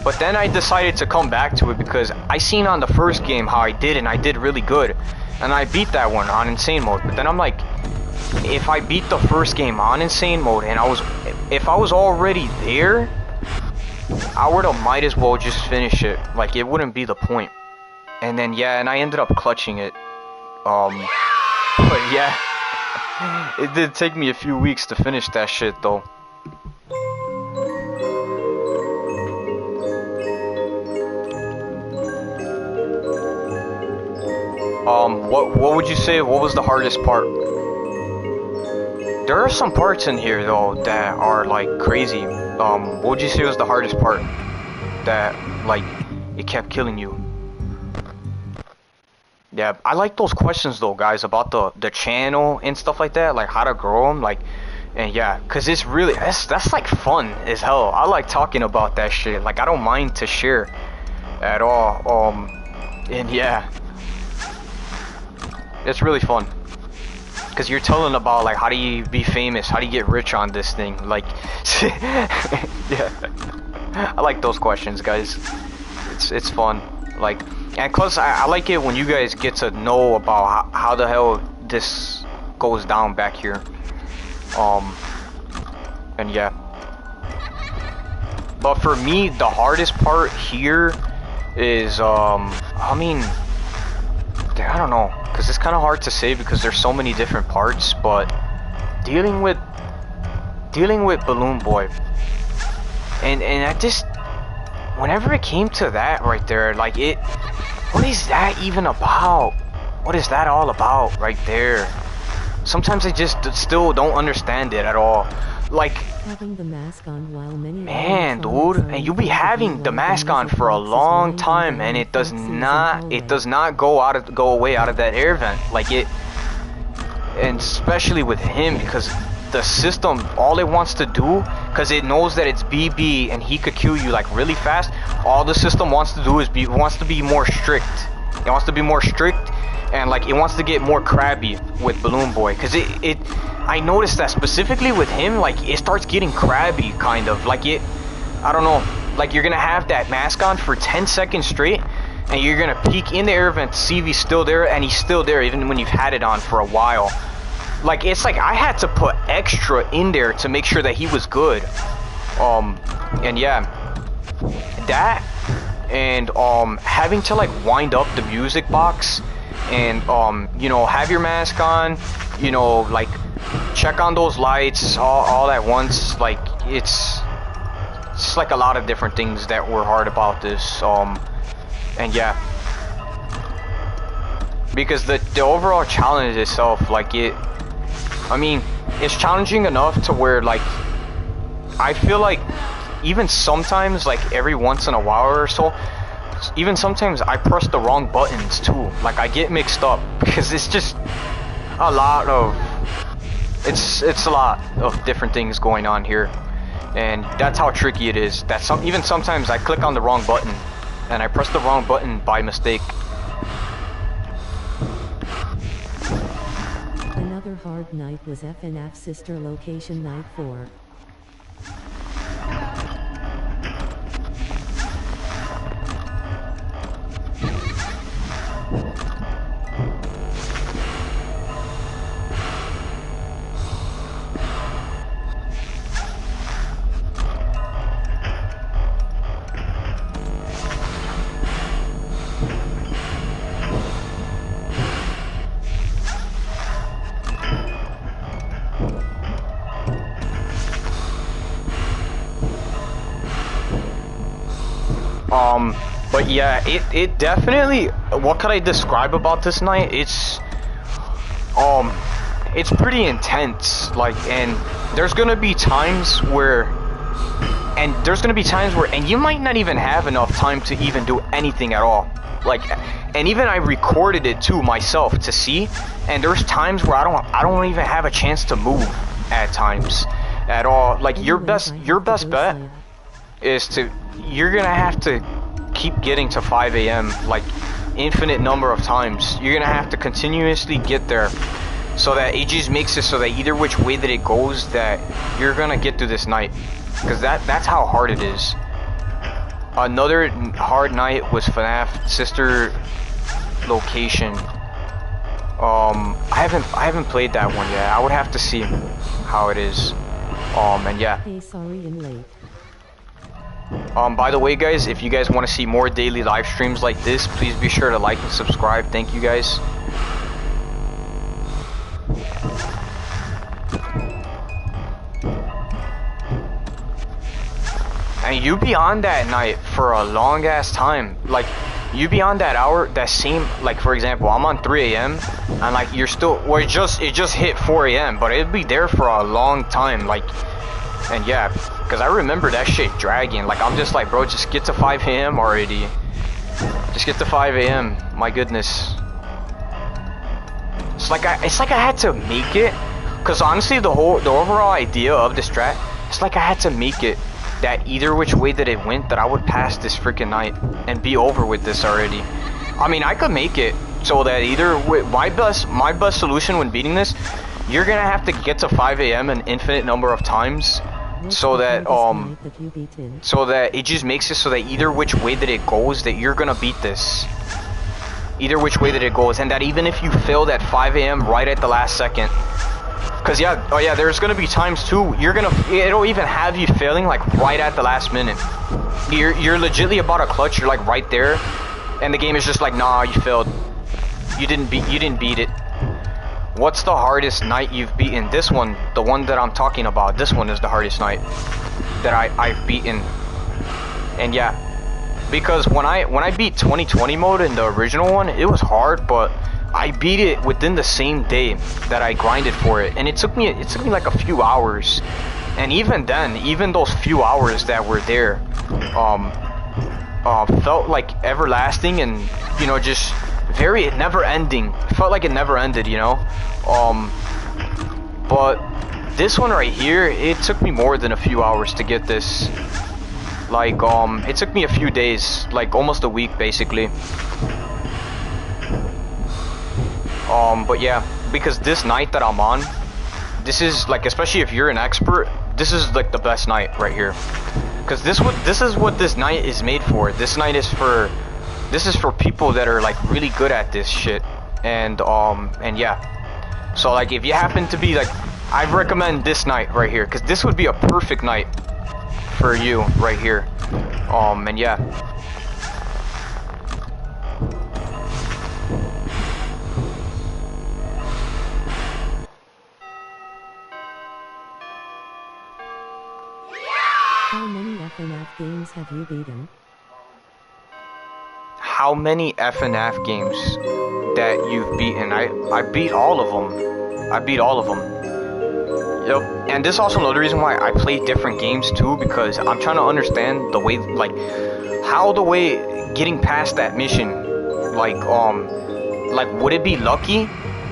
but then I decided to come back to it because I seen on the first game how I did, and I did really good, and I beat that one on insane mode. But then I'm like, if I beat the first game on insane mode and if I was already there, I would've might as well just finish it. Like it wouldn't be the point. And then yeah, and I ended up clutching it. But yeah, it did take me a few weeks to finish that shit though. What would you say? What was the hardest part? There are some parts in here though that are like crazy. What would you say was the hardest part that like it kept killing you? Yeah, I like those questions though, guys, about the channel and stuff like that, like how to grow them, like, and yeah, cause it's really that's like fun as hell. I like talking about that shit. Like I don't mind to share at all. And yeah, it's really fun. Cause you're telling about like how do you be famous, how do you get rich on this thing, like yeah. I like those questions, guys. It's fun, like, and cause I like it when you guys get to know about how the hell this goes down back here. And yeah. But for me, the hardest part here is I mean, I don't know, because it's kind of hard to say because there's so many different parts, but dealing with Balloon Boy, and I just, whenever it came to that right there, like what is that even about? What is that all about right there? Sometimes I just still don't understand it at all. Like, having the mask on while many man, dude, and you be having the mask on for a long time, and it does not go away out of that air vent, like it, and especially with him, because the system, all it wants to do, because it knows that it's BB and he could kill you like really fast, all the system wants to do is wants to be more strict. It wants to be more strict, and like it wants to get more crabby with Balloon Boy, because I noticed that specifically with him, like it starts getting crabby, kind of like I don't know, like you're gonna have that mask on for 10 seconds straight, and you're gonna peek in the air vent to see if he's still there, and he's still there even when you've had it on for a while. Like it's like I had to put extra in there to make sure that he was good. And yeah, that, and having to like wind up the music box and you know, have your mask on, you know, like check on those lights all at once. Like it's like a lot of different things that were hard about this. And yeah, because the overall challenge itself, like I mean, it's challenging enough to where like I feel like even sometimes, like every once in a while or so, even sometimes I press the wrong buttons too. Like I get mixed up because it's just a lot of it's a lot of different things going on here, and that's how tricky it is. That even sometimes I click on the wrong button and I press the wrong button by mistake. Another hard night was FNAF Sister Location Night 4. But yeah, it definitely, what could I describe about this night? It's pretty intense, like, and there's gonna be times where, and you might not even have enough time to even do anything at all. Like, and even I recorded it too myself to see, and there's times where I don't even have a chance to move at times at all. Like your best bet is you're gonna have to keep getting to 5 a.m. like infinite number of times. You're gonna have to continuously get there, so that it just makes it so that either which way that it goes, that you're gonna get through this night, because that's how hard it is. Another hard night was FNAF Sister Location. I haven't played that one yet. I would have to see how it is. And yeah. Hey, sorry I'm late. By the way, guys, if you guys want to see more daily live streams like this, please be sure to like and subscribe. Thank you, guys. And you be on that night for a long ass time. Like, you be on that hour, that same, like, for example, I'm on 3 a.m. and like you're still, well, it just hit 4 a.m. but it'd be there for a long time. Like, and yeah, because I remember that shit dragging. Like, I'm just like, bro, just get to 5 a.m. already. Just get to 5 a.m. My goodness. It's like I had to make it. Because honestly, the overall idea of this strat, it's like I had to make it that either which way that it went, that I would pass this freaking night and be over with this already. I mean, I could make it so that either way, my best solution when beating this, you're gonna have to get to 5 a.m. an infinite number of times. So that it just makes it so that either which way that it goes, that you're gonna beat this. Either which way that it goes, and that even if you failed at 5 a.m. right at the last second, cause yeah, oh yeah, there's gonna be times too. It'll even have you failing like right at the last minute. You're legitly about to clutch. You're like right there, and the game is just like, nah, you failed. You didn't beat it. What's the hardest night you've beaten? This one, the one that I'm talking about, this one is the hardest night that I've beaten. And yeah, because when I beat 2020 mode in the original one, it was hard, but I beat it within the same day that I grinded for it, and it took me like a few hours. And even then, even those few hours that were there, felt like everlasting, and you know, just very never ending. It felt like it never ended, you know. But this one right here, it took me more than a few hours to get this. Like, it took me a few days, like almost a week basically. But yeah, because this night that I'm on, this is like, especially if you're an expert, this is like the best night right here. Because this is what this night is made for. This is for people that are like really good at this shit. And yeah. So like, if you happen to be like, I recommend this night right here, because this would be a perfect night for you right here. And yeah. How many FNAF games have you beaten? How many FNAF games that you've beaten? I beat all of them. I beat all of them. Yep. And this is also another reason why I play different games too, because I'm trying to understand the way, like, how the way getting past that mission, like would it be lucky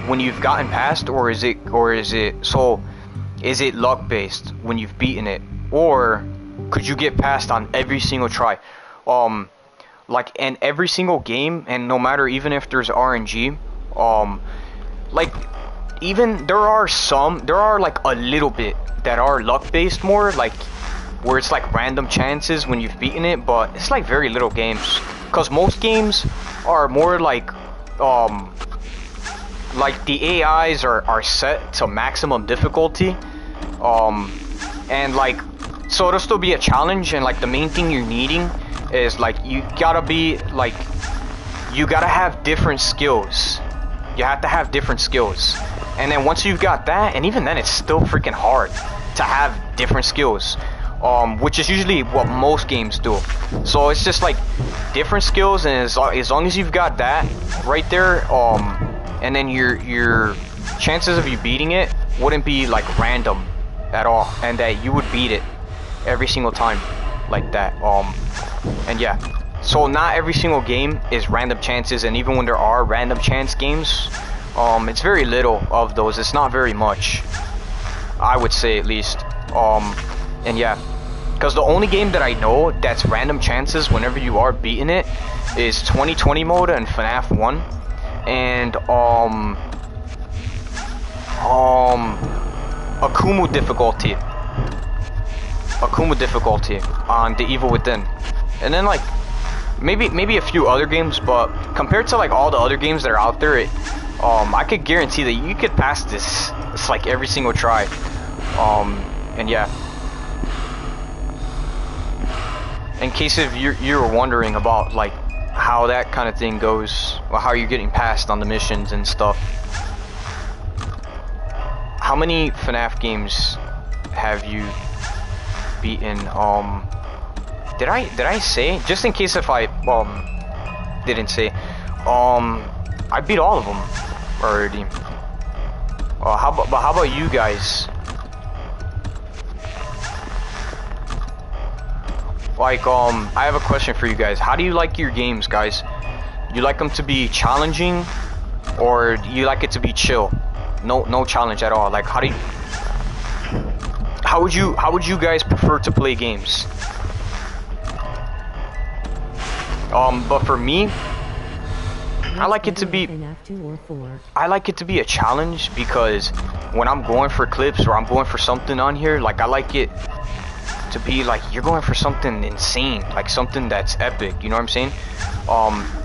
when you've gotten past, or is it luck based when you've beaten it, or could you get past on every single try? Like in every single game, and no matter, even if there's RNG, like even there are like a little bit that are luck based more, like where it's like random chances when you've beaten it, but it's like very little games, because most games are more like the AIs are set to maximum difficulty, and like, so it'll still be a challenge, and like the main thing you're needing is like you gotta have different skills. You have to have different skills, and then once you've got that, and even then it's still freaking hard to have different skills, which is usually what most games do. So it's just like different skills, and as long as you've got that right there, and then your chances of you beating it wouldn't be like random at all, and that you would beat it every single time like that. And yeah, so not every single game is random chances, and even when there are random chance games, it's very little of those. It's not very much, I would say, at least. And yeah, because the only game that I know that's random chances whenever you are beating it is 2020 mode and FNAF 1, and Akumu difficulty on The Evil Within. And then like maybe a few other games, but compared to like all the other games that are out there, I could guarantee that you could pass this. It's like every single try. And yeah, in case if you're wondering about like how that kind of thing goes, or how you're getting past on the missions and stuff. How many FNAF games have you beaten? Did I say? Just in case if I didn't say, I beat all of them already. How about you guys? Like, I have a question for you guys. How do you like your games, guys? You like them to be challenging, or do you like it to be chill? No challenge at all. Like, how would you guys prefer to play games? But for me, I like it to be a challenge, because when I'm going for clips or I'm going for something on here, like I like it to be like you're going for something insane, like something that's epic, you know what I'm saying?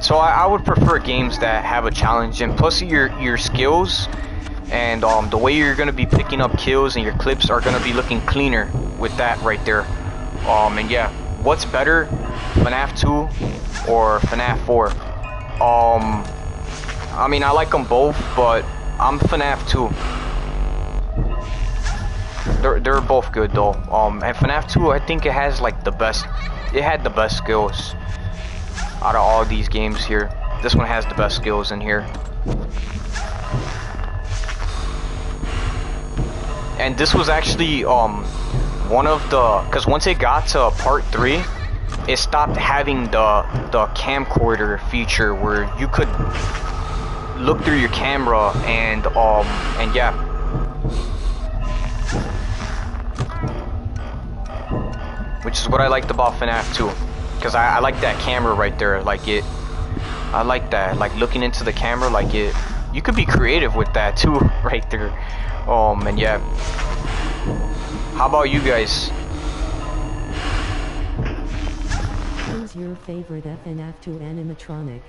So I would prefer games that have a challenge, and plus your skills and the way you're gonna be picking up kills and your clips are gonna be looking cleaner with that right there. And yeah, what's better, FNAF 2 or FNAF 4? I mean, I like them both, but I'm FNAF 2. They're both good though. And FNAF 2, I think it has like the best. It had the best skills out of all these games here. This one has the best skills in here. And this was actually one of the, because once it got to part 3, it stopped having the camcorder feature where you could look through your camera and yeah. Which is what I liked about FNAF 2, because I like that camera right there, like it. I like that, like looking into the camera, like it. You could be creative with that too, right there. And yeah. How about you guys? Who's your favorite FNAF 2 animatronic?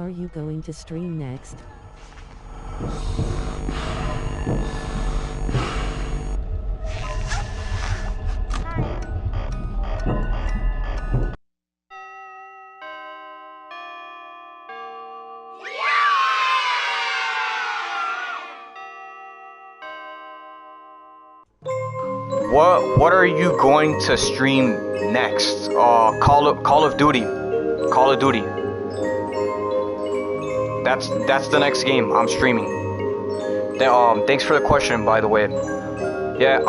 are you going to stream next? What are you going to stream next? Call of Duty. Call of Duty. That's the next game I'm streaming. Thanks for the question, by the way. Yeah,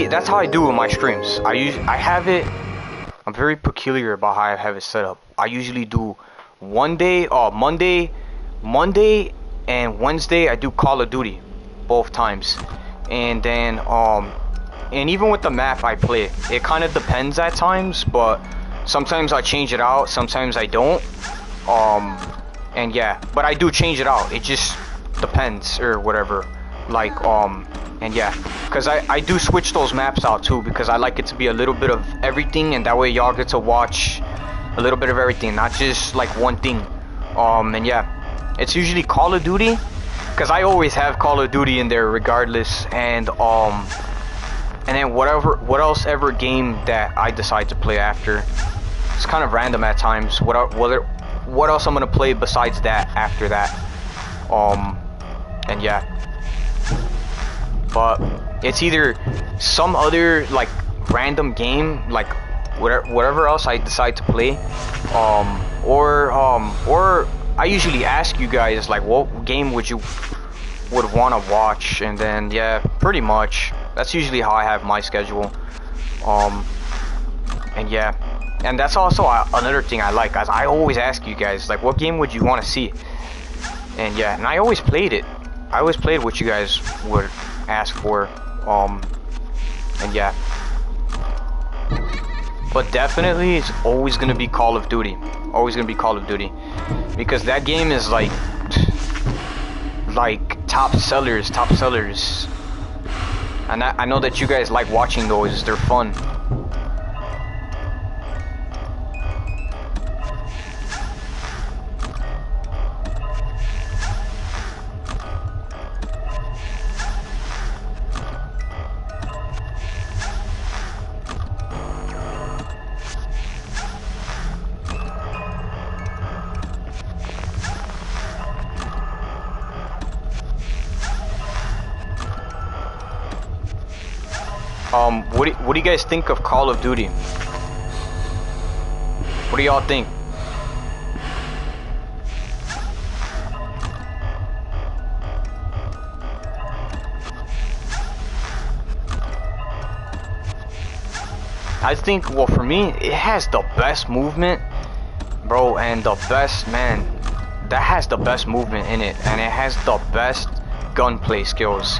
that's how I do with my streams. I have it. I'm very peculiar about how I have it set up. I usually do Monday and Wednesday I do Call of Duty, both times, and then and even with the map I play, it kind of depends at times, but sometimes I change it out, sometimes I don't. And yeah, but I do change it out. It just depends or whatever. Like and yeah, because I do switch those maps out too, because I like it to be a little bit of everything, and that way y'all get to watch a little bit of everything, not just like one thing. And yeah, it's usually Call of Duty, because I always have Call of Duty in there regardless, and then what else ever game that I decide to play after. It's kind of random at times. What else I'm gonna play besides that after that. And yeah. But it's either some other like random game, like whatever else I decide to play, or I usually ask you guys like what game would want to watch, and then yeah, pretty much that's usually how I have my schedule. And yeah, and that's also another thing I like, guys. I always ask you guys like what game would you want to see, and yeah, and I always played it. I always played what you guys would ask for. And yeah, but definitely it's always gonna be Call of Duty. Always gonna be Call of Duty, because that game is like top sellers, and I know that you guys like watching those. They're fun. What do you guys think of Call of Duty? What do y'all think? I think, well, for me, it has the best movement, bro, and the best, man, that has the best movement in it, and it has the best gunplay skills.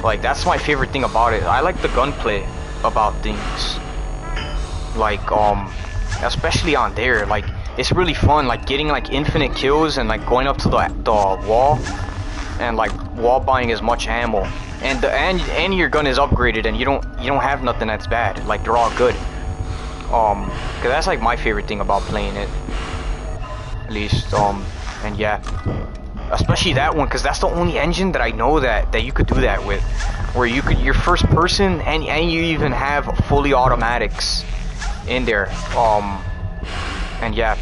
Like, that's my favorite thing about it. I like the gunplay about things. Like, especially on there, like, it's really fun, like, getting, like, infinite kills and, like, going up to the wall and, like, wall buying as much ammo. And your gun is upgraded, and you don't have nothing that's bad. Like, they're all good. Cause that's, like, my favorite thing about playing it. At least, and yeah. Especially that one, because that's the only engine that I know that you could do that with, where you're first person and you even have fully automatics in there. And yeah,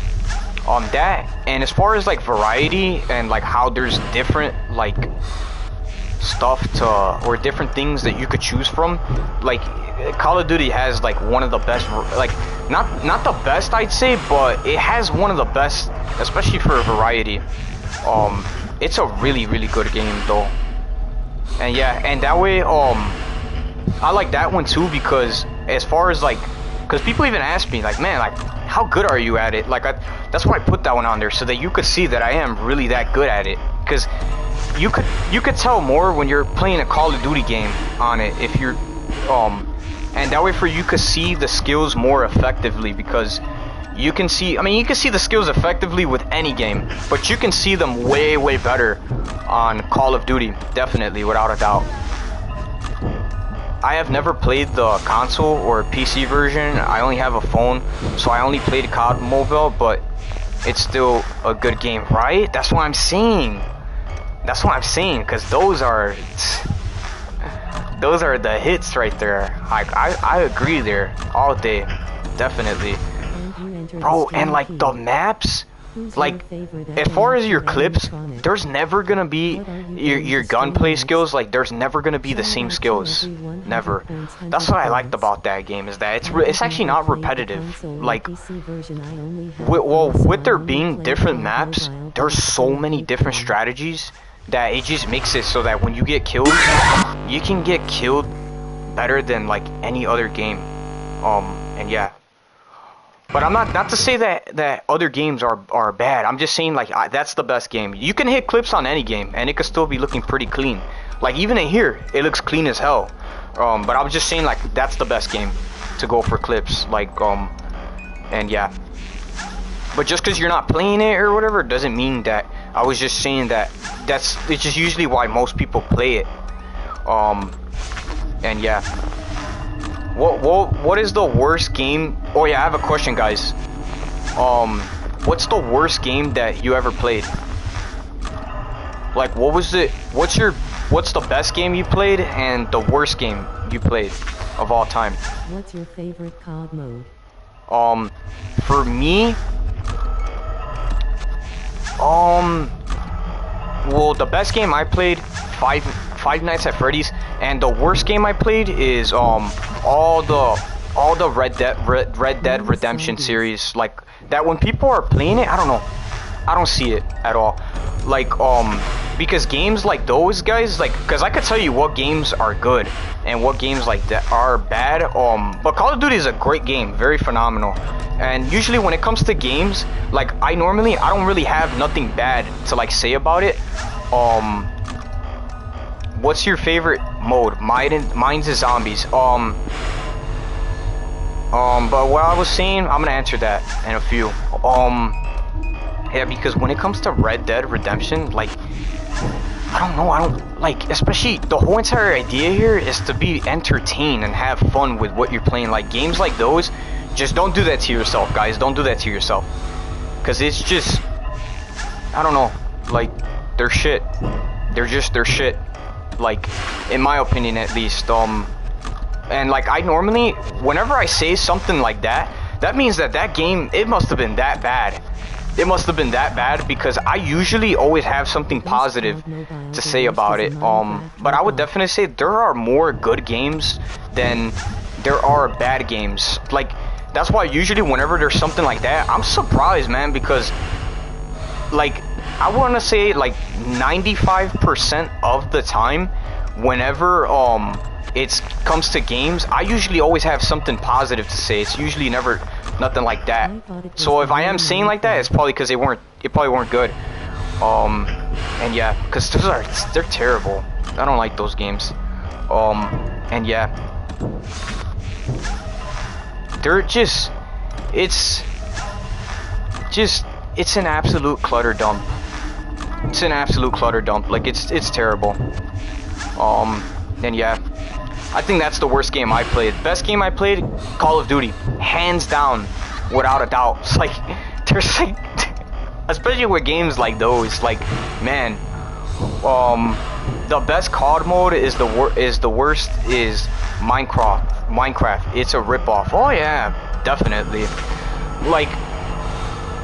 that, and as far as like variety and like how there's different like stuff or different things that you could choose from, like Call of Duty has like one of the best, like not the best I'd say, but it has one of the best, especially for variety. It's a really good game though, and yeah, and that way I like that one too, because as far as like, because people even ask me like, man, like how good are you at it? Like that's why I put that one on there, so that you could see that I am really that good at it, because you could tell more when you're playing a Call of Duty game on it, if you're and that way for you could see the skills more effectively, because you can see, I mean, you can see the skills effectively with any game, but you can see them way better on Call of Duty, definitely, without a doubt. I have never played the console or PC version. I only have a phone, so I only played COD Mobile, but it's still a good game, right? That's what I'm saying. That's what I'm saying, because those are the hits right there. I agree there all day, definitely. Bro, and like the maps, like as far as your clips, there's never gonna be your gunplay skills. Like there's never gonna be the same skills, never. That's what I liked about that game, is that it's actually not repetitive. Like with there being different maps, there's so many different strategies that it just makes it so that when you get killed, you can get killed better than like any other game. And yeah. But I'm not to say that other games are bad. I'm just saying like that's the best game. You can hit clips on any game and it could still be looking pretty clean. Like even in here, it looks clean as hell. But I was just saying like that's the best game to go for clips. Like and yeah. But just because you're not playing it or whatever doesn't mean that. I was just saying that it's just usually why most people play it. And yeah. What is the worst game? Oh yeah, I have a question, guys. What's the worst game that you ever played? Like, what was it? What's the best game you played and the worst game you played of all time? What's your favorite COD mode? For me, well, the best game I played, Five Nights at Freddys, and the worst game I played is all the Red Dead Redemption series. Like that, when people are playing it, I don't know, I don't see it at all. Like because games like those, guys, like, because I could tell you what games are good and what games like that are bad. But Call of Duty is a great game, very phenomenal. And usually when it comes to games, like I don't really have nothing bad to like say about it. What's your favorite mode? Mine's is zombies. But what I was saying, I'm gonna answer that in a few. Yeah, because when it comes to Red Dead Redemption, like, I don't like, especially the whole entire idea here is to be entertained and have fun with what you're playing. Like games like those, just don't do that to yourself, guys. Don't do that to yourself, because it's just, I don't know, like, they're shit. They're shit. Like, in my opinion, at least. And like, I normally, whenever I say something like that, that means that game, it must have been that bad. It must have been that bad, because I usually always have something positive to say about it. But I would definitely say there are more good games than there are bad games. Like, that's why usually whenever there's something like that, I'm surprised, man, because like, I want to say like 95% of the time, whenever it comes to games, I usually always have something positive to say. It's usually never nothing like that. So if I am saying like that, it's probably because it probably weren't good. And yeah, because they're terrible. I don't like those games. And yeah, they're just, it's an absolute clutter dump. It's an absolute clutter dump. Like, it's terrible. And yeah, I think that's the worst game I played. Best game I played, Call of Duty, hands down, without a doubt. It's like, there's like, especially with games like those, like, man, the best COD mode is the worst is Minecraft. It's a ripoff. Oh yeah, definitely. Like,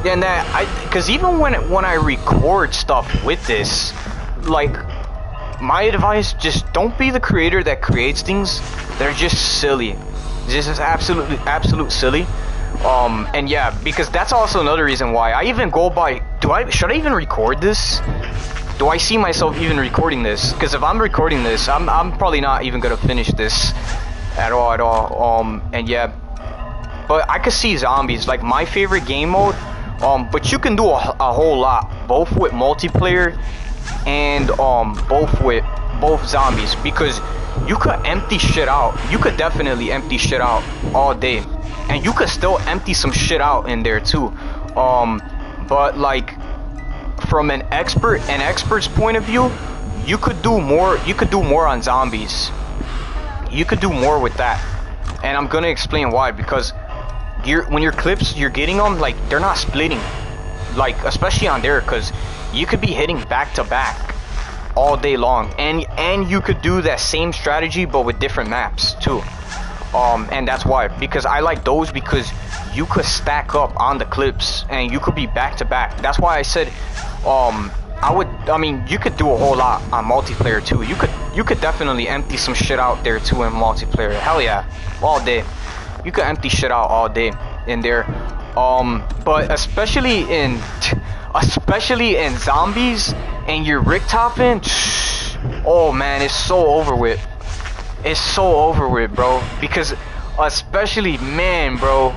and that because even when I record stuff with this, like, my advice, just don't be the creator that creates things that are just silly. This is absolute silly. And yeah, because that's also another reason why I even go by, should I even record this? Do I see myself even recording this? Because if I'm recording this, I'm probably not even gonna finish this at all. And yeah, but I could see zombies, like my favorite game mode. But you can do a whole lot, both with multiplayer and both zombies, because you could empty shit out. You could definitely empty shit out all day, and you could still empty some shit out in there too. But like, from an expert's point of view, you could do more. You could do more on zombies. You could do more with that, and I'm gonna explain why. Because when your clips, you're getting them, like, they're not splitting. like especially on there, because you could be hitting back to back all day long, and you could do that same strategy but with different maps too. And that's why, because I like those, because you could stack up on the clips and you could be back to back. That's why I said I mean, you could do a whole lot on multiplayer too. You could definitely empty some shit out there too in multiplayer. Hell yeah, all day. You could empty shit out all day in there. But especially in zombies and your Richtofen, oh man, it's so over with. It's so over with, bro. Because especially, man, bro,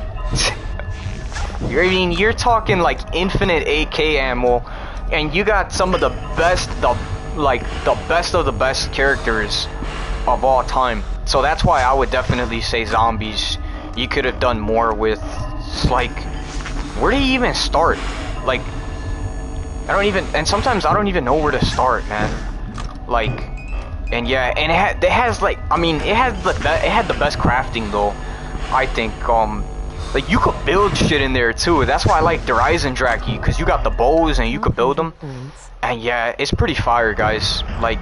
you're talking like infinite AK ammo, and you got some of the best, the best of the best characters of all time. So that's why I would definitely say zombies. You could have done more with, like, where do you even start? Like, I don't even, and sometimes I don't even know where to start, man. Like, and yeah, and it has like, I mean, it had the best crafting though, I think. Like, you could build shit in there too. That's why I like the Ryzen Draki, because you got the bows and you could build them. And yeah, it's pretty fire, guys. Like,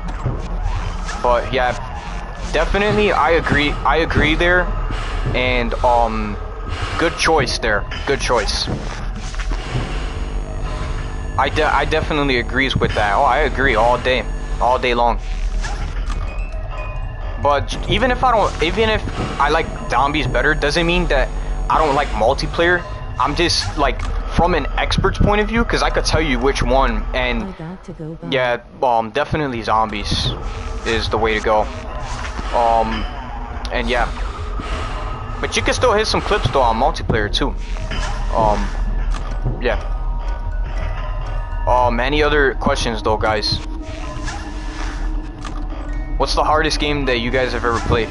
but yeah, definitely I agree there. And good choice there. Good choice. I definitely agrees with that. Oh, I agree all day long. But even if I like zombies better, doesn't mean that I don't like multiplayer. I'm just like, from an expert's point of view, because I could tell you which one. And yeah, definitely zombies is the way to go. And yeah, but you can still hit some clips though on multiplayer too. Yeah. Any other questions though, guys? What's the hardest game that you guys have ever played?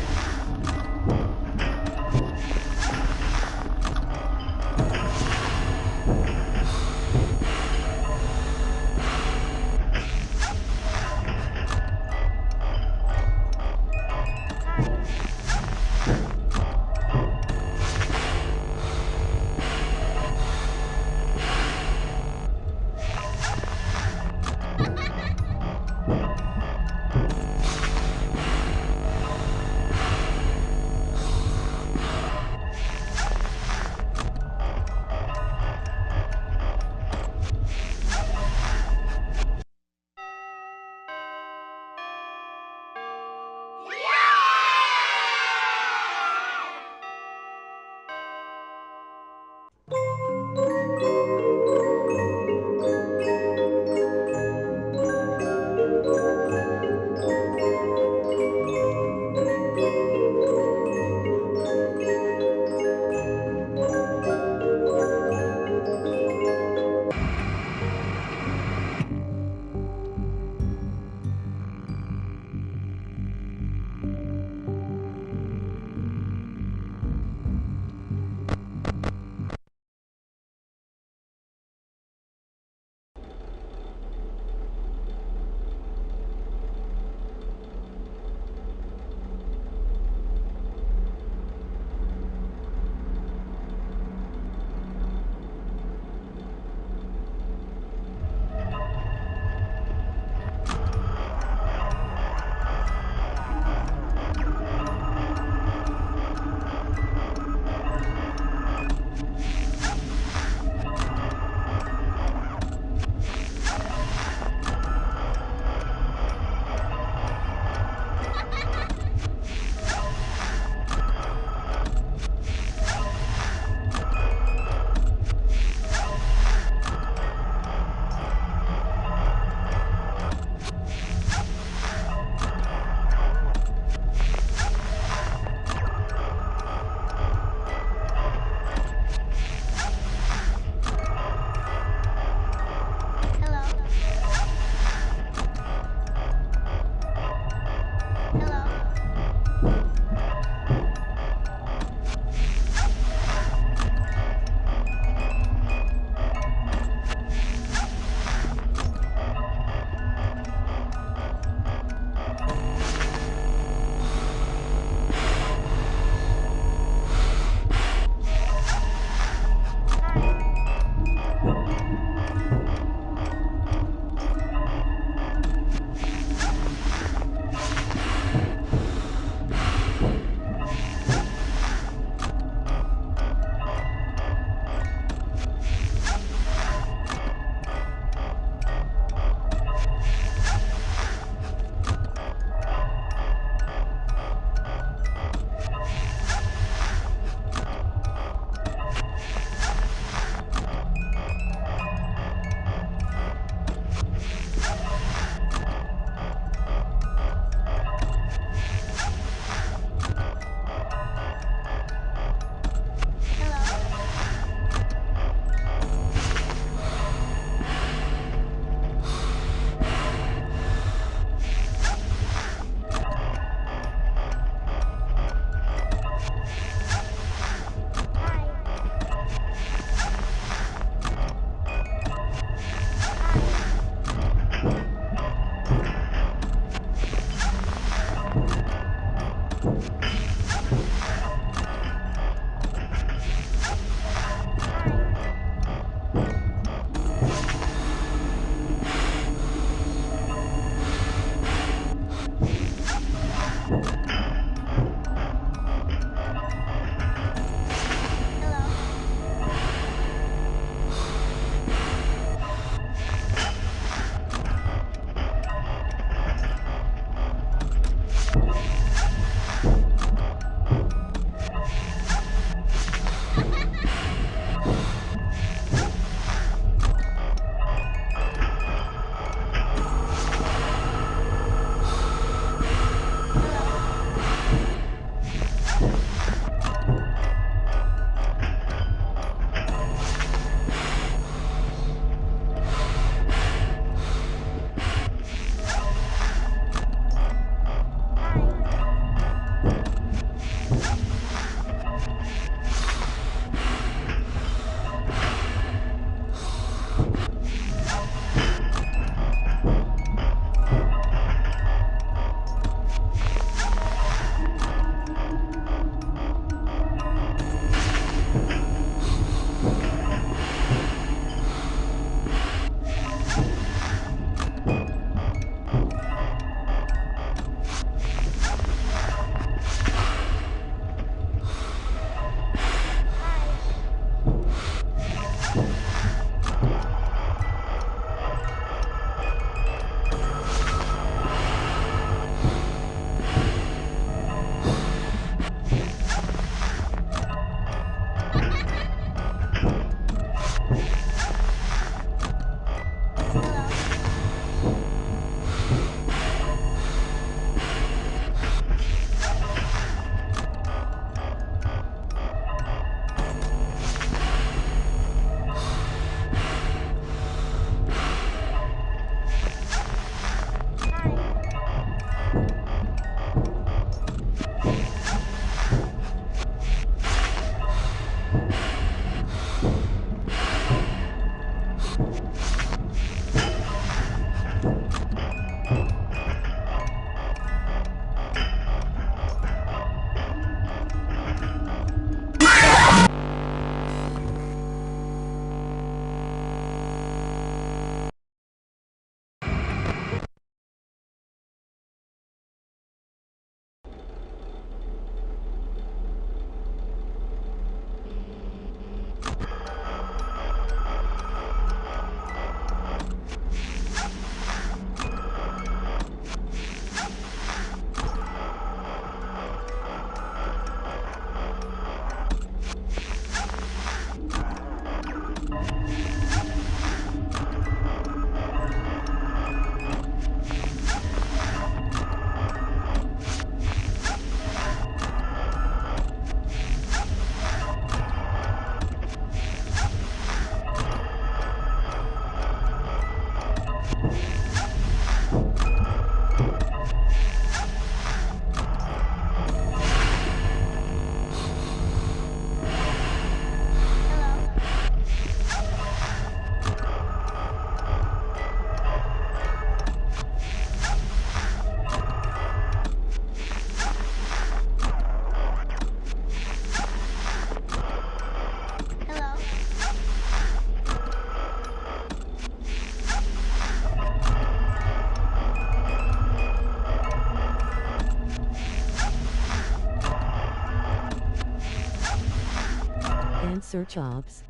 Answer jobs.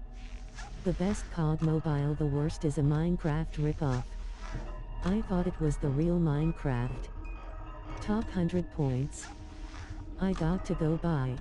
The best COD mobile, the worst is a Minecraft ripoff. I thought it was the real Minecraft. Top 100 points. I got to go by.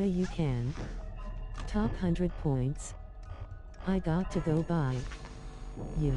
Yeah, you can. Top 100 points. I got to go by. You.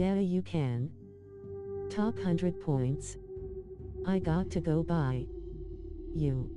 Yeah, you can. Top 100 points. I got to go by. You.